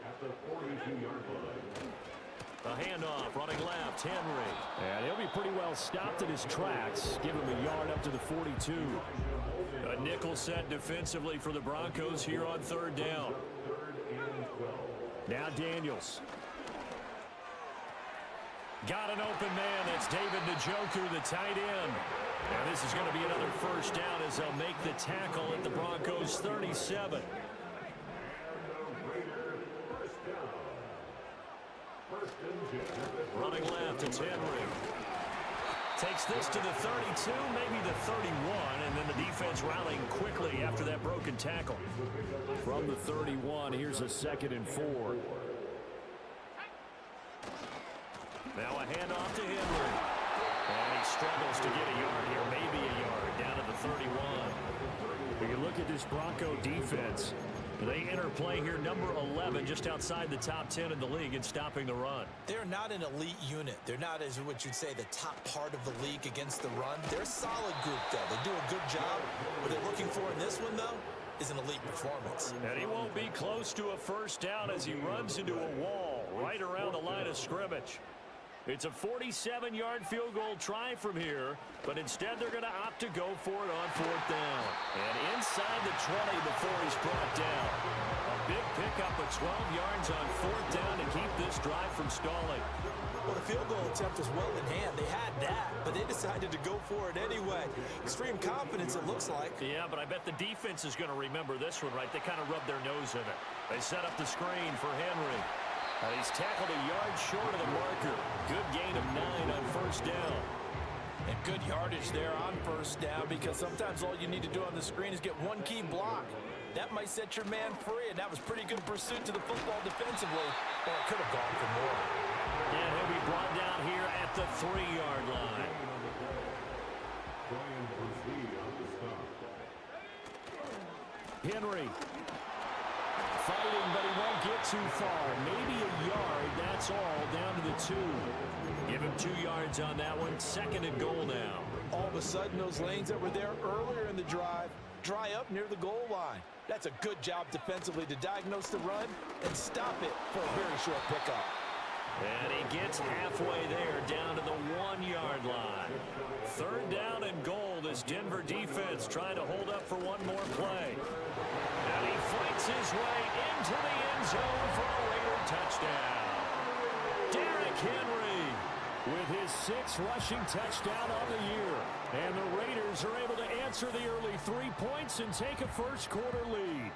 at the 42-yard line. A handoff, running left, Henry. And he'll be pretty well stopped in his tracks. Give him a yard up to the 42. A nickel set defensively for the Broncos here on third down. Now Daniels. Got an open man. That's David Njoku, the tight end. And this is going to be another first down as they'll make the tackle at the Broncos' 37. Running left, it's Henry. Takes this to the 32, maybe the 31, and then the defense rallying quickly after that broken tackle. From the 31, here's a 2nd and 4. Now a handoff to Henry. And he struggles to get a yard here, maybe a yard, down to the 31. When you look at this Bronco defense, they interplay here number 11, just outside the top 10 in the league in stopping the run. They're not an elite unit. They're not, as what you'd say, the top part of the league against the run. They're a solid group, though. They do a good job. What they're looking for in this one, though, is an elite performance. And he won't be close to a first down as he runs into a wall right around the line of scrimmage. It's a 47-yard field goal try from here, but instead they're going to opt to go for it on 4th down. And inside the 20 before he's brought down. A big pickup of 12 yards on 4th down to keep this drive from stalling. Well, the field goal attempt was well in hand. They had that, but they decided to go for it anyway. Extreme confidence, it looks like. Yeah, but I bet the defense is going to remember this one, right? They kind of rubbed their nose in it. They set up the screen for Henry. He's tackled a yard short of the marker. Good gain of 9 on first down. And good yardage there on first down, because sometimes all you need to do on the screen is get one key block. That might set your man free, and that was pretty good pursuit to the football defensively. Or it could have gone for more. And he'll be brought down here at the 3-yard line. Henry. Fighting, but he won't get too far. Maybe a yard, that's all, down to the 2. Give him 2 yards on that one. 2nd and goal now. All of a sudden, those lanes that were there earlier in the drive dry up near the goal line. That's a good job defensively to diagnose the run and stop it for a very short pickup. And he gets halfway there, down to the 1-yard line. 3rd down and goal. This Denver defense trying to hold up for one more play. And he fights his way into the end zone for a Raider touchdown. Derrick Henry with his 6th rushing touchdown on the year. And the Raiders are able to answer the early 3 points and take a first-quarter lead.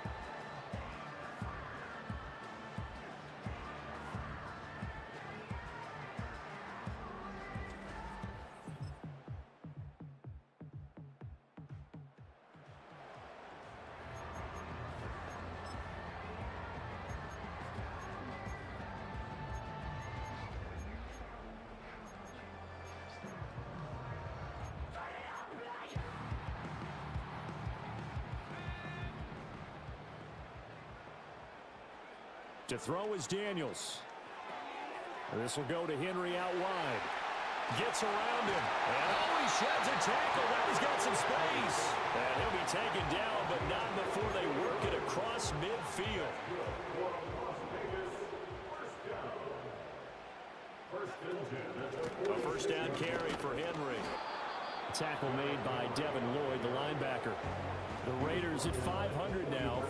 To throw is Daniels. This will go to Henry out wide. Gets around him. And he sheds a tackle. Now he's got some space. And he'll be taken down, but not before they work it across midfield. A first down carry for Henry. Tackle made by Devin Lloyd, the linebacker. The Raiders at 500 now,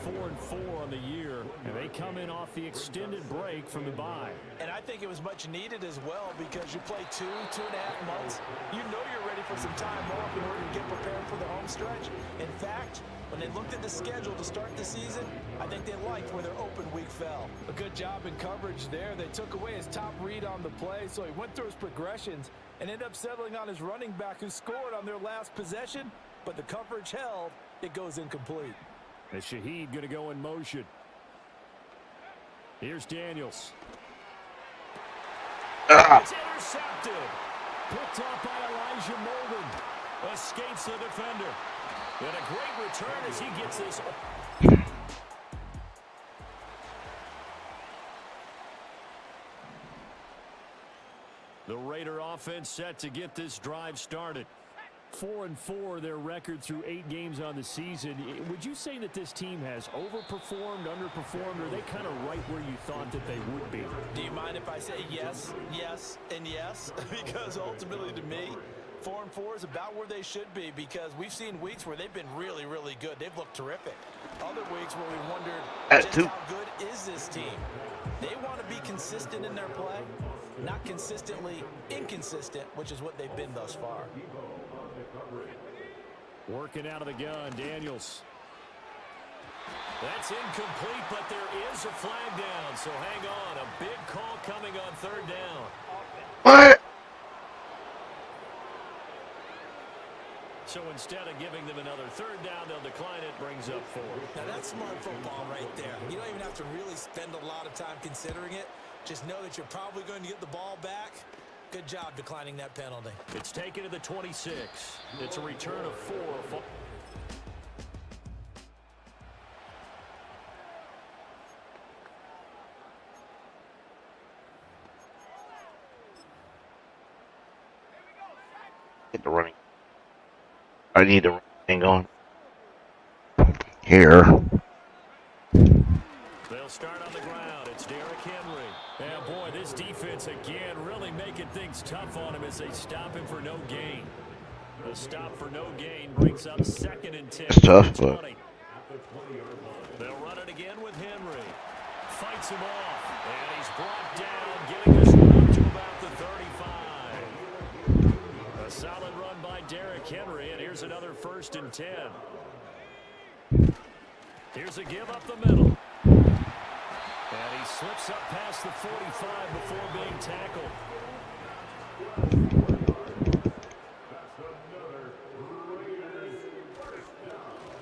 4-4 on the year, and they come in off the extended break from the bye. And I think it was much needed as well because you play 2.5 months. You know you're ready for some time off in order to get prepared for the home stretch. In fact, when they looked at the schedule to start the season, I think they liked where their open week fell. A good job in coverage there. They took away his top read on the play, so he went through his progressions and ended up settling on his running back who scored on their last possession, but the coverage held. It goes incomplete. And Shaheed going to go in motion. Here's Daniels. It's intercepted. Picked up by Elijah Molden. Escapes the defender. And a great return as he gets this. The Raider offense set to get this drive started. 4-4 their record through 8 games on the season. Would you say that this team has overperformed, underperformed, or are they kind of right where you thought that they would be? Do you mind if I say yes, yes, and yes? Because ultimately to me, 4-4 is about where they should be because we've seen weeks where they've been really, really good. They've looked terrific. Other weeks where we wondered just how good is this team? They want to be consistent in their play, not consistently inconsistent, which is what they've been thus far. Working out of the gun, Daniels. That's incomplete, but there is a flag down, so hang on. A big call coming on third down. What? So instead of giving them another third down, they'll decline it, brings up 4. Now that's smart football right there. You don't even have to really spend a lot of time considering it. Just know that you're probably going to get the ball back. Good job declining that penalty. It's taken to the 26. It's a return of 4. Get the running. I need to hang on. Here. They'll start on the ground. It's Derrick Henry. And boy, this defense again really making things tough on him as they stop him for no gain. The stop for no gain brings up 2nd and 10. It's tough, but they'll run it again with Henry. Fights him off. And he's brought down, getting this one up to about the 35. A solid run by Derrick Henry, and here's another 1st and 10. Here's a give up the middle. And he slips up past the 45 before being tackled.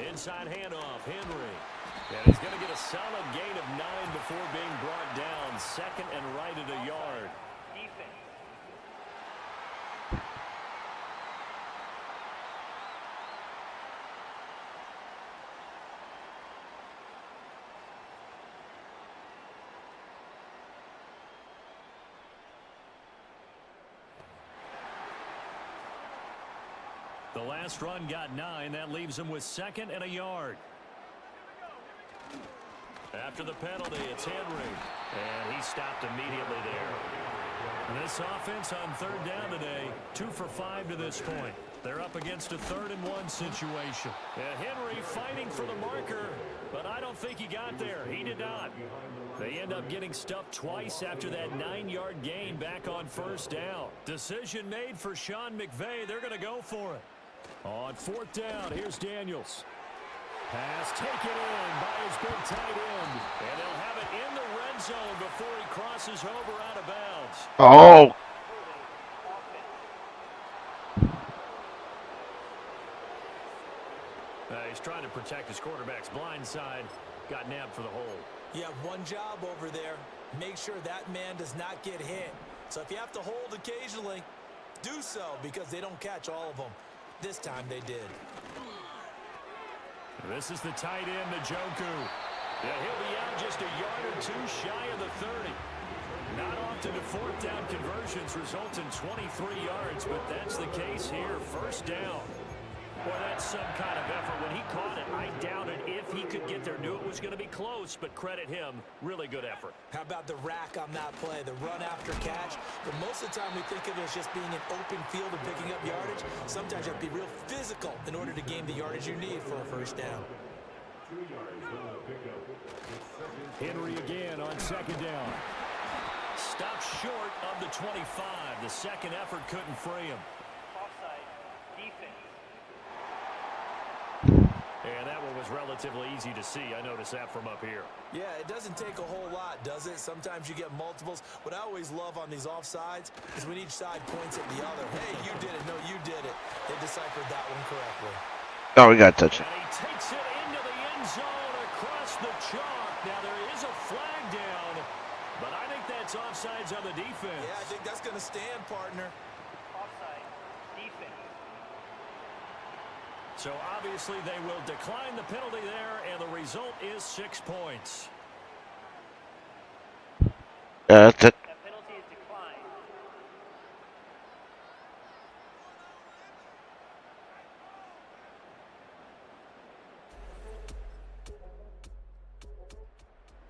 Inside handoff, Henry. And he's going to get a solid gain of 9 before being brought down. 2nd and right at a yard. Defense. The last run got 9. That leaves him with 2nd and a yard. After the penalty, it's Henry. And he stopped immediately there. This offense on third down today, 2 for 5 to this point. They're up against a 3rd and 1 situation. Henry fighting for the marker, but I don't think he got there. He did not. They end up getting stuffed twice after that 9-yard gain back on 1st down. Decision made for Sean McVay. They're going to go for it. On 4th down, here's Daniels. Pass taken in by his big tight end. And they'll have it in the red zone before he crosses over out of bounds. oh, He's trying to protect his quarterback's blind side. Got nabbed for the hold. You have one job over there. Make sure that man does not get hit. So if you have to hold occasionally, do so because they don't catch all of them. This time they did. This is the tight end, Njoku. Yeah, he'll be out just a yard or 2 shy of the 30. Not often a 4th down conversion completions result in 23 yards, but that's the case here. First down. Well, that's some kind of effort. When he caught it, I doubted if he could get there. Knew it was going to be close, but credit him. Really good effort. How about the rack on that play, the run after catch? But most of the time we think of it as just being an open field and picking up yardage. Sometimes you have to be real physical in order to gain the yardage you need for a first down. 2 yards on the pickup. Henry again on second down. Stopped short of the 25. The second effort couldn't free him. Offside. Defense. And that one was relatively easy to see. I noticed that from up here. Yeah, it doesn't take a whole lot, does it? Sometimes you get multiples. What I always love on these offsides is when each side points at the other. Hey, you did it. No, you did it. They deciphered that one correctly. Oh, we got to touch it. And he takes it into the end zone across the chalk. Now there is a flag down, but I think that's offsides on the defense. Yeah, I think that's going to stand, partner. Offside. Defense. So obviously they will decline the penalty there, and the result is 6 points. Yeah, that's it. That penalty is declined.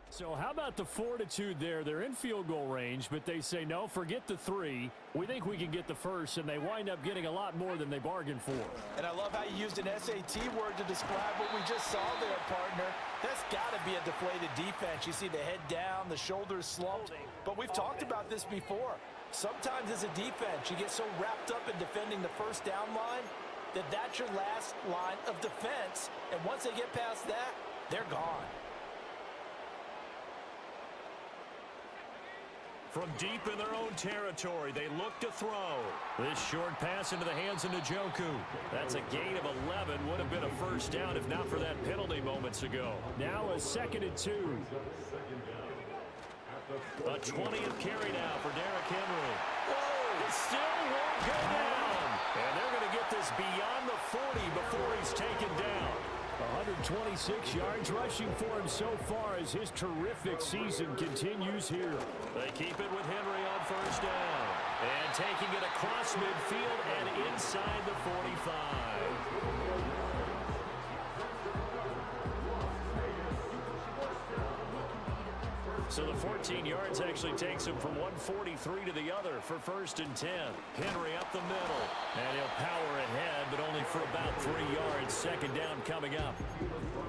So how about the fortitude there? They're in field goal range, but they say, no, forget the 3. We think we can get the first, and they wind up getting a lot more than they bargained for. And I love how you used an SAT word to describe what we just saw there, partner. That's got to be a deflated defense. You see the head down, the shoulders slumped. But we've talked about this before. Sometimes as a defense, you get so wrapped up in defending the first down line that that's your last line of defense. And once they get past that, they're gone. From deep in their own territory, they look to throw. This short pass into the hands of Njoku. That's a gain of 11. Would have been a first down if not for that penalty moments ago. Now a 2nd and 2. A 20th carry now for Derrick Henry. Whoa! It still won't go down. And they're going to get this beyond the 40 before he's taken down. 126 yards rushing for him so far as his terrific season continues here. They keep it with Henry on first down. And taking it across midfield and inside the 45. So the 14 yards actually takes him from 143 to the other for 1st and 10. Henry up the middle. And he'll power ahead, but only for about 3 yards. 2nd down coming up.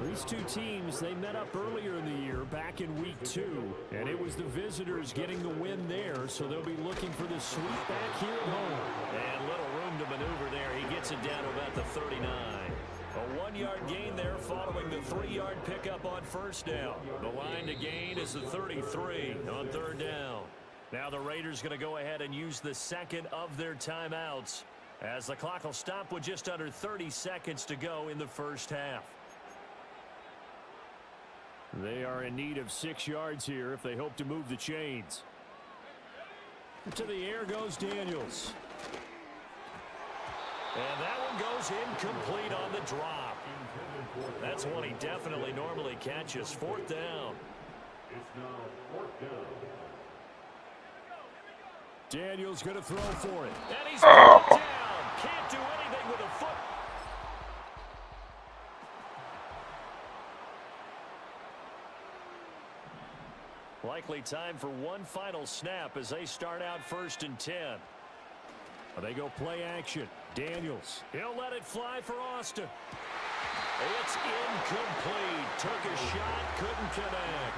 These two teams, they met up earlier in the year, back in week 2. And it was the visitors getting the win there, so they'll be looking for the sweep back here at home. And little room to maneuver there. He gets it down to about the 39. A 1-yard gain there following the 3-yard pickup on first down. The line to gain is the 33 on 3rd down. Now the Raiders going to go ahead and use the 2nd of their timeouts as the clock will stop with just under 30 seconds to go in the first half. They are in need of 6 yards here if they hope to move the chains. To the air goes Daniels. And that one goes incomplete on the drop. That's one he definitely normally catches. 4th down. It's now 4th down. Daniels going to throw for it. And he's brought down. Can't do anything with a foot. Likely time for one final snap as they start out 1st and 10. They go play action. Daniels. He'll let it fly for Austin. It's incomplete. Took a shot, couldn't connect.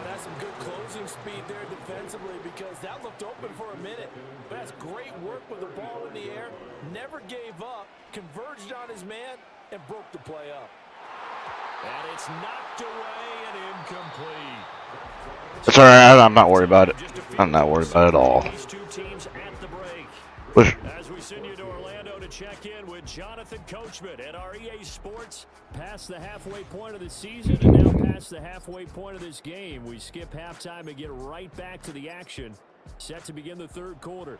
That's some good closing speed there defensively because that looked open for a minute. But that's great work with the ball in the air. Never gave up, converged on his man, and broke the play up. And it's knocked away and incomplete. It's all right. I'm not worried about it. I'm not worried about it at all. These two teams at the break. Push. As we send you to Orlando to check in with Jonathan Coachman at our EA Sports. Past the halfway point of the season and now past the halfway point of this game. We skip halftime and get right back to the action. Set to begin the 3rd quarter.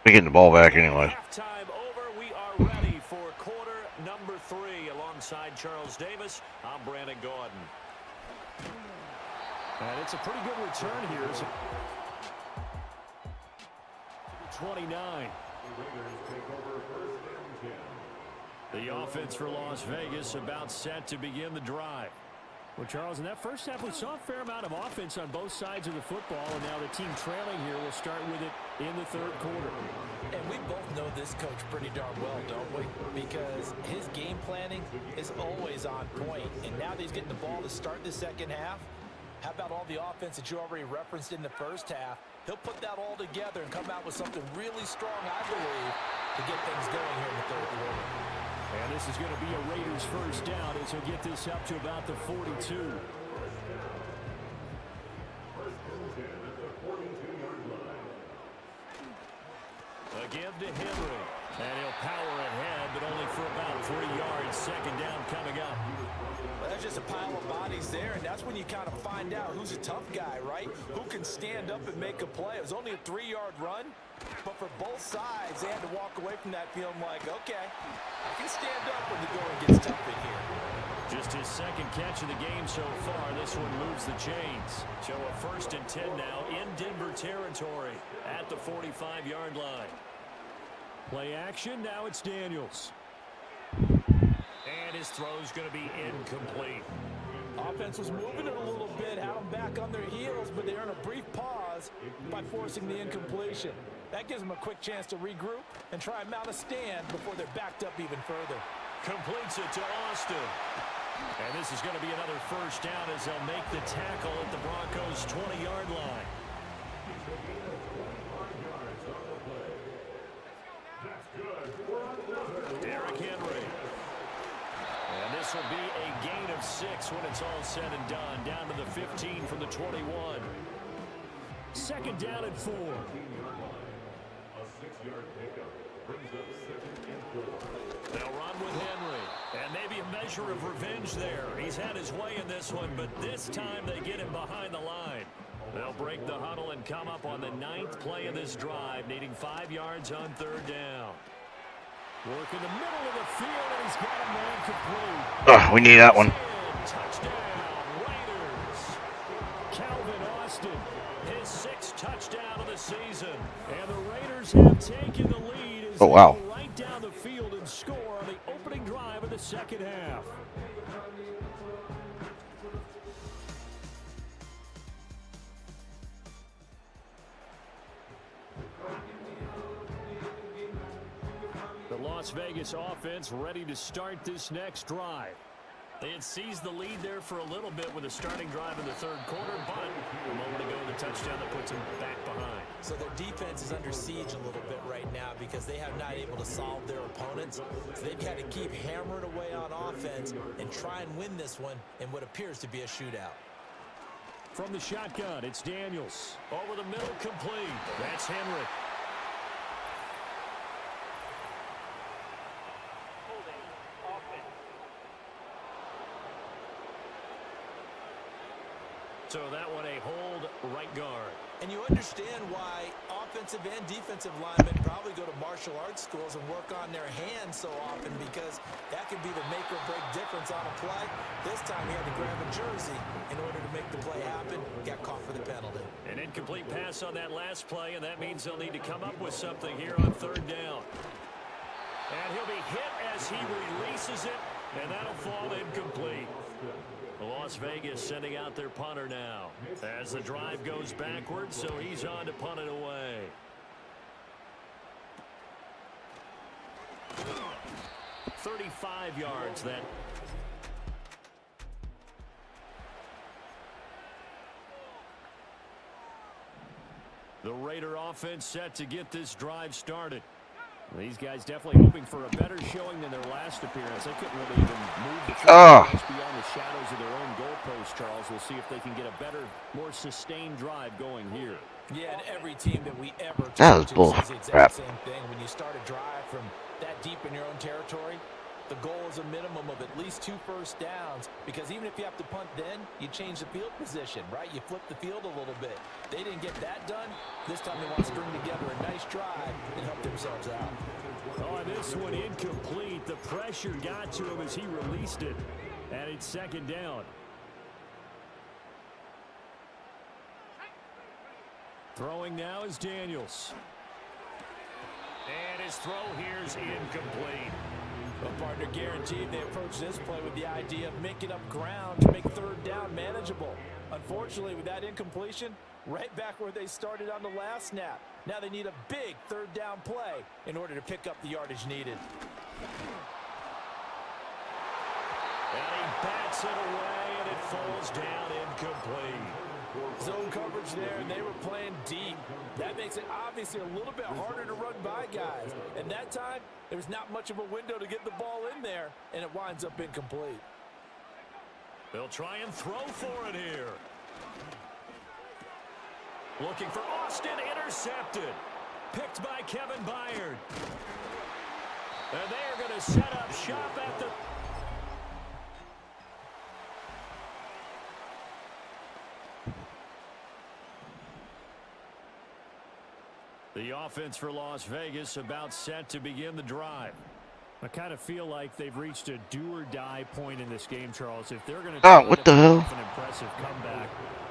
We're getting the ball back anyway. Halftime over. We are ready for quarter number 3. Alongside Charles Davis, I'm Brandon Gordon. And it's a pretty good return here. 29. The Raiders take over 1st and 10. The offense for Las Vegas about set to begin the drive. Well, Charles, in that first half, we saw a fair amount of offense on both sides of the football, and now the team trailing here will start with it in the third quarter. And we both know this coach pretty darn well, don't we? Because his game planning is always on point, and now that he's getting the ball to start the second half, how about all the offense that you already referenced in the first half? He'll put that all together and come out with something really strong, I believe, to get things going here in the third quarter. And this is going to be a Raiders first down as he'll get this up to about the 42. First and 10 at the 42-yard line. A give to Henry. And he'll power ahead, but only for about 3 yards. Second down coming up. Well, that's just a pile of bodies there, and that's when you kind of find out who's a tough guy, right? Who can stand up and make a play. It was only a 3-yard run, but for both sides, they had to walk away from that feeling like, okay, I can stand up when the going gets tough in here. Just his second catch of the game so far. This one moves the chains. So a 1st and 10 now in Denver territory at the 45-yard line. Play action. Now it's Daniels. And his throw's going to be incomplete. Offense was moving it a little bit, had them back on their heels, but they earned a brief pause by forcing the incompletion. That gives them a quick chance to regroup and try and mount a stand before they're backed up even further. Completes it to Austin. And this is going to be another first down as they'll make the tackle at the Broncos' 20-yard line. Derrick Henry. And this will be a gain of 6 when it's all said and done. Down to the 15 from the 21. Second down and 4. A 6-yard pickup brings up 2nd and 4. They'll run with Henry. And maybe a measure of revenge there. He's had his way in this one, but this time they get him behind the line. They'll break the huddle and come up on the 9th play of this drive, needing 5 yards on third down. Work in the middle of the field, and he's got a man complete. We need that one. Touchdown, Raiders. Calvin Austin, his 6th touchdown of the season. And the Raiders have taken the lead as they go right down the field and score on the opening drive of the second half. The Las Vegas offense ready to start this next drive. They had seized the lead there for a little bit with a starting drive in the third quarter, but a moment ago the touchdown that puts them back behind. So their defense is under siege a little bit right now because they have not able to solve their opponents. So they've got to keep hammering away on offense and try and win this one in what appears to be a shootout. From the shotgun, it's Daniels. Over the middle, complete. That's Henry. So that one a hold right guard. And you understand why offensive and defensive linemen probably go to martial arts schools and work on their hands so often because that could be the make or break difference on a play. This time he had to grab a jersey in order to make the play happen. Got caught for the penalty. An incomplete pass on that last play, and that means they'll need to come up with something here on third down. And he'll be hit as he releases it, and that'll fall incomplete. Las Vegas sending out their punter now as the drive goes backwards, so he's on to punt it away. "35 yards then. The Raider offense set to get this drive started. These guys definitely hoping for a better showing than their last appearance. They couldn't really even move the field beyond the shadows of their own goalpost, Charles. We'll see if they can get a better, more sustained drive going here. Yeah, and every team that we ever That was talk to bull says the exact crap. same thing. When you start a drive from that deep in your own territory, the goal is a minimum of at least 2 first downs, because even if you have to punt then, you change the field position, right? You flip the field a little bit. They didn't get that done. This time they want to string together a nice drive and help themselves out. Oh, this one incomplete. The pressure got to him as he released it, and it's second down. Throwing now is Daniels. And his throw here's incomplete. Well, partner, guaranteed they approach this play with the idea of making up ground to make third down manageable. Unfortunately, with that incompletion, right back where they started on the last snap. Now they need a big third down play in order to pick up the yardage needed. And he bats it away, and it falls down incomplete. Zone coverage there, and they were playing deep. That makes it obviously a little bit harder to run by guys. And that time, there was not much of a window to get the ball in there, and it winds up incomplete. They'll try and throw for it here. Looking for Austin, intercepted. Picked by Kevin Byard. And they are going to set up shop at the... The offense for Las Vegas about set to begin the drive. I kind of feel like they've reached a do-or-die point in this game, Charles. If they're going to Oh, what the hell? an impressive comeback,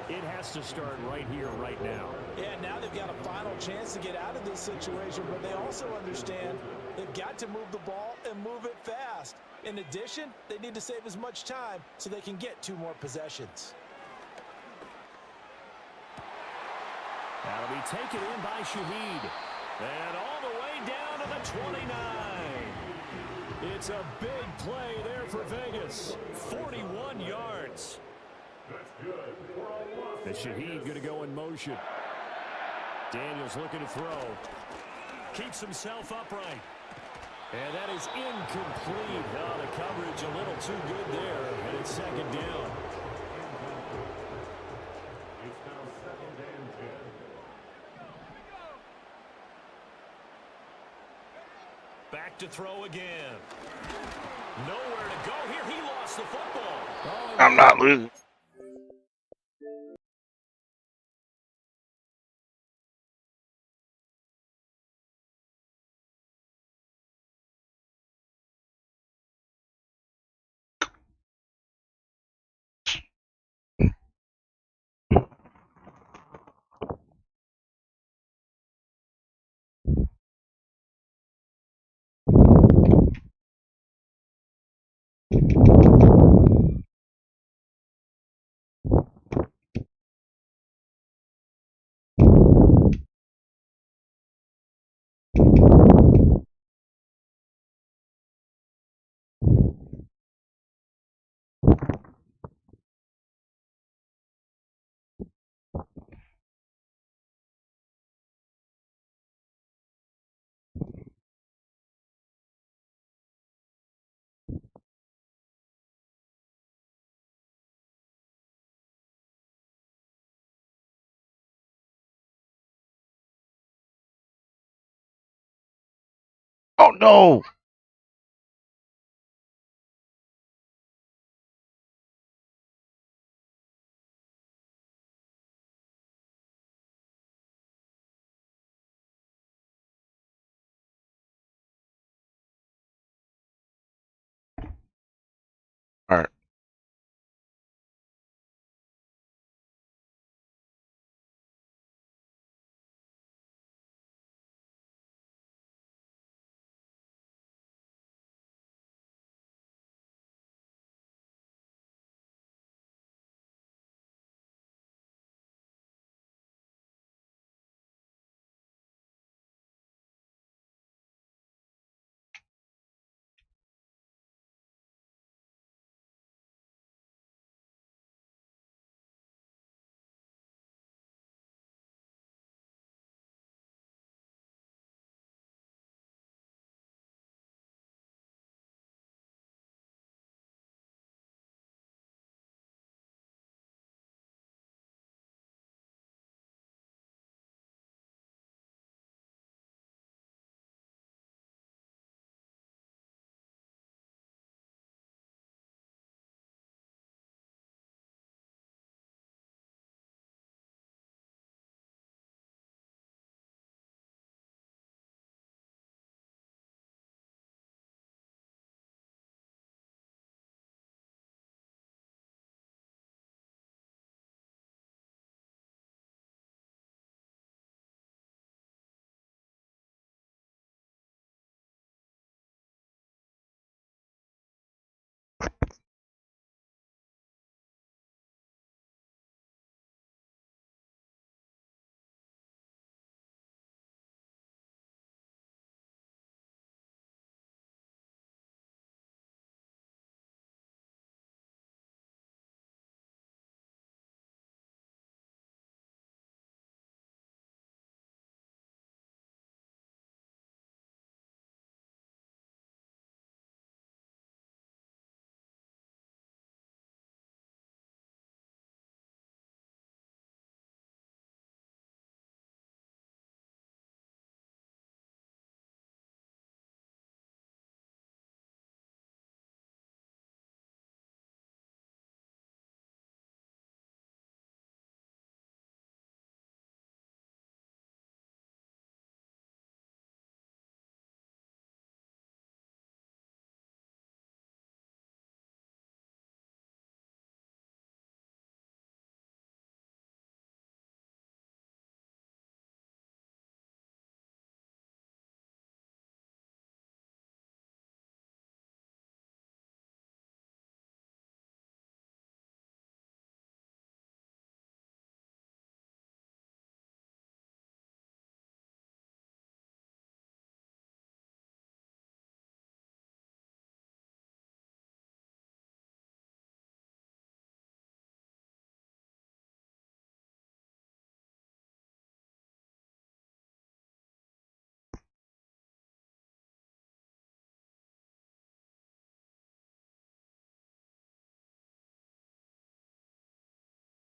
it has to start right here, right now. Yeah, now they've got a final chance to get out of this situation, but they also understand they've got to move the ball and move it fast. In addition, they need to save as much time so they can get 2 more possessions. That'll be taken in by Shaheed. And all the way down to the 29. It's a big play there for Vegas. 41 yards. And Shaheed going to go in motion. Daniels looking to throw. Keeps himself upright. And that is incomplete. Oh, the coverage a little too good there. And it's second down. It's now 2nd and 10. Back to throw again. Nowhere to go here. He lost the football. Oh, I'm not losing. Oh no! All right.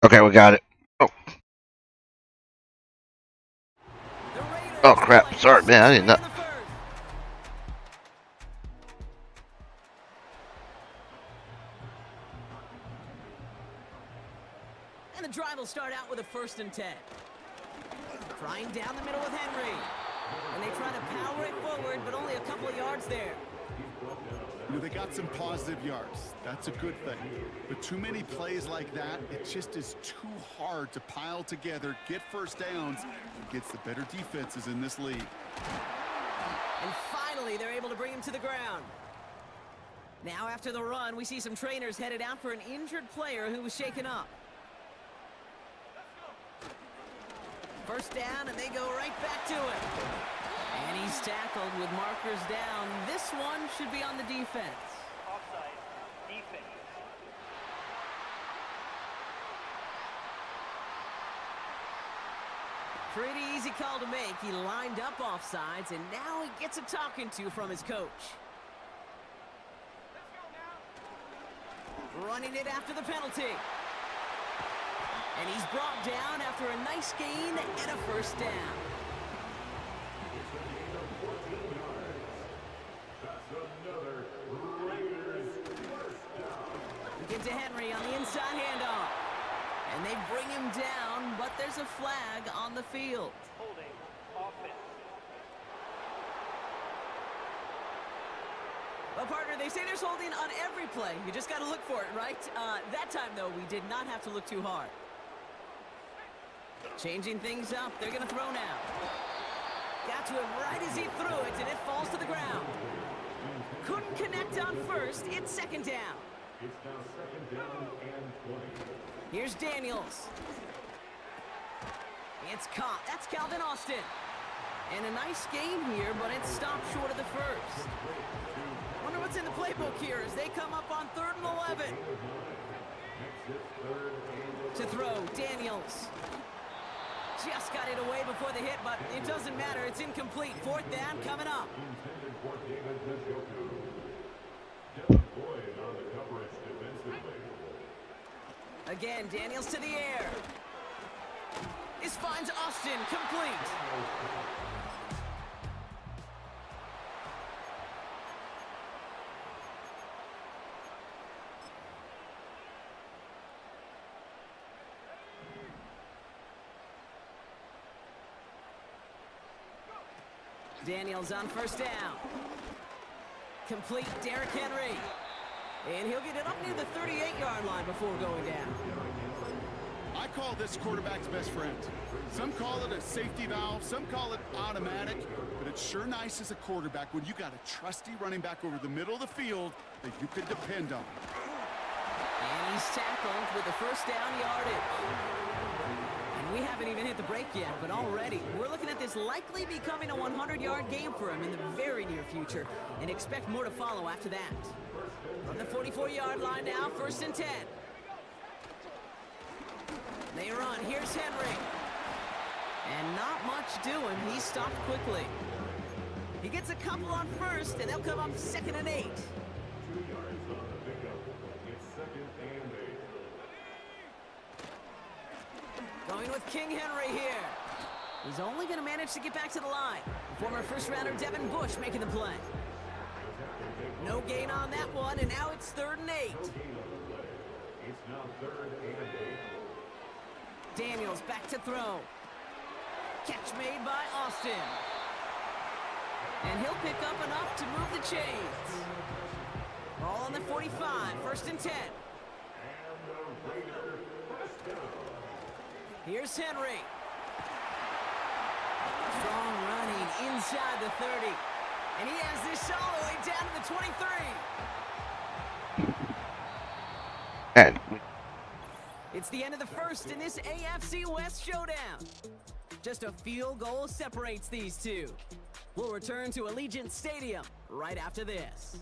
Okay, we got it. Oh, The Raiders oh crap. collect Sorry, man. I 6-3 didn't know. in the first. And the drive will start out with a 1st and 10. Trying down the middle with Henry. And they try to power it forward, but only a couple of yards there. You know, they got some positive yards. That's a good thing. But too many plays like that, it just is too hard to pile together, get first downs, against the better defenses in this league. And finally, they're able to bring him to the ground. Now, after the run, we see some trainers headed out for an injured player who was shaken up. First down, and they go right back to it. And he's tackled with markers down. This one should be on the defense. Offside. Defense. Pretty easy call to make. He lined up offsides, and now he gets a talking to from his coach. Running it after the penalty. And he's brought down after a nice gain and a first down. We get to Henry on the inside handoff. And they bring him down, but there's a flag on the field. Holding. Offense. Well, partner, they say there's holding on every play. You just got to look for it, right? That time, though, we did not have to look too hard. Changing things up. They're going to throw now. Got to him right as he threw it, and it falls to the ground. Couldn't connect on first. It's 2nd down. It's now 2nd down and 20. Here's Daniels. It's caught. That's Calvin Austin. And a nice game here, but it stopped short of the first. Wonder what's in the playbook here as they come up on 3rd and 11. To throw, Daniels. Just got it away before the hit, but it doesn't matter. It's incomplete. 4th down coming up. Again, Daniels to the air. This finds Austin complete. Daniels on 1st down. Complete, Derrick Henry. And he'll get it up near the 38-yard line before going down. I call this quarterback's best friend. Some call it a safety valve, some call it automatic, but it's sure nice as a quarterback when you got a trusty running back over the middle of the field that you can depend on. And he's tackled with the 1st down yardage. And we haven't even hit the break yet, but already we're looking at this likely becoming a 100-yard game for him in the very near future, and expect more to follow after that. From the 44-yard line now, 1st and 10. They run. Here's Henry. And not much doing. He stopped quickly. He gets a couple on first, and they'll come up 2nd and 8. 2 yards on the pickup. It's 2nd and 8. Going with King Henry here. He's only going to manage to get back to the line. Former first-rounder Devin Bush making the play. No gain on that one, and now it's 3rd and 8. It's now 3rd and 8. Daniels back to throw. Catch made by Austin. And he'll pick up enough to move the chains. Ball on the 45, 1st and 10. Here's Henry. Strong running inside the 30. And he has this all the way down to the 23. And It's the end of the first in this AFC West showdown. Just a field goal separates these two. We'll return to Allegiant Stadium right after this.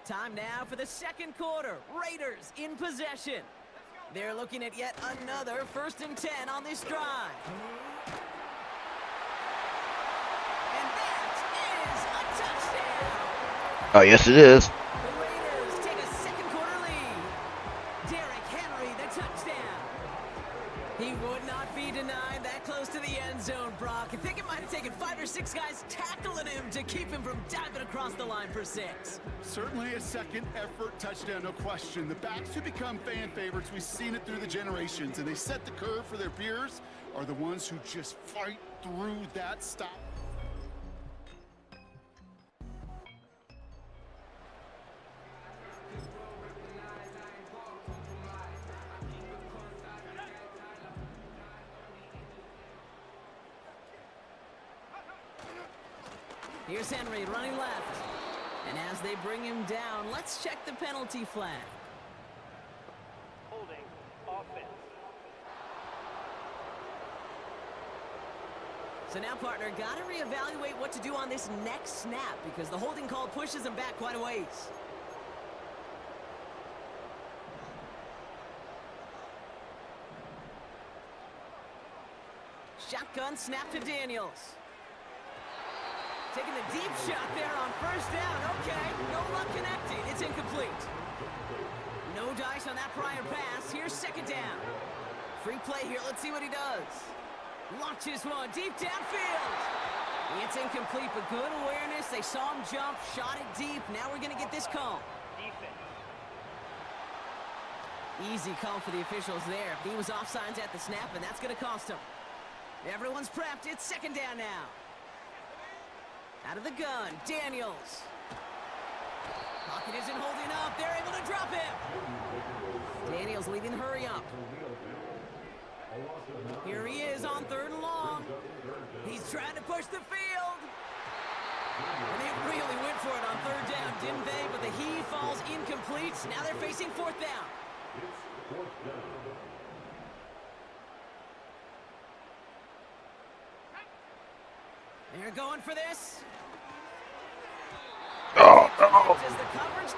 Time now for the 2nd quarter. Raiders in possession. They're looking at yet another 1st and 10 on this drive. And Oh, yes, it is. The Raiders take a second quarter lead. Derrick Henry, the touchdown. He would not be denied that close to the end zone, Brock. I think it might have taken 5 or 6 guys tackling him to keep him from diving across the line for 6. Certainly a second effort touchdown, no question. The backs who become fan favorites, we've seen it through the generations, and they set the curve for their peers, are the ones who just fight through that stop. Here's Henry running left. And as they bring him down, let's check the penalty flag. Holding. Offense. So now, partner, got to reevaluate what to do on this next snap because the holding call pushes him back quite a ways. Shotgun snap to Daniels. Taking the deep shot there on first down. Okay, no luck connecting. It's incomplete. No dice on that prior pass. Here's second down. Free play here. Let's see what he does. Launches one deep downfield. It's incomplete, but good awareness. They saw him jump, shot it deep. Now we're going to get this call. Defense. Easy call for the officials there. He was offsides at the snap, and that's going to cost him. Everyone's prepped. It's second down now. Out of the gun, Daniels. Pocket isn't holding up. They're able to drop him. Daniels leading hurry up. Here he is on third and long. He's trying to push the field. And they really went for it on third down, didn't they? But the heave falls incomplete. Now they're facing fourth down. They're going for this. Oh, no. Does the coverage...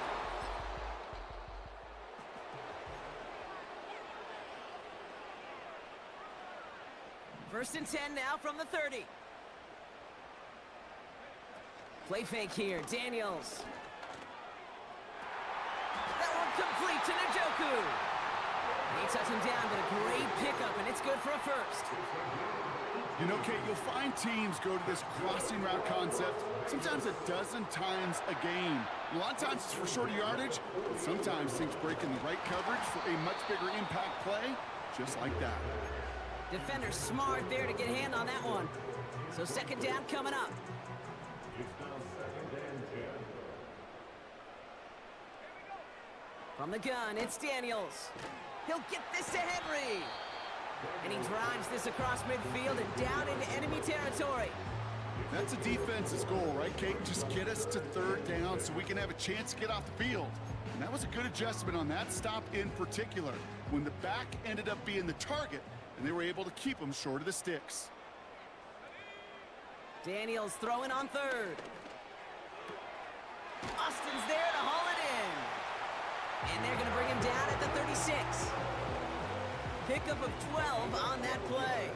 First and 10 now from the 30. Play fake here, Daniels. That one complete to Njoku. They touch him down, but a great pickup, and it's good for a first. You know, Kate, you'll find teams go to this crossing route concept sometimes a dozen times a game. A lot of times it's for shorter yardage, but sometimes things break in the right coverage for a much bigger impact play, just like that. Defender smart there to get a hand on that one. So second down coming up. From the gun, it's Daniels. He'll get this to Henry. And he drives this across midfield and down into enemy territory. That's a defense's goal, right, Kate? Just get us to third down so we can have a chance to get off the field. And that was a good adjustment on that stop in particular, when the back ended up being the target, and they were able to keep him short of the sticks. Daniels throwing on third. Austin's there to haul it in. And they're going to bring him down at the 36. Pickup of 12 on that play.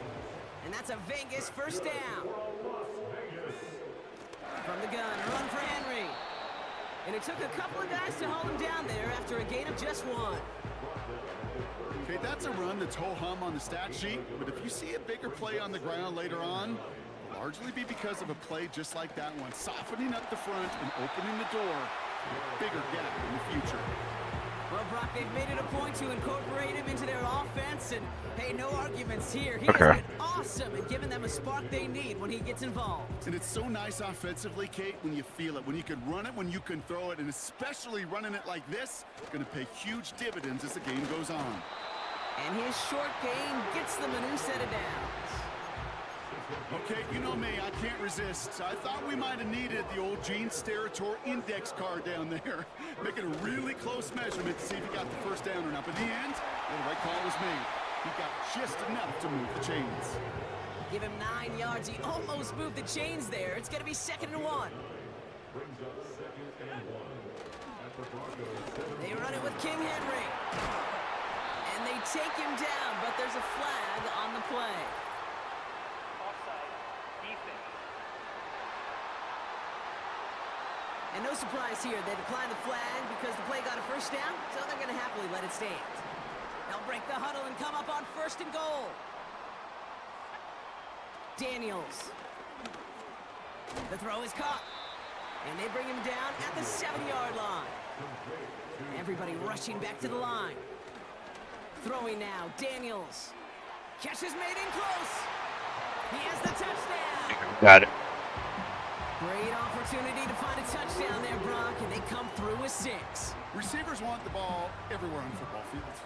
And that's a Vegas first down. From the gun, run for Henry. And it took a couple of guys to haul him down there after a gain of just 1. Okay, that's a run that's ho-hum on the stat sheet, but if you see a bigger play on the ground later on, it'll largely be because of a play just like that one, softening up the front and opening the door for a bigger gap in the future. Well, Brock, they've made it a point to incorporate him into their offense, and hey, no arguments here. He has been awesome at giving them a spark they need when he gets involved. And it's so nice offensively, Kate, when you feel it, when you can run it, when you can throw it, and especially running it like this, it's going to pay huge dividends as the game goes on. And his short game gets them a new set of downs. Okay, you know me, I can't resist. I thought we might have needed the old Gene Steratore index card down there. Making a really close measurement to see if he got the first down or not. But in the end, the right call was made. He got just enough to move the chains. Give him 9 yards. He almost moved the chains there. It's going to be 2nd and 1. They run it with King Henry. And they take him down, but there's a flag on the play. And no surprise here, they declined the flag because the play got a first down, so they're going to happily let it stand. They'll break the huddle and come up on 1st and goal. Daniels. The throw is caught. And they bring him down at the 7-yard line. Everybody rushing back to the line. Throwing now, Daniels. Catch is made in close. He has the touchdown. Got it. Great opportunity to find a touchdown there, Brock, and they come through with 6. Receivers want the ball everywhere on football fields.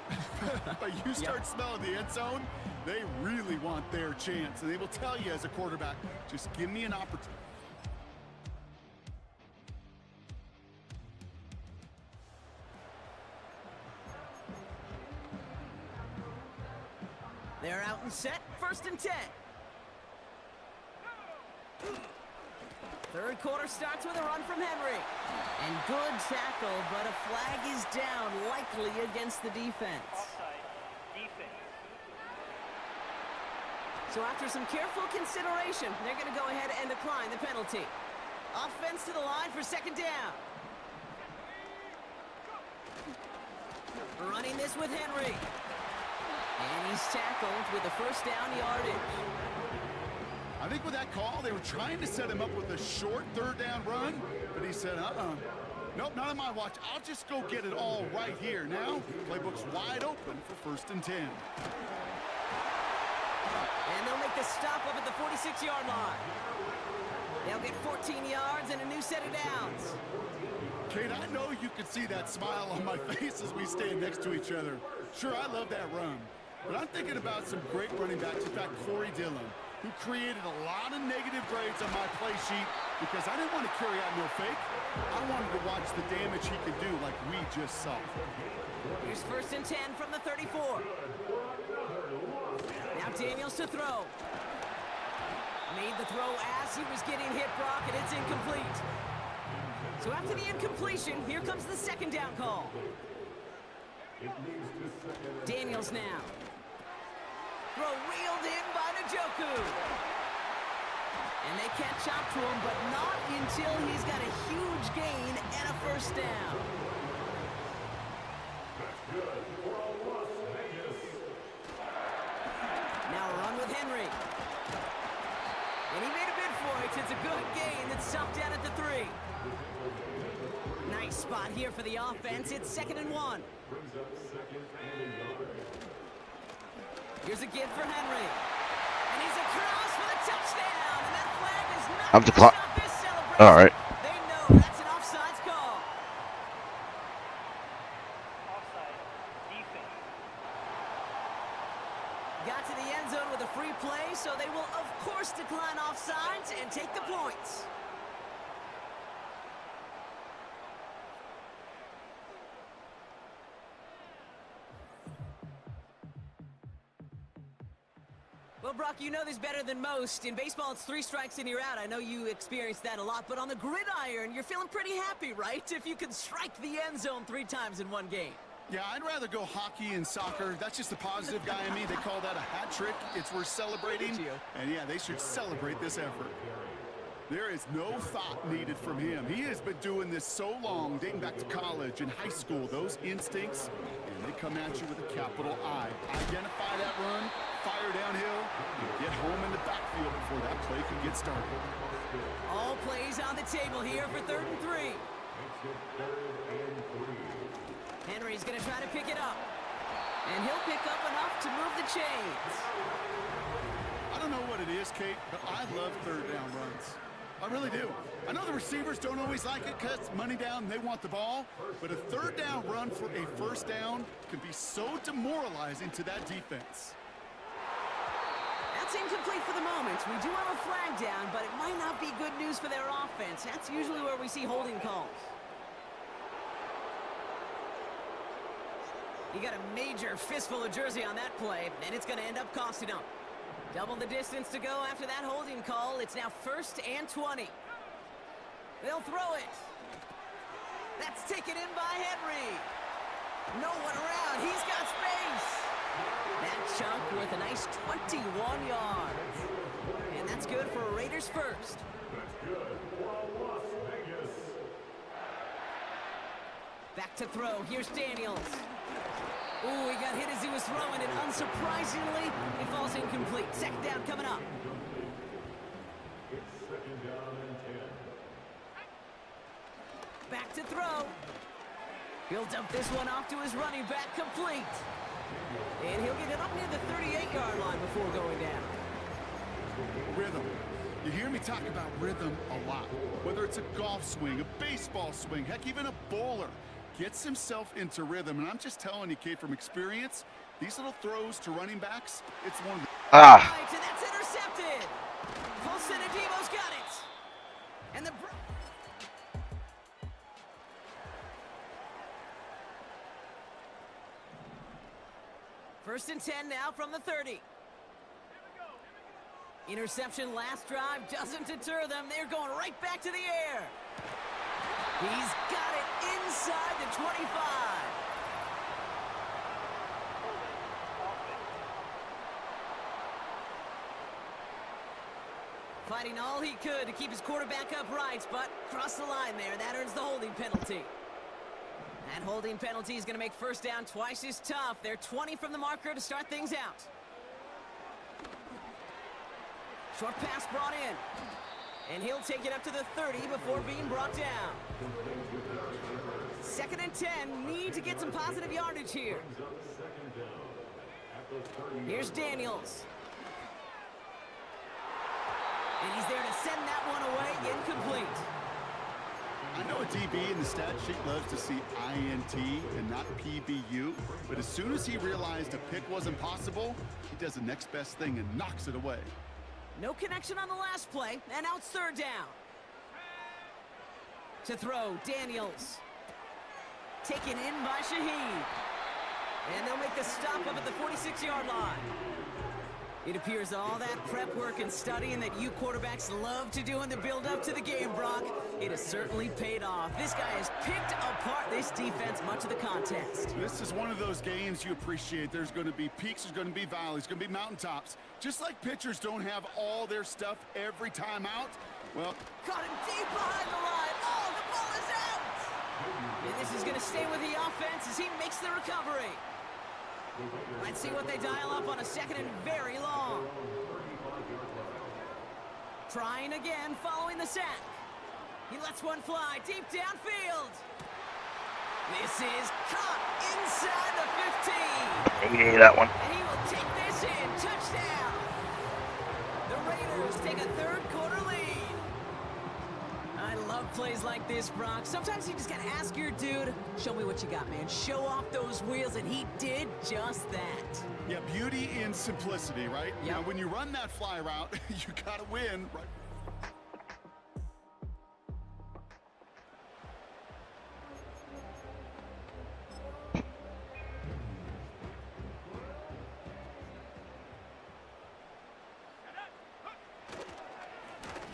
But you start smelling the end zone, they really want their chance. And they will tell you as a quarterback, just give me an opportunity. They're out and set, 1st and 10. Third quarter starts with a run from Henry. And good tackle, but a flag is down, likely against the defense. Offside. Defense. So after some careful consideration, they're going to go ahead and decline the penalty. Offense to the line for 2nd down. Running this with Henry. And he's tackled with the 1st down yardage. I think with that call, they were trying to set him up with a short 3rd down run, but he said, nope, not on my watch. I'll just go get it all right here. Now, playbook's wide open for 1st and 10. And they'll make the stop up at the 46-yard line. They'll get 14 yards and a new set of downs. Kate, I know you can see that smile on my face as we stand next to each other. Sure, I love that run, but I'm thinking about some great running backs. In fact, Corey Dillon, who created a lot of negative grades on my play sheet because I didn't want to carry out no fake. I wanted to watch the damage he could do like we just saw. Here's 1st and 10 from the 34. Now Daniels to throw. Made the throw as he was getting hit, Brock, and it's incomplete. So after the incompletion, here comes the 2nd down call. Daniels now. Throw reeled in by Njoku. And they catch up to him, but not until he's got a huge gain and a 1st down. Now a run with Henry. And he made a bid for it. It's a good gain that's stuffed down at the 3. Nice spot here for the offense. It's 2nd and 1. Here's a give for Henry. And he's across for the touchdown. And that flag is not I'm going to stop this celebration. All right. They know that's an offsides call. Offside. Defense. Got to the end zone with a free play, so they will, of course, decline offsides and take the points. Well, Brock, you know this better than most. In baseball, it's 3 strikes and you're out. I know you experienced that a lot, but on the gridiron, you're feeling pretty happy, right? If you can strike the end zone 3 times in one game. Yeah, I'd rather go hockey and soccer. That's just the positive guy in me. They call that a hat trick. It's worth celebrating. And yeah, they should celebrate this effort. There is no thought needed from him. He has been doing this so long, dating back to college and high school. Those instincts, and they come at you with a capital I. Identify that run, fire downhill, and get home in the backfield before that play could get started. All plays on the table here for 3rd and 3. Henry's going to try to pick it up. And he'll pick up enough to move the chains. I don't know what it is, Kate, but I love 3rd down runs. I really do. I know the receivers don't always like it because it's money down and they want the ball, but a 3rd down run for a 1st down can be so demoralizing to that defense. That's incomplete for the moment. We do have a flag down, but it might not be good news for their offense. That's usually where we see holding calls. You got a major fistful of jersey on that play, and it's going to end up costing them. Double the distance to go after that holding call. It's now 1st and 20. They'll throw it. That's taken in by Henry. No one around. He's got space. That chunk with a nice 21 yards. And that's good for a Raiders 1st. Back to throw. Here's Daniels. Ooh, he got hit as he was throwing, and unsurprisingly, it falls incomplete. Second down coming up. It's second down and 10. Back to throw. He'll dump this one off to his running back, complete. And he'll get it up near the 38-yard line before going down. Rhythm. You hear me talk about rhythm a lot. Whether it's a golf swing, a baseball swing, heck, even a bowler gets himself into rhythm. And I'm just telling you, Kate, from experience, these little throws to running backs, it's one of the... Right, and that's intercepted. Paulson and Devo's got it. And the... First and 10 now from the 30. Interception last drive doesn't deter them. They're going right back to the air. He's got it inside the 25. Fighting all he could to keep his quarterback upright, but crossed the line there. That earns the holding penalty. That holding penalty is going to make first down twice as tough. They're 20 from the marker to start things out. Short pass brought in. And he'll take it up to the 30 before being brought down. Second and 10. Need to get some positive yardage here. Here's Daniels. And he's there to send that one away. Incomplete. I know a DB in the stat sheet loves to see INT and not PBU, but as soon as he realized a pick wasn't possible, he does the next best thing and knocks it away. No connection on the last play, and now it's third down. To throw, Daniels. Taken in by Shaheed. And they'll make the stop up at the 46-yard line. It appears all that prep work and studying that you quarterbacks love to do in the build-up to the game, Brock, it has certainly paid off. This guy has picked apart this defense much of the contest. This is one of those games you appreciate. There's going to be peaks, there's going to be valleys, there's going to be mountaintops. Just like pitchers don't have all their stuff every time out, well... Caught him deep behind the line. Oh, the ball is out! And this is going to stay with the offense as he makes the recovery. Let's see what they dial up on a second and very long. Trying again following the sack. He lets one fly deep downfield. This is caught inside the 15. He that one. And he will take this in. Touchdown. The Raiders take a third quarter lead. I love plays like this, Brock. Sometimes you just gotta ask your dude, show me what you got, man. Show off those wheels, and he did just that. Yeah, beauty in simplicity, right? Yep. Now, when you run that fly route, you gotta win, right?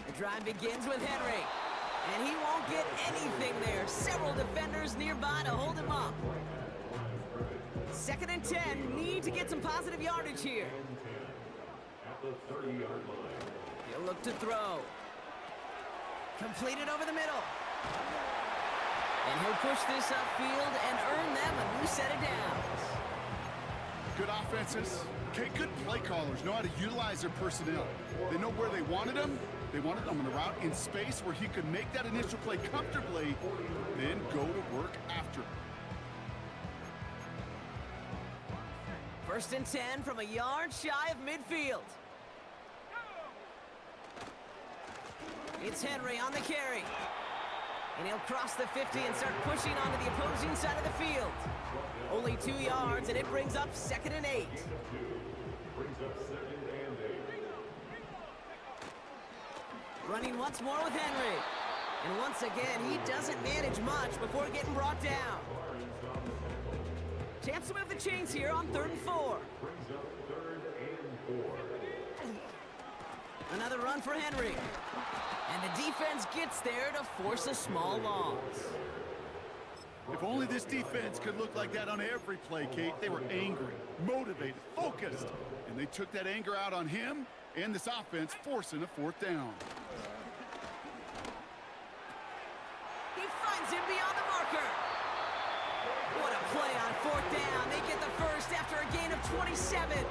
The drive begins with Henry. And he won't get anything there. Several defenders nearby to hold him up. Second and 10. Need to get some positive yardage here. He'll look to throw. Completed over the middle. And he'll push this upfield and earn them a new set of downs. Good offenses, okay, good play callers know how to utilize their personnel. They know where they wanted them. They wanted him on a route in space where he could make that initial play comfortably, then go to work after. First and 10 from a yard shy of midfield. It's Henry on the carry. And he'll cross the 50 and start pushing onto the opposing side of the field. Only 2 yards, and it brings up second and 8. Running once more with Henry. And once again, he doesn't manage much before getting brought down. Chance to move the chains here on 3rd and 4. Another run for Henry. And the defense gets there to force a small loss. If only this defense could look like that on every play, Kate. They were angry, motivated, focused. And they took that anger out on him and this offense, forcing a 4th down. He finds him beyond the marker. What a play on fourth down. They get the first after a gain of 27.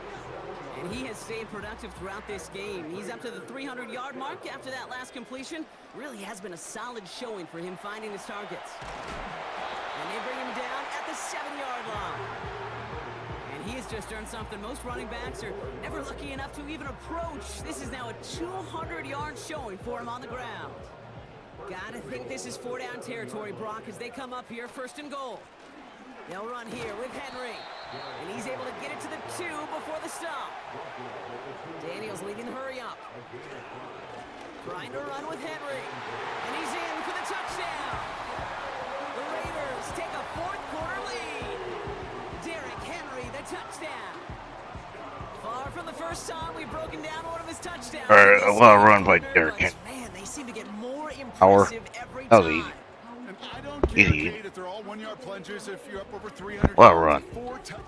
And he has stayed productive throughout this game. He's up to the 300-yard mark after that last completion. Really has been a solid showing for him finding his targets. And they bring him down at the 7-yard line. And he has just earned something most running backs are never lucky enough to even approach. This is now a 200-yard showing for him on the ground. Gotta think this is 4-down territory, Brock, as they come up here, first and goal. They'll run here with Henry. And he's able to get it to the 2 before the stop. Daniels leading the hurry up. Trying to run with Henry. And he's in for the touchdown. The Raiders take a fourth-quarter lead. Derrick Henry, the touchdown. Far from the first time we've broken down one of his touchdowns. All right, well run by Derrick Henry. Man, they seem to get more impressive every time. That was easy. And I don't care, Easy. Kate, if they're all 1-yard plungers, if you're up over 300 Well yards, run. 4 times.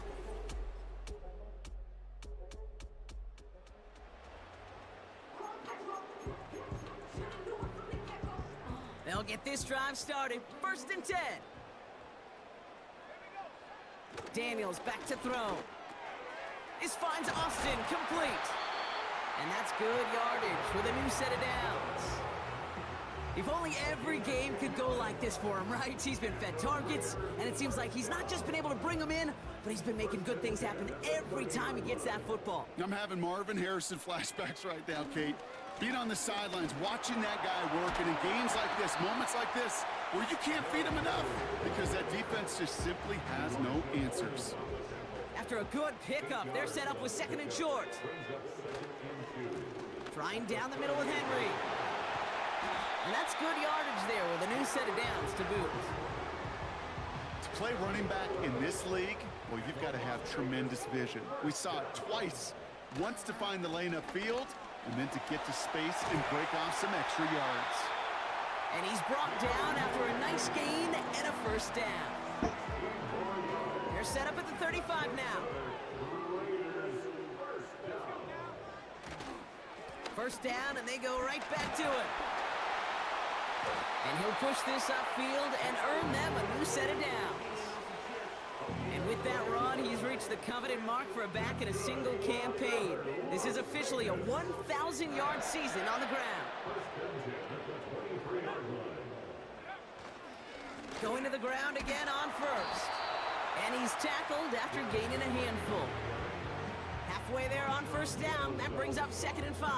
They'll get this drive started. First and 10. Daniels back to throw. This finds Austin complete. And that's good yardage with a new set of downs. If only every game could go like this for him, right? He's been fed targets, and it seems like he's not just been able to bring them in, but he's been making good things happen every time he gets that football. I'm having Marvin Harrison flashbacks right now, Kate. Being on the sidelines, watching that guy work, and in games like this, moments like this, where you can't feed him enough because that defense just simply has no answers. After a good pickup, they're set up with second and short. Trying down the middle with Henry. And that's good yardage there with a new set of downs to boot. To play running back in this league, well, you've got to have tremendous vision. We saw it twice. Once to find the lane upfield, and then to get to space and break off some extra yards. And he's brought down after a nice gain and a first down. They're set up at the 35 now. First down, and they go right back to it. And he'll push this upfield and earn them a new set of downs. And with that run, he's reached the coveted mark for a back in a single campaign. This is officially a 1,000-yard season on the ground. Going to the ground again on first. And he's tackled after gaining a handful. Halfway there on first down. That brings up 2nd and 5.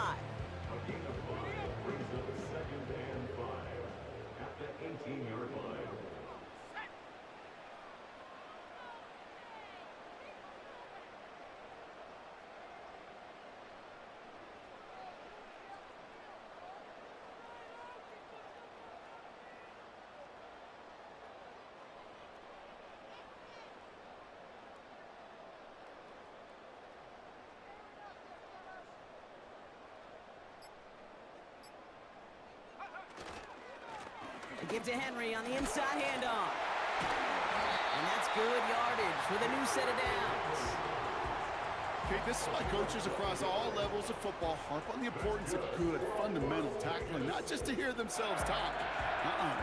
At the 18-yard line. They give to Henry on the inside handoff. And that's good yardage with a new set of downs. Okay, this is why coaches across all levels of football harp on the importance of good, fundamental tackling, not just to hear themselves talk.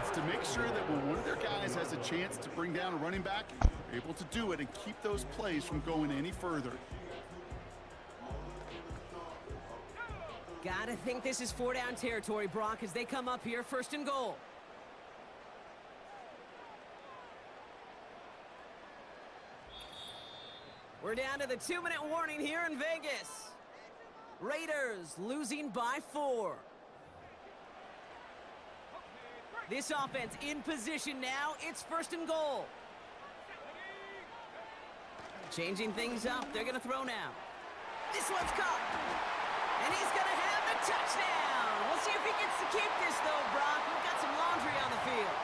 It's to make sure that when one of their guys has a chance to bring down a running back, they're able to do it and keep those plays from going any further. Gotta think this is 4-down territory, Brock, as they come up here, first and goal. We're down to the 2-minute warning here in Vegas. Raiders losing by 4. This offense in position now. It's first and goal. Changing things up. They're going to throw now. This one's caught. And he's going to have the touchdown. We'll see if he gets to keep this, though, Brock. We've got some laundry on the field.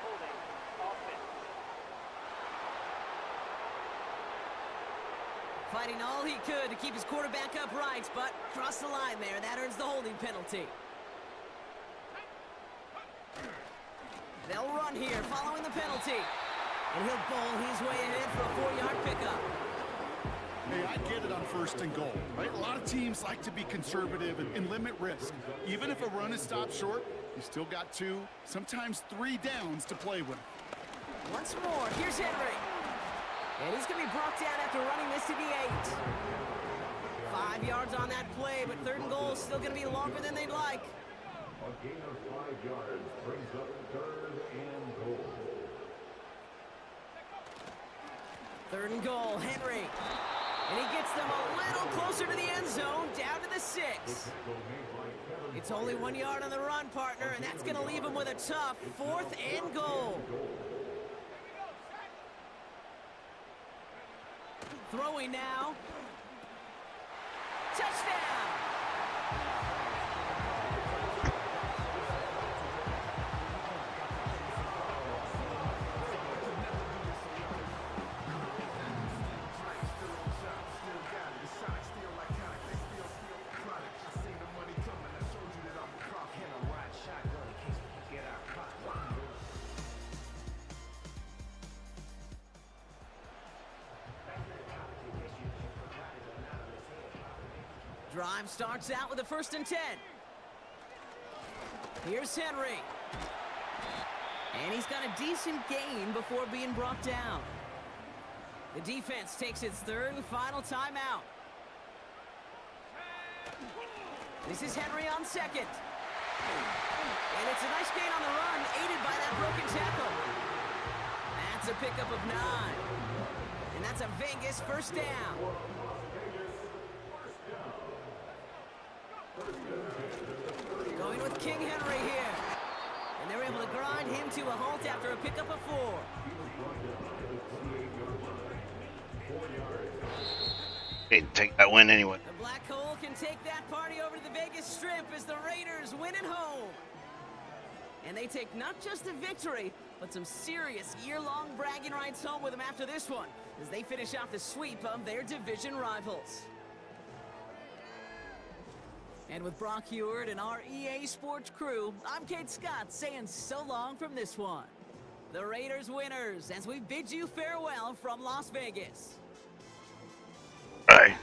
Holding. Offense. Fighting all he could to keep his quarterback upright, but crossed the line there. That earns the holding penalty. They'll run here following the penalty. And he'll bowl his way ahead for a 4-yard pickup. Hey, I get it on 1st and goal, right? A lot of teams like to be conservative and limit risk. Even if a run is stopped short, you still got 2, sometimes 3 downs to play with. Once more, here's Henry. And he's going to be brought down after running this to the 8. 5 yards on that play, but 3rd and goal is still going to be longer than they'd like. A gain of 5 yards brings up 3rd and goal. 3rd and goal, Henry. And he gets them a little closer to the end zone, down to the 6. It's only 1 yard on the run, partner, and that's going to leave him with a tough 4th and goal. Throwing now. Touchdown! Drive starts out with a 1st and 10. Here's Henry. And he's got a decent gain before being brought down. The defense takes its 3rd and final timeout. This is Henry on 2nd. And it's a nice gain on the run, aided by that broken tackle. That's a pickup of 9. And that's a Vegas 1st down. Going with King Henry here. And they're able to grind him to a halt after a pickup of 4. Hey, take that win anyway. The Black Hole can take that party over to the Vegas Strip as the Raiders win at home. And they take not just a victory, but some serious year-long bragging rights home with them after this one, as they finish off the sweep of their division rivals. And with Brock Heward and our EA Sports crew, I'm Kate Scott saying so long from this one. The Raiders winners, as we bid you farewell from Las Vegas. Bye.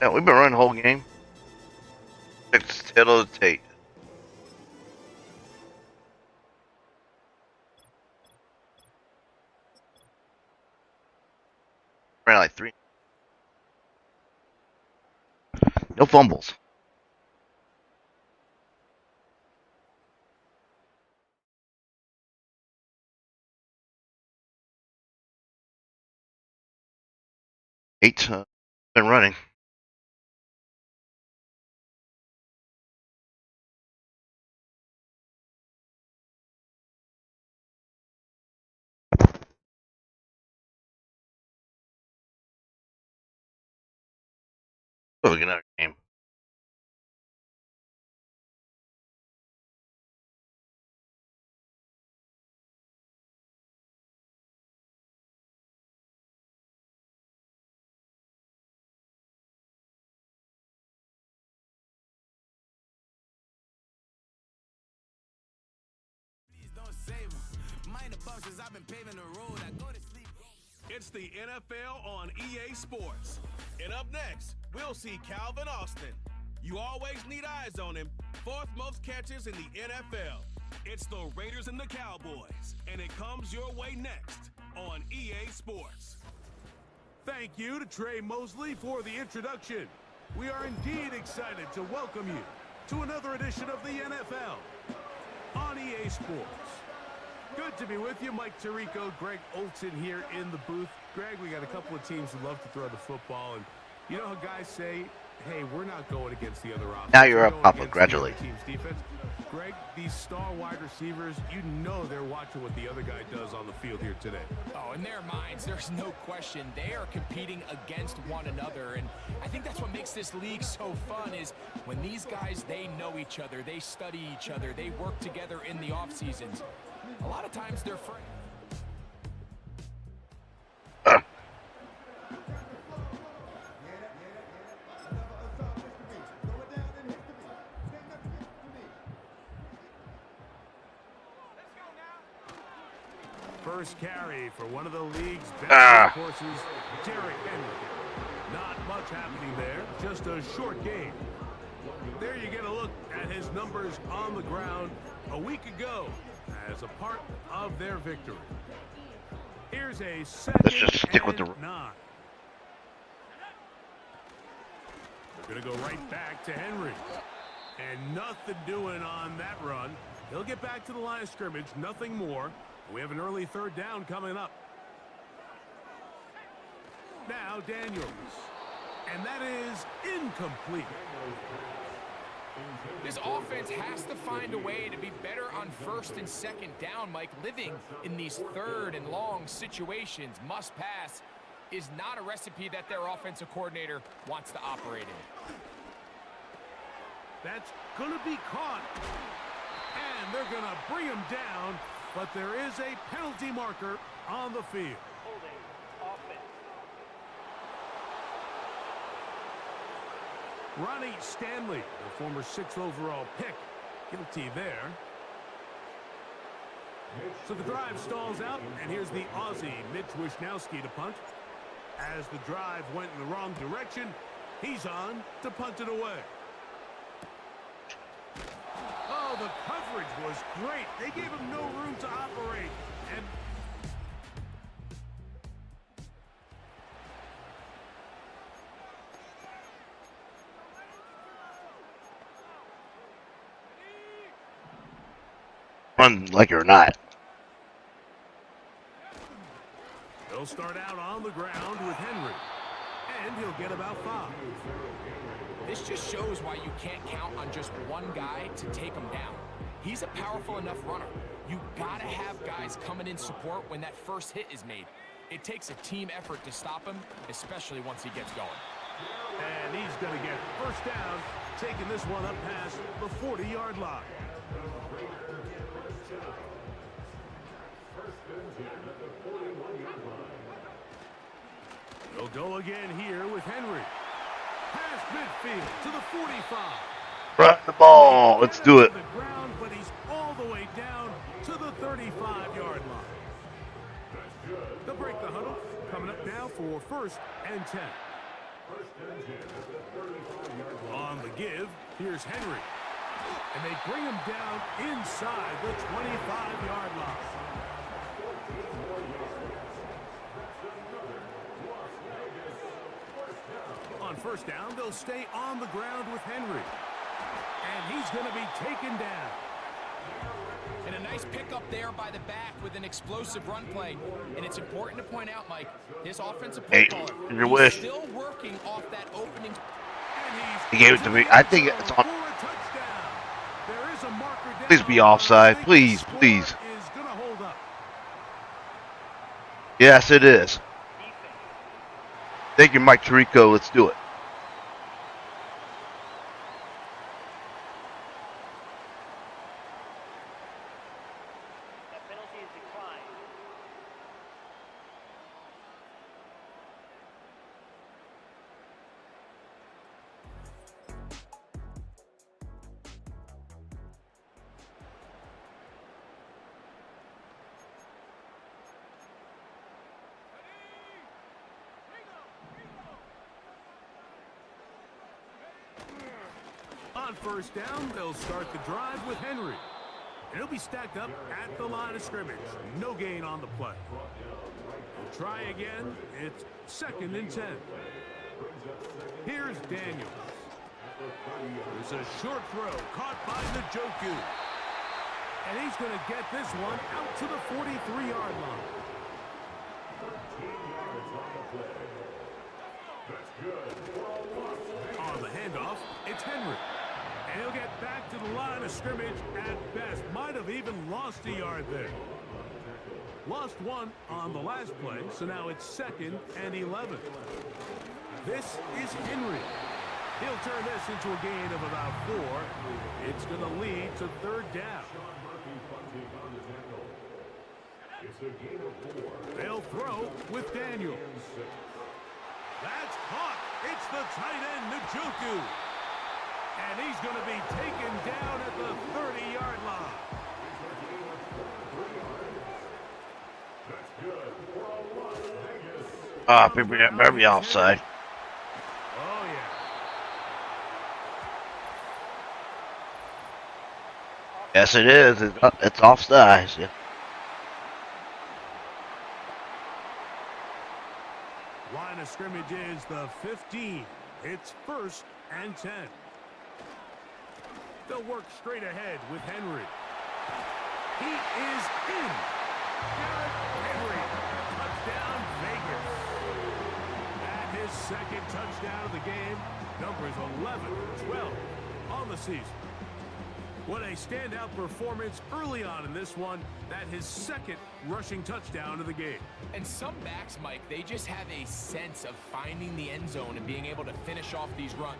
Yeah, we've been running the whole game. It's tail of the tape. Ran like 3. No fumbles. Eight. Been running. Look at another game. It's the NFL on EA Sports. And up next, we'll see Calvin Austin. You always need eyes on him. 4th most catches in the NFL. It's the Raiders and the Cowboys, and it comes your way next on EA Sports. Thank you to Trey Mosley for the introduction. We are indeed excited to welcome you to another edition of the NFL on EA Sports. Good to be with you. Mike Tirico, Greg Olson here in the booth. Greg, we got a couple of teams who love to throw the football, and you know how guys say, hey, we're not going against the other offense. Now you're up, Papa. Congratulations. Team's defense. Greg, these star wide receivers, you know they're watching what the other guy does on the field here today. Oh, in their minds, there's no question. They are competing against one another, and I think that's what makes this league so fun is when these guys, they know each other, they study each other, they work together in the off seasons. A lot of times they're friends. First carry for one of the league's best horses, Derrick Henry. Not much happening there, just a short game. There you get a look at his numbers on the ground a week ago as a part of their victory. Here's a second. Let's just stick with the 9. They're going to go right back to Henry. And nothing doing on that run. He'll get back to the line of scrimmage, nothing more. We have an early third down coming up. Now Daniels. And that is incomplete. This offense has to find a way to be better on first and second down, Mike. Living in these third and long situations, must pass, is not a recipe that their offensive coordinator wants to operate in. That's going to be caught. And they're going to bring him down, but there is a penalty marker on the field. Holding. Offense. Ronnie Stanley, the former 6th overall pick, guilty there. So the drive stalls out, and here's the Aussie, Mitch Wishnowsky, to punt. As the drive went in the wrong direction, he's on to punt it away. Oh, the coverage was great. They gave him no room to operate. And run like you're not. they'll start out on the ground with Henry. And he'll get about 5. This just shows why you can't count on just one guy to take him down. He's a powerful enough runner. You gotta have guys coming in support when that first hit is made. It takes a team effort to stop him, especially once he gets going. And he's going to get first down, taking this one up past the 40-yard line. They'll go again here with Henry. Past midfield to the 45. Run the ball. Let's do it. The ground, but he's all the way down to the 35-yard line. They'll break the huddle. Coming up now for first and 10. On the give, here's Henry. And they bring him down inside the 25-yard line. On first down, they'll stay on the ground with Henry. And he's going to be taken down. And a nice pickup there by the back with an explosive run play. And it's important to point out, Mike, his offensive play caller, your he's wish. still working off that opening. He gave it to me. I think it's on. There is a marker down. Please be offside. Please, please. Is going to hold up. Yes, it is. Thank you, Mike Tirico. Let's do it. That penalty is declined. On first down, they'll start the drive with Henry. And he'll be stacked up at the line of scrimmage. No gain on the play. We'll try again. It's second and 10. Here's Daniels. There's a short throw caught by Njoku. And he's going to get this one out to the 43-yard line. On the handoff, it's Henry. And he'll get back to the line of scrimmage at best. Might have even lost a yard there. Lost one on the last play, so now it's second and 11. This is Henry. He'll turn this into a gain of about 4. It's going to lead to third down. They'll throw with Daniels. That's caught. It's the tight end, Njoku. And he's going to be taken down at the 30-yard line. Ah, better be offside. Oh, yeah. Yes, it is. It's offside. Yeah. Line of scrimmage is the 15. It's 1st and 10. They'll work straight ahead with Henry. He is in. Derrick Henry. Touchdown, Vegas. And his second touchdown of the game. Numbers 11, 12 on the season. What a standout performance early on in this one. That his second rushing touchdown of the game. And some backs, Mike, they just have a sense of finding the end zone and being able to finish off these runs.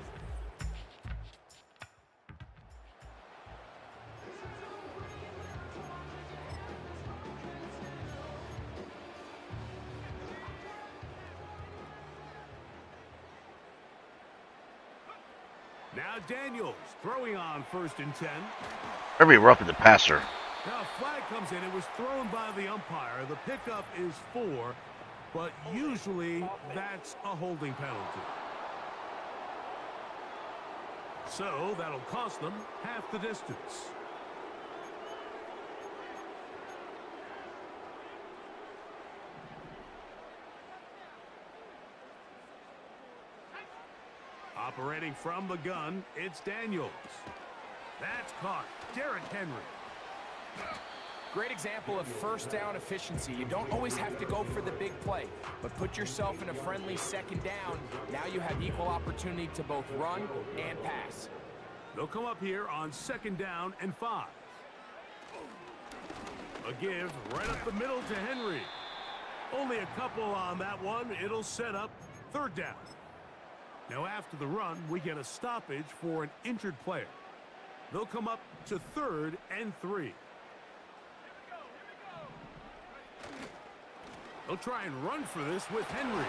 Now Daniels throwing on 1st and 10. Better be roughing the passer. Now a flag comes in. It was thrown by the umpire. The pickup is 4, but usually that's a holding penalty. So that'll cost them half the distance. Operating from the gun, it's Daniels. That's caught. Derrick Henry. Great example of first down efficiency. You don't always have to go for the big play, but put yourself in a friendly 2nd down. Now you have equal opportunity to both run and pass. They'll come up here on 2nd down and 5. A give right up the middle to Henry. Only a couple on that one. It'll set up 3rd down. Now after the run, we get a stoppage for an injured player. They'll come up to 3rd and 3. They'll try and run for this with Henry.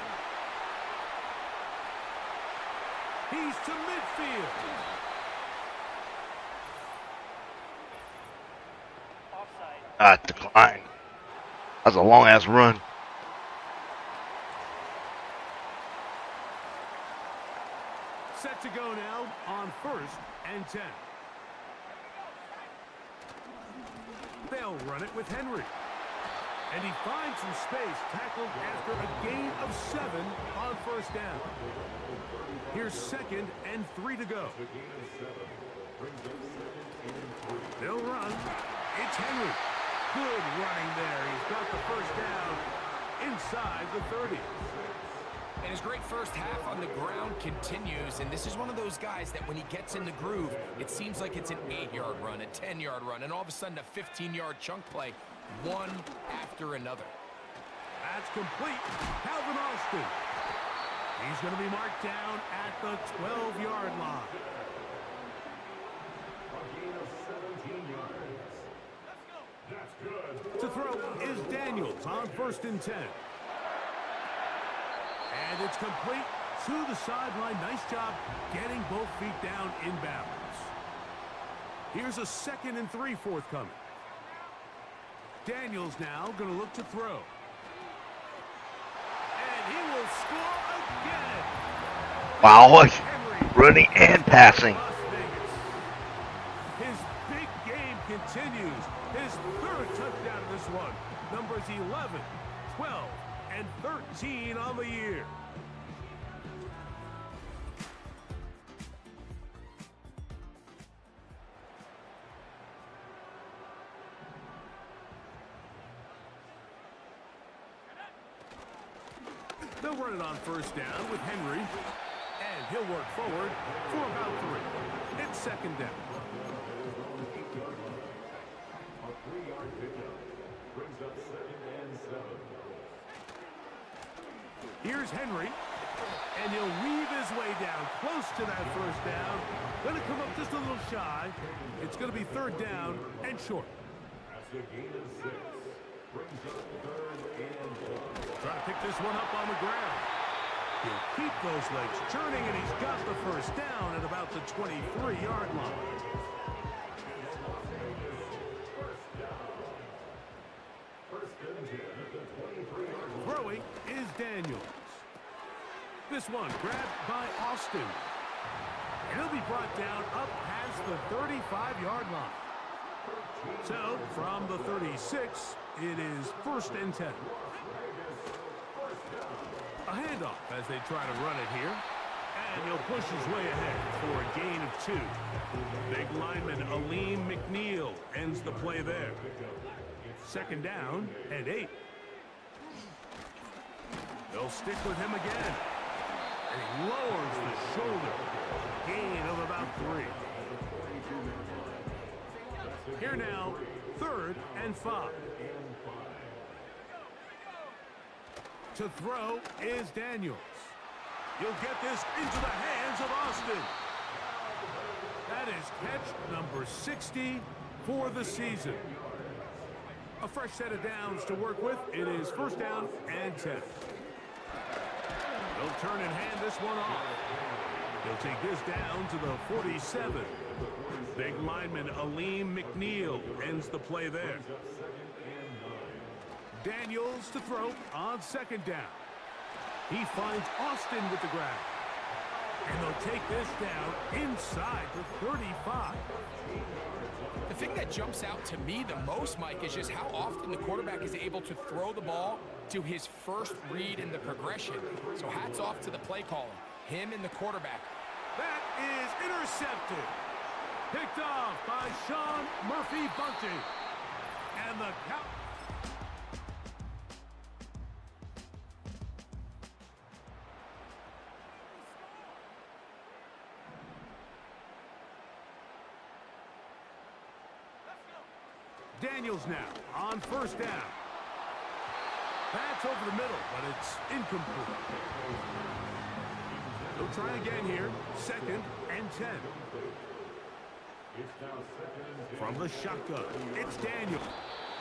He's to midfield. Offside. Decline. That's a long-ass run. Set to go now on 1st and 10. They'll run it with Henry. And he finds some space, tackled after a gain of 7 on 1st down. Here's 2nd and 3 to go. They'll run. It's Henry. Good running there. He's got the 1st down inside the 30. And his great first half on the ground continues, and this is one of those guys that when he gets in the groove, it seems like it's an 8-yard run, a 10-yard run, and all of a sudden a 15-yard chunk play, one after another. That's complete. Calvin Austin. He's going to be marked down at the 12-yard line. A gain of 17 yards. That's good. To throw is Daniels on 1st and 10. And it's complete to the sideline. Nice job getting both feet down in bounds. Here's a 2nd and 3 forthcoming. Daniels now going to look to throw. And he will score again. Wow, running and passing. His big game continues. His 3rd touchdown in this one. Numbers 11, 12, and 13 on the year. They'll run it on 1st down with Henry. And he'll work forward for about 3. It's 2nd down. A 3-yard pickup brings up 2nd and 7. Here's Henry. And he'll weave his way down close to that 1st down. Going to come up just a little shy. It's going to be 3rd down and short. That's a gain of 6. Brings up 3rd and 4. Trying to pick this one up on the ground. He'll keep those legs churning, and he's got the 1st down at about the 23-yard line. Throwing is Daniels. This one grabbed by Austin. And he'll be brought down up past the 35-yard line. So, from the 36, it is 1st and 10. A handoff as they try to run it here. And he'll push his way ahead for a gain of 2. Big lineman Aleem McNeil ends the play there. 2nd down and 8. They'll stick with him again. And he lowers the shoulder. Gain of about 3. Here now, 3rd and 5. To throw is Daniels. You'll get this into the hands of Austin. That is catch number 60 for the season. A fresh set of downs to work with. It is 1st down and 10. They'll turn and hand this one off. They'll take this down to the 47. Big lineman Aleem McNeil ends the play there. Daniels to throw on 2nd down. He finds Austin with the grab. And they'll take this down inside the 35. The thing that jumps out to me the most, Mike, is just how often the quarterback is able to throw the ball to his first read in the progression. So hats off to the play caller, him and the quarterback. That is intercepted. Picked off by Sean Murphy-Bunting. And the count. Daniels now on 1st down. That's over the middle, but it's incomplete. They'll try again here. 2nd and 10. From the shotgun, it's Daniels.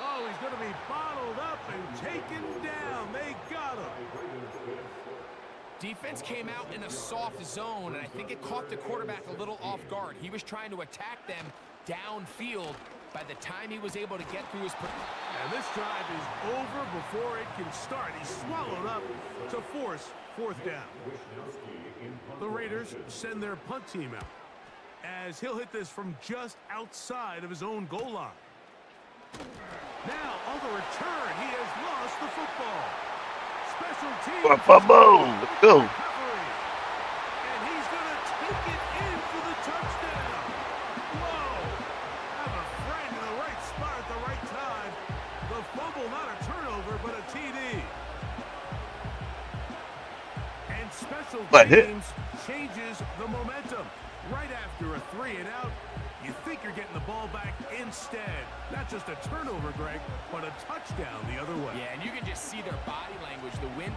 Oh, he's going to be bottled up and taken down. They got him. Defense came out in a soft zone, and I think it caught the quarterback a little off guard. He was trying to attack them downfield. By the time he was able to get through his... And this drive is over before it can start. He's swallowed up to force 4th down. The Raiders send their punt team out as he'll hit this from just outside of his own goal line. Now, on the return, he has lost the football. Special teams. Let's go. And he's going to take it in for the touchdown. Whoa. Have a friend in the right spot at the right time. The fumble, not a turnover, but a TD. And special teams changes the momentum. Right after a 3 and out, you think you're getting the ball back instead. Not just a turnover, Greg, but a touchdown the other way. Yeah, and you can just see their body language. The wind.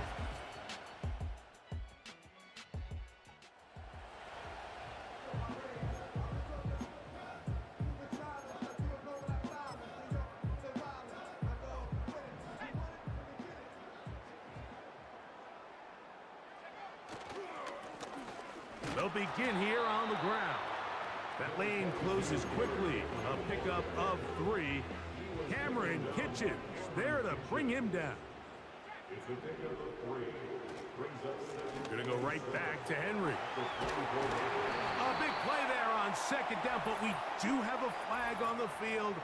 They'll begin here on the ground. That lane closes quickly. A pickup of 3. Cameron Kitchens there to bring him down. Going to go right back to Henry. A big play there on 2nd down, but we do have a flag on the field.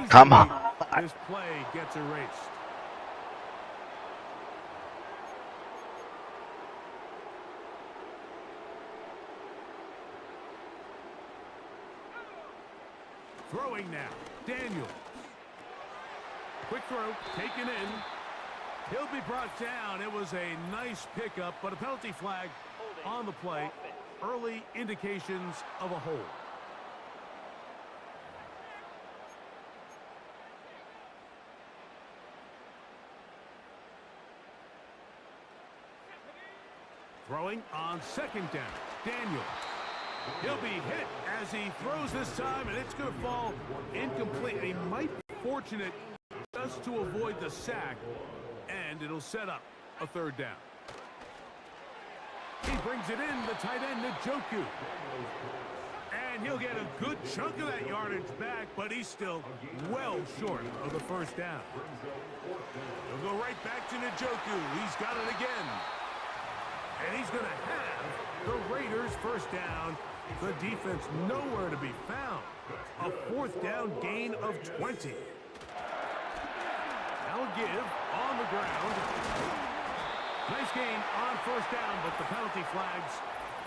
Come on. This play gets erased. Throwing now, Daniels. Quick throw, taken in. He'll be brought down. It was a nice pickup, but a penalty flag on the play. Early indications of a hold. Throwing on 2nd down, Daniels. He'll be hit as he throws this time, and it's going to fall incomplete. He might be fortunate just to avoid the sack, and it'll set up a 3rd down. He brings it in, the tight end, Njoku. And he'll get a good chunk of that yardage back, but he's still well short of the 1st down. He'll go right back to Njoku. He's got it again. And he's going to have the Raiders first down. The defense nowhere to be found. A fourth down gain of 20. Now a give on the ground. Nice gain on first down, but the penalty flags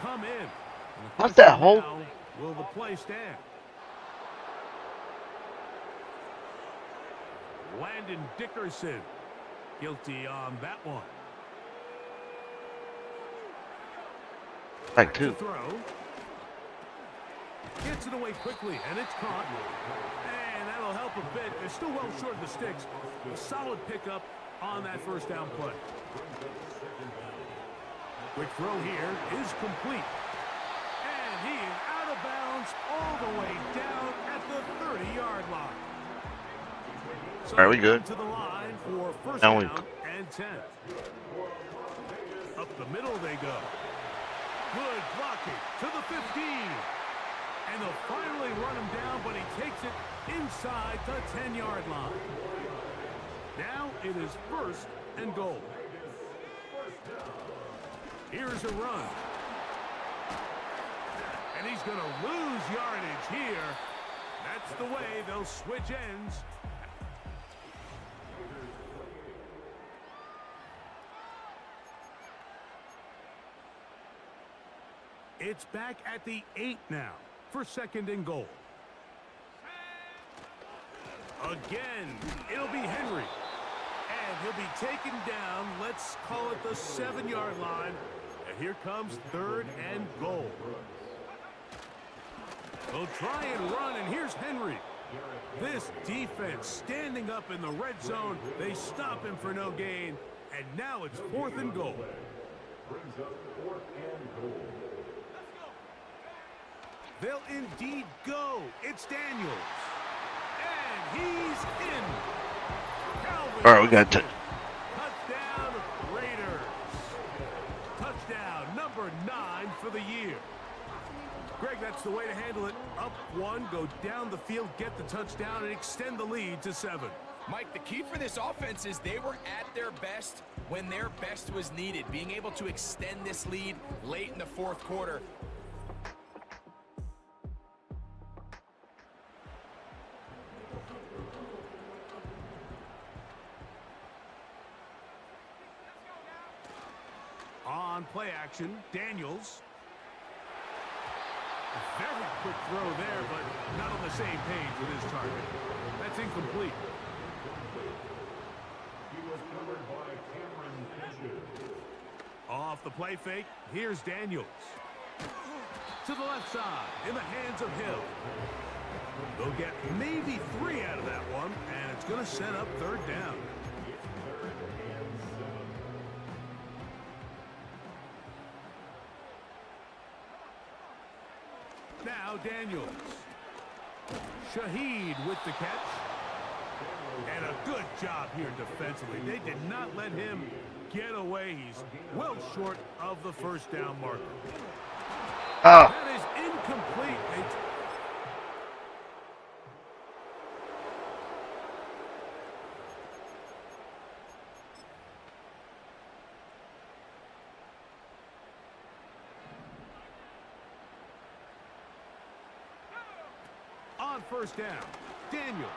come in. What's that hole? Now, will the play stand? Landon Dickerson guilty on that one. Like two. Throw. Gets it away quickly, and it's caught. And that'll help a bit. They're still well short of the sticks. A solid pickup on that first down play. Quick throw here is complete. And he is out of bounds all the way down at the 30-yard line. So are we good? To the line for first Now down and 10. Up the middle they go. Good blocking to the 15. And they'll finally run him down, but he takes it inside the 10-yard line. Now it is first and goal. Here's a run. And he's going to lose yardage here. That's the way they'll switch ends. It's back at the 8 now for second and goal. Again, it'll be Henry. And he'll be taken down, let's call it the 7-yard line. And here comes third and goal. They'll try and run, and here's Henry. This defense standing up in the red zone. They stop him for no gain. And now it's fourth and goal. Brings up fourth and goal. They'll indeed go. It's Daniels. And he's in. Calvin. All right, we got to. Touchdown, Raiders. Touchdown number 9 for the year. Greg, that's the way to handle it. Up one, go down the field, get the touchdown, and extend the lead to 7. Mike, the key for this offense is they were at their best when their best was needed. Being able to extend this lead late in the fourth quarter. On play action, Daniels. A very quick throw there, but not on the same page with his target. That's incomplete. He was covered by Cameron Finches. Off the play fake, here's Daniels. To the left side, in the hands of Hill. They'll get maybe 3 out of that one, and it's going to set up third down. Now Daniels. Shaheed with the catch. And a good job here defensively. They did not let him get away. He's well short of the first down marker. Oh. That is incomplete. On first down, Daniels.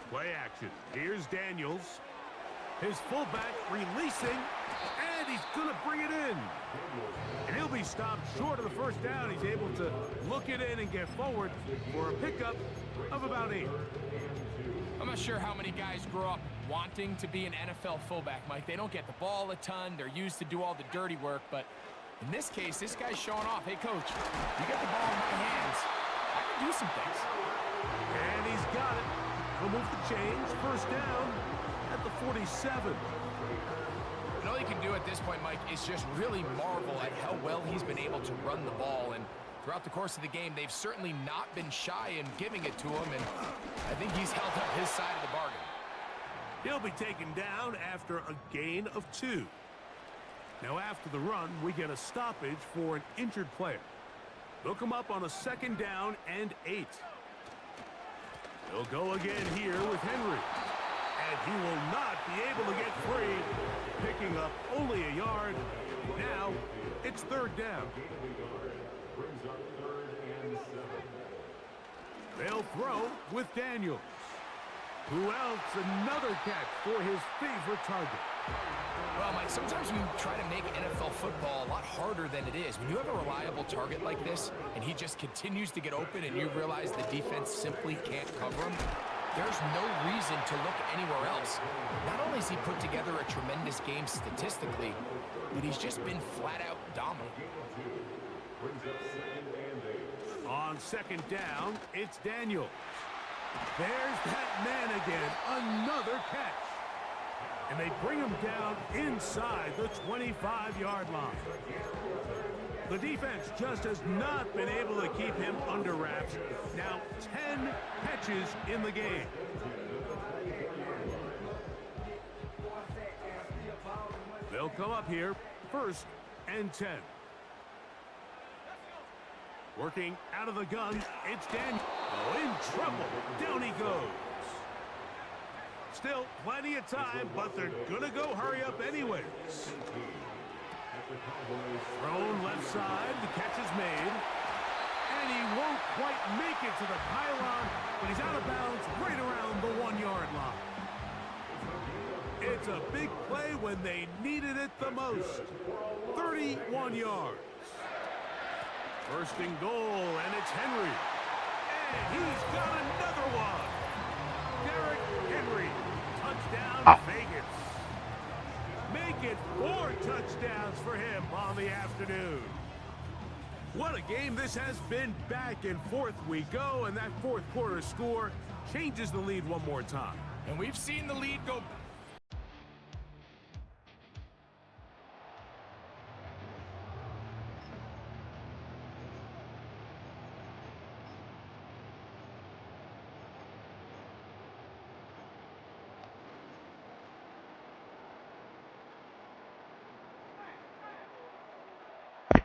Play action. Here's Daniels. His fullback releasing, and he's going to bring it in. And he'll be stopped short of the first down. He's able to look it in and get forward for a pickup of about 8. I'm not sure how many guys grow up wanting to be an NFL fullback, Mike. They don't get the ball a ton. They're used to do all the dirty work. But in this case, this guy's showing off. Hey, coach, you get the ball in my hands. I can do some things. And he's got it. He'll move the chains. First down at the 47. And all you can do at this point, Mike, is just really marvel at how well he's been able to run the ball. And throughout the course of the game, they've certainly not been shy in giving it to him, and I think he's held up his side of the bargain. He'll be taken down after a gain of 2. Now after the run, we get a stoppage for an injured player. They'll come up on a 2nd down and 8. They'll go again here with Henry. And he will not be able to get free, picking up only a yard. Now, it's 3rd down. They'll throw with Daniels. Who else? Another catch for his favorite target. Well, Mike, sometimes we try to make NFL football a lot harder than it is. When you have a reliable target like this, and he just continues to get open, and you realize the defense simply can't cover him, there's no reason to look anywhere else. Not only has he put together a tremendous game statistically, but he's just been flat-out dominant. On 2nd down, it's Daniels. There's that man again, another catch. And they bring him down inside the 25-yard line. The defense just has not been able to keep him under wraps. Now 10 catches in the game. They'll come up here, 1st and 10. Working out of the gun, it's Daniel. Oh, in trouble. Down he goes. Still plenty of time, but they're going to go hurry up anyways. Thrown left side, the catch is made. And he won't quite make it to the pylon, but he's out of bounds right around the 1-yard line. It's a big play when they needed it the most. 31 yards. 1st and goal, and it's Henry. And he's got another one. Derrick Henry. Touchdown, Vegas. Make it 4 touchdowns for him on the afternoon. What a game this has been. Back and forth we go, and that 4th quarter score changes the lead one more time. And we've seen the lead go.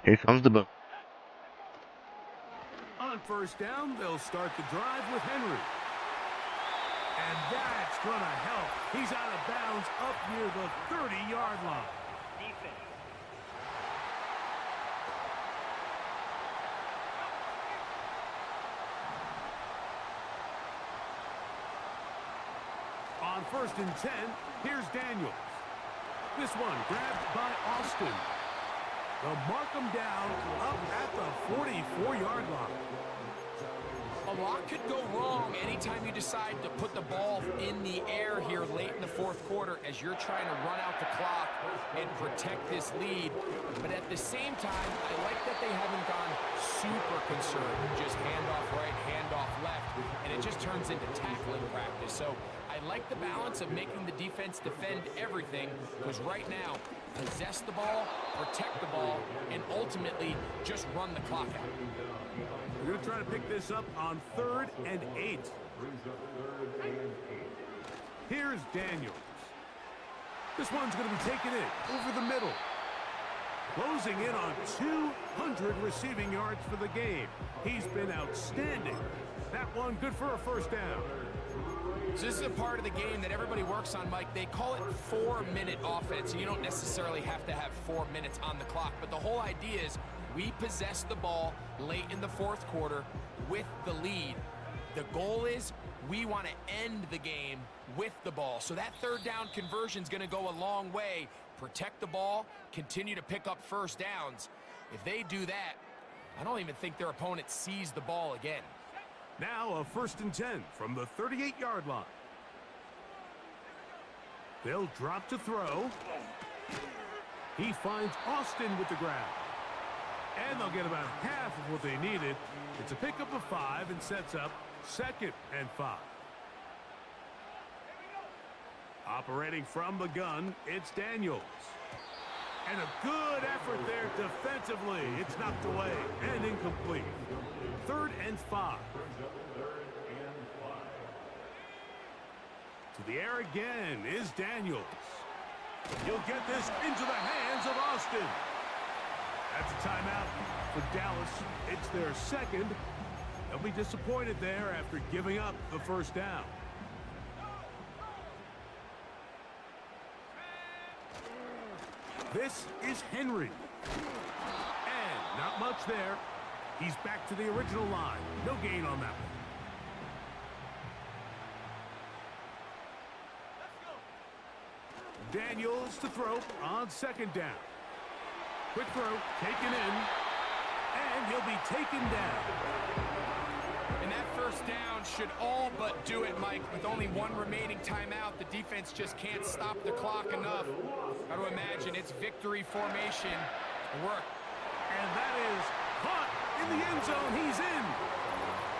Here comes the boom. On 1st down, they'll start the drive with Henry. And that's going to help. He's out of bounds up near the 30-yard line. Defense. On 1st and 10, here's Daniels. This one grabbed by Austin. They'll mark him down up at the 44-yard line. A lot could go wrong anytime you decide to put the ball in the air here late in the 4th quarter as you're trying to run out the clock and protect this lead. But at the same time, I like that they haven't gone super conservative. Just handoff right, handoff left, and it just turns into tackling practice. So I like the balance of making the defense defend everything, because right now, possess the ball, protect the ball, and ultimately just run the clock out. We're going to try to pick this up on 3rd and 8. Here's Daniels. This one's going to be taken in over the middle. Closing in on 200 receiving yards for the game. He's been outstanding. That one good for a 1st down. So this is a part of the game that everybody works on, Mike. They call it 4-minute offense. And you don't necessarily have to have 4 minutes on the clock, but the whole idea is we possess the ball late in the 4th quarter with the lead. The goal is we want to end the game with the ball. So that 3rd down conversion is going to go a long way. Protect the ball, continue to pick up 1st downs. If they do that, I don't even think their opponent sees the ball again. Now a 1st and 10 from the 38-yard line. They'll drop to throw. He finds Austin with the grab. And they'll get about half of what they needed. It's a pickup of 5 and sets up 2nd and 5. Operating from the gun, it's Daniels. And a good effort there defensively. It's knocked away and incomplete. 3rd and 5. To the air again is Daniels. He'll get this into the hands of Austin. That's a timeout for Dallas. It's their second. They'll be disappointed there after giving up the first down. This is Henry. And not much there. He's back to the original line. No gain on that one. Daniels to throw on second down. Quick throw, taken in, and he'll be taken down. And that first down should all but do it, Mike. With only one remaining timeout, the defense just can't stop the clock enough. Got to imagine it's victory formation. Work. And that is caught in the end zone. He's in.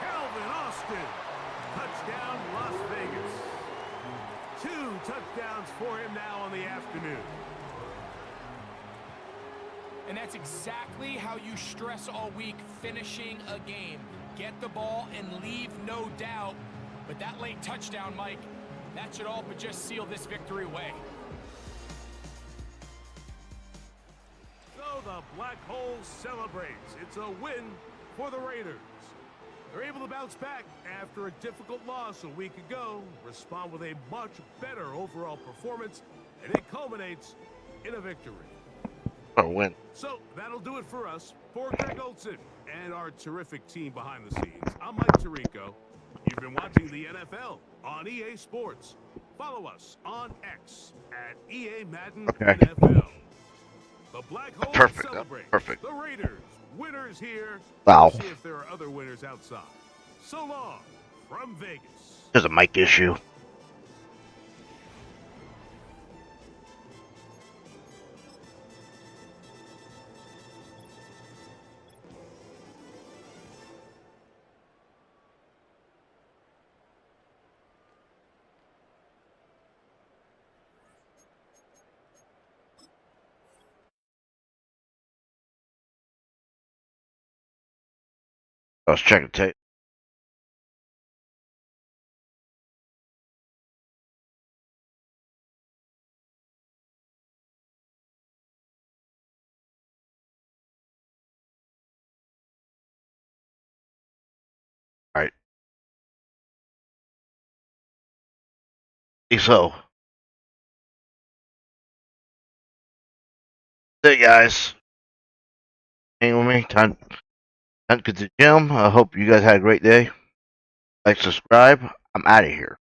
Calvin Austin. Touchdown, Las Vegas. 2 touchdowns for him now on the afternoon. And that's exactly how you stress all week, finishing a game. Get the ball and leave no doubt. But that late touchdown, Mike, that should all but just seal this victory away. So the Black Hole celebrates. It's a win for the Raiders. They're able to bounce back after a difficult loss a week ago, respond with a much better overall performance, and it culminates in a victory. Or win. So that'll do it for us. For Greg Olson and our terrific team behind the scenes, I'm Mike Tirico. You've been watching the NFL on EA Sports. Follow us on X at EA Madden NFL. The Black Hole celebrates. Perfect. The Raiders, winners here. Wow. We'll see if there are other winners outside. So long from Vegas. There's a mic issue. I was checking tape. All right. So, hey guys, hang with me. Time to get to the gym. I hope you guys had a great day. Like, subscribe. I'm out of here.